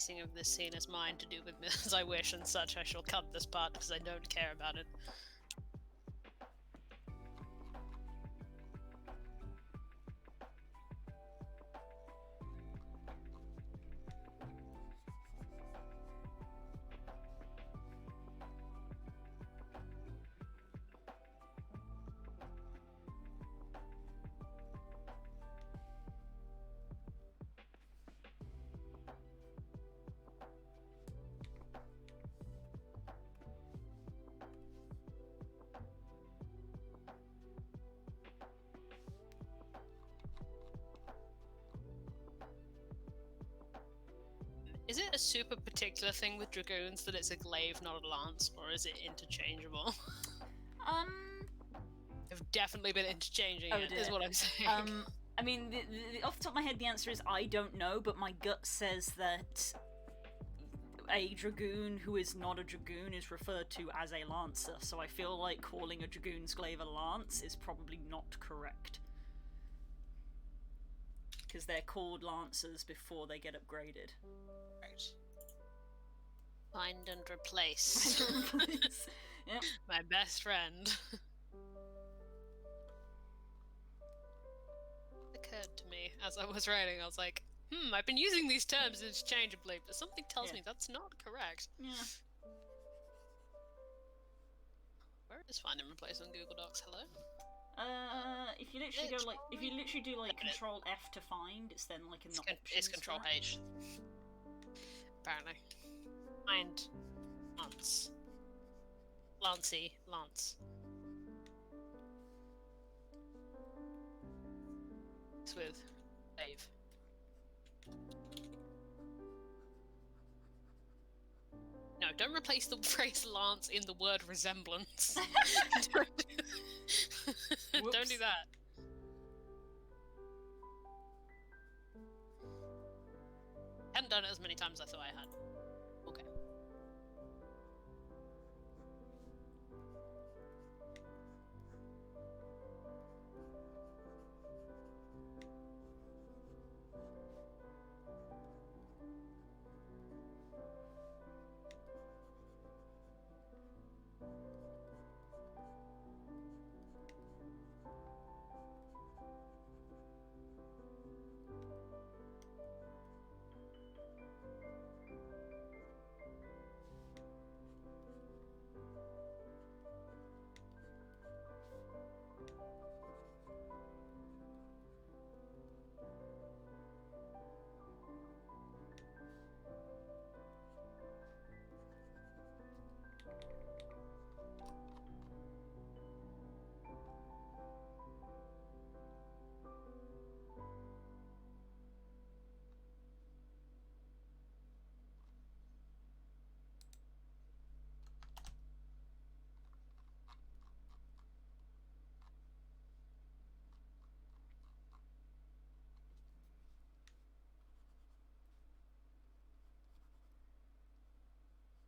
pacing of this scene is mine to do with me as I wish, and such I shall cut this part because I don't care about it. Is it a super particular thing with dragoons that it's a glaive, not a lance, or is it interchangeable? I've definitely been interchanging it, is what I'm saying. I mean, off the top of my head, the answer is I don't know, but my gut says that a dragoon who is not a dragoon is referred to as a lancer, so I feel like calling a dragoon's glaive a lance is probably not correct. Because they're called lancers before they get upgraded. Right. Find and replace. Yep. My best friend. Occurred to me as I was writing, I was like, I've been using these terms interchangeably, but something tells me that's not correct. Yeah. Where is find and replace on Google Docs? Hello? If you literally go like, if you literally do like Control F to find, it's then like in the options. It's Control H. Apparently. Find Lance. Lancey. Lance. It's with Dave. No, don't replace the phrase Lance in the word resemblance. Don't do that. Hadn't done it as many times as I thought I had. Okay.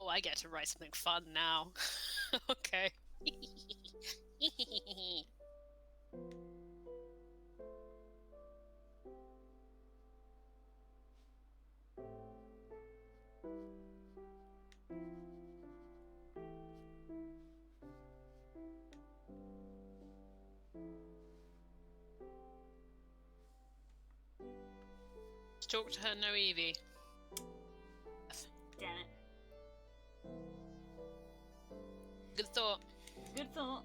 Oh, I get to write something fun now. Okay. Let's talk to her, no Evie. Damn it. Good thought. Good thought.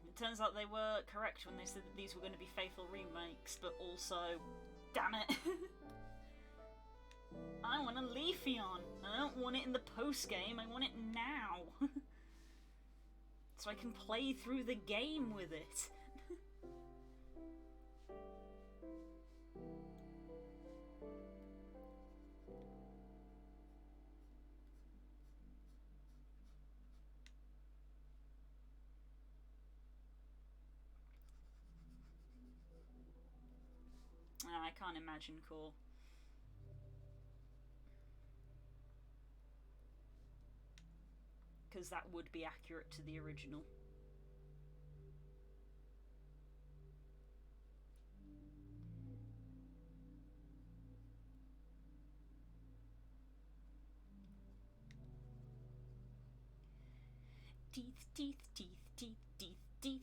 It turns out they were correct when they said that these were going to be faithful remakes, but also, damn it. I want a Leafeon. I don't want it in the post-game, I want it now. So I can play through the game with it. Oh, I can't imagine cool. Because that would be accurate to the original. Teeth, teeth, teeth, teeth, teeth, teeth.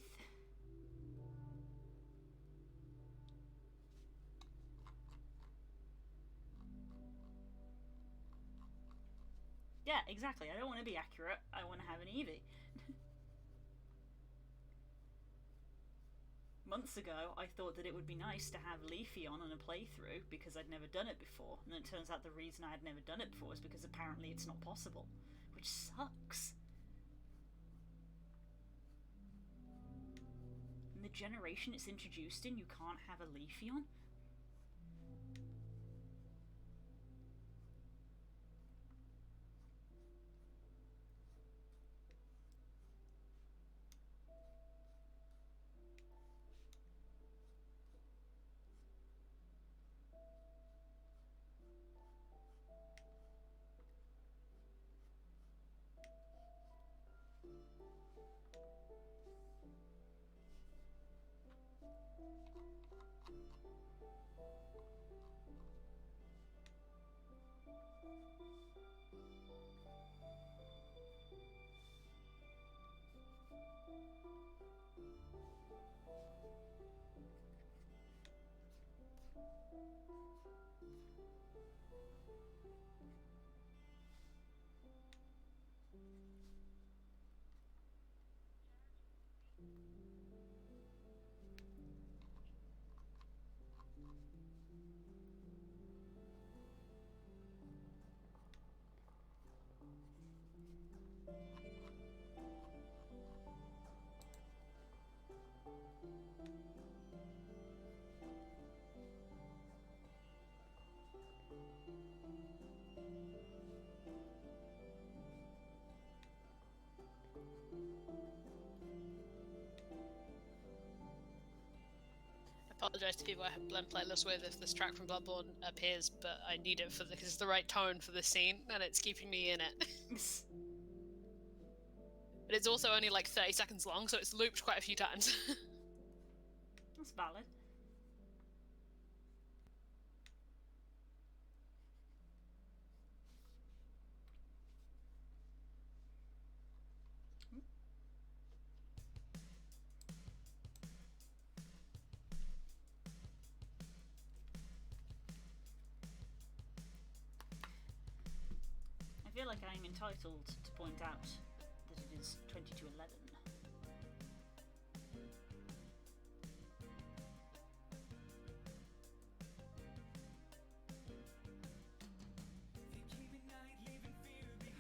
Yeah, exactly. I don't want to be accurate. I want to have an Eevee. Months ago, I thought that it would be nice to have Leafy on a playthrough because I'd never done it before. And then it turns out the reason I had never done it before is because apparently it's not possible. Which sucks. And the generation it's introduced in, you can't have a Leafy on? I apologise to people I have blend playlists with if this track from Bloodborne appears, but I need it for because it's the right tone for the scene and it's keeping me in it. But it's also only like 30 seconds long, so it's looped quite a few times. That's valid. I feel like I am entitled to point out that it is 20 to 11.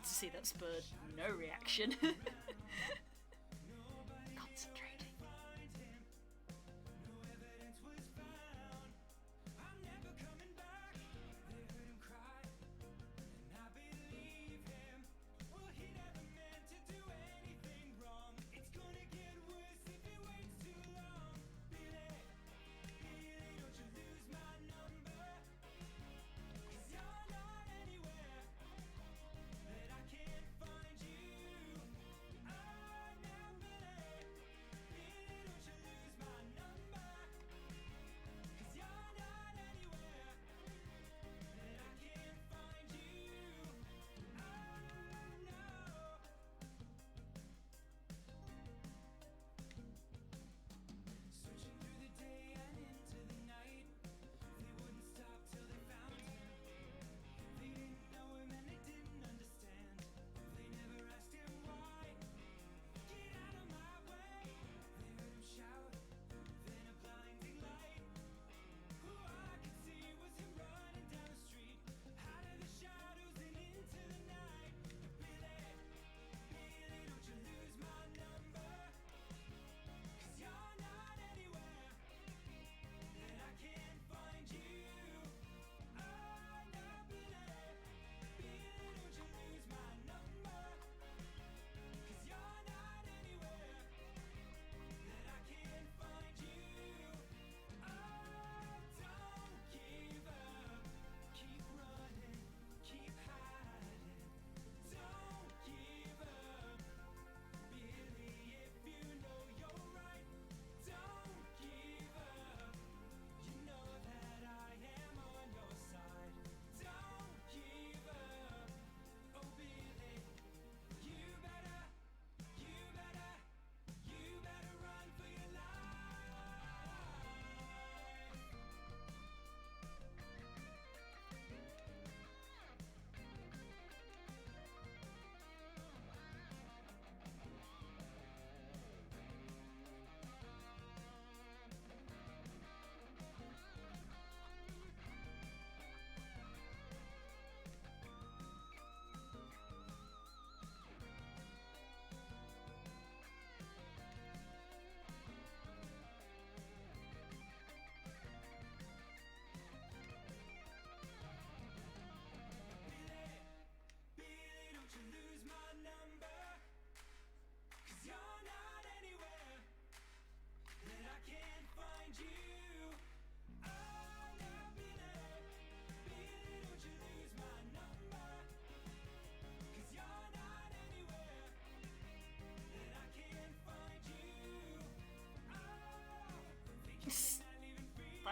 To see that spurred no reaction. Concentrating.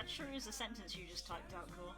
That sure is a sentence you just typed out, Core.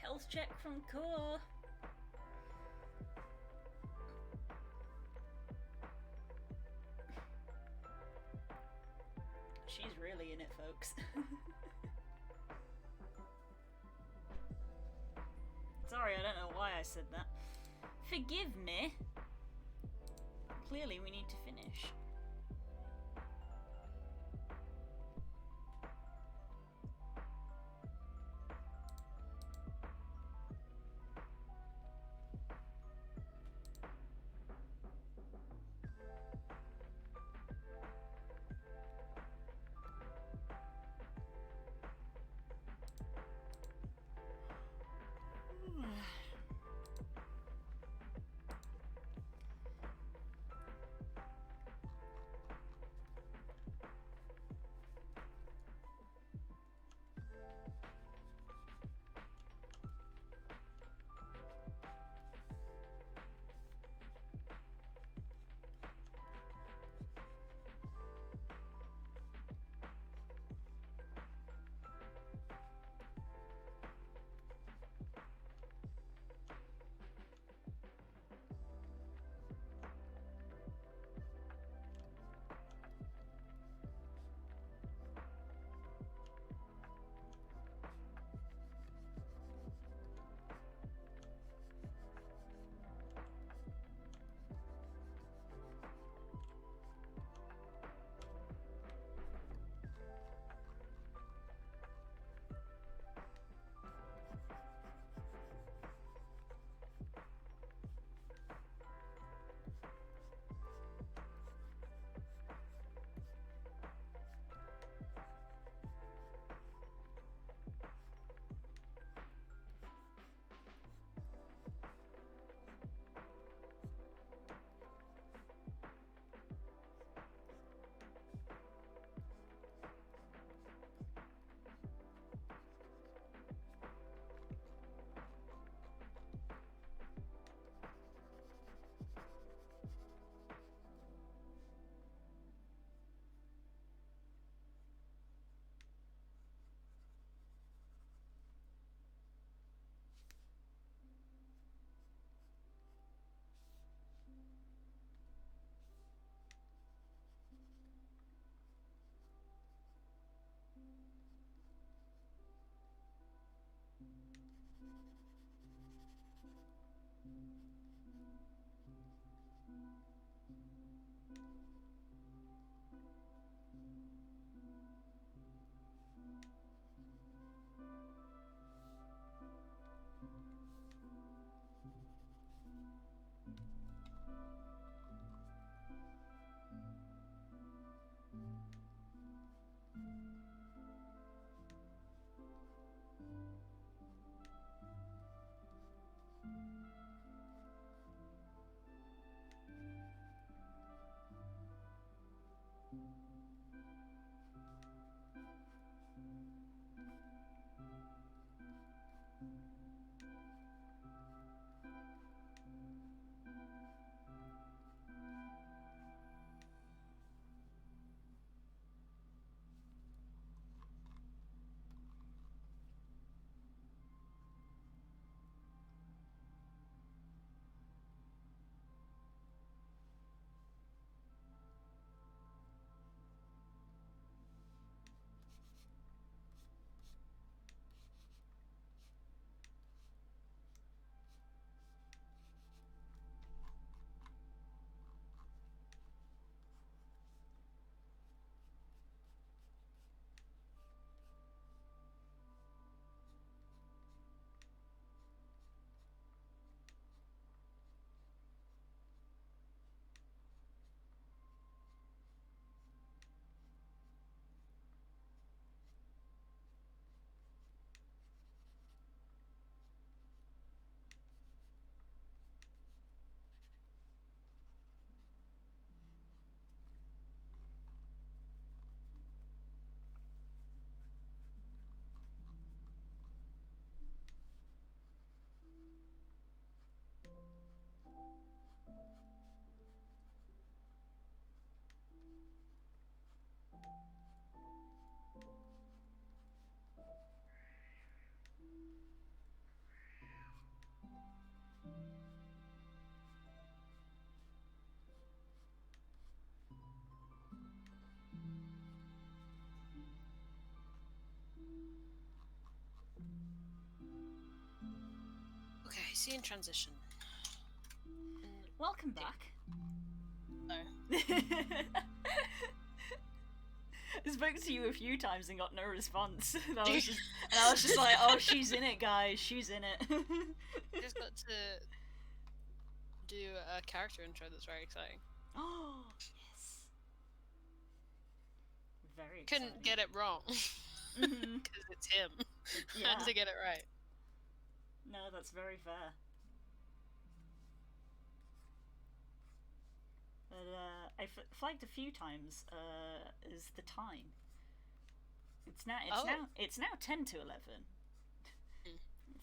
Health check from Core. She's really in it, folks. Sorry, I don't know why I said that. Forgive me. Clearly we need to finish. Scene transition. Welcome back. No. I spoke to you a few times and got no response. And I was just like, oh, she's in it, guys. She's in it. I just got to do a character intro that's very exciting. Oh, yes. Very exciting. Couldn't get it wrong. Mhm. Because it's him. Yeah. Had to get it right. No, that's very fair. But, I flagged a few times, is the time. It's now 10 to 11.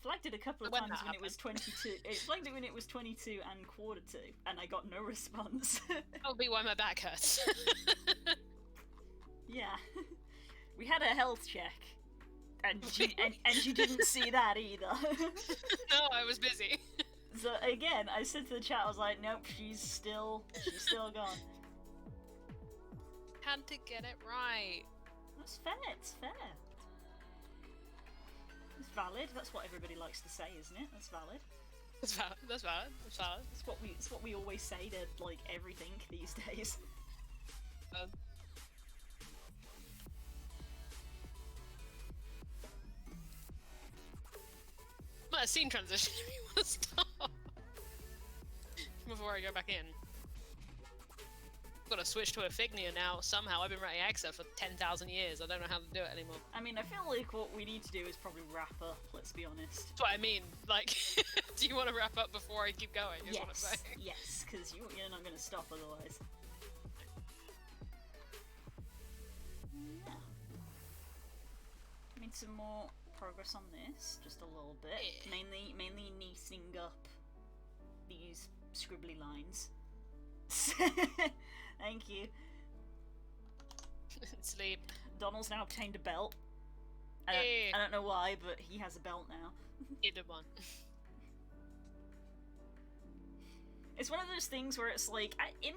Flagged it a couple of When times that when it was 22. It flagged it when it was 22 and quarter to, and I got no response. That'll be why my back hurts. Yeah. We had a health check. And you didn't see that either. No, I was busy. So again, I said to the chat, I was like, nope, she's still gone. Had to get it right. That's fair, it's fair. It's valid, that's what everybody likes to say, isn't it? That's valid. That's valid. That's valid. That's valid. It's what we always say to, like, everything these days. Well, a scene transition if you want to stop. Before I go back in. I've got to switch to Epignia now, somehow. I've been writing Exa for 10,000 years. I don't know how to do it anymore. I mean, I feel like what we need to do is probably wrap up, let's be honest. That's what I mean. Like, do you want to wrap up before I keep going, is what I'm saying. Yes, because you're not going to stop otherwise. Yeah. Made some more progress on this, just a little bit. Yeah. Mainly neatening up these scribbly lines. Thank you. Sleep. Donald's now obtained a belt. Hey. I don't know why, but he has a belt now. Either one. It's one of those things where it's like, in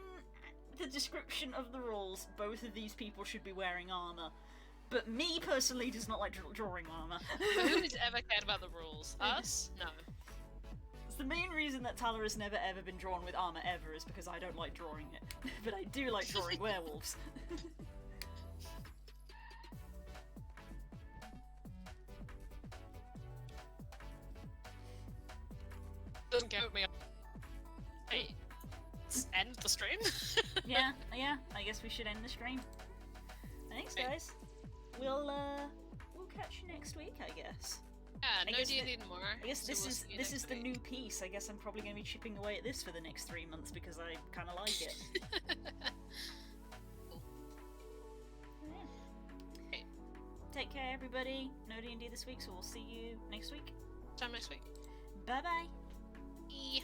the description of the rules, both of these people should be wearing armor. But me, personally, does not like drawing armor. Who's ever cared about the rules? Us? No. It's the main reason that Tyler has never ever been drawn with armor ever is because I don't like drawing it. But I do like drawing werewolves. Doesn't count me. Hey, let's end the stream. yeah, I guess we should end the stream. Thanks, guys. We'll catch you next week, I guess. Yeah, no D&D anymore. I guess so this is the new piece. I guess I'm probably going to be chipping away at this for the next 3 months because I kind of like it. Cool. Yeah. Hey. Take care, everybody. No D&D this week, so we'll see you next week. Time next week. Bye bye. Bye.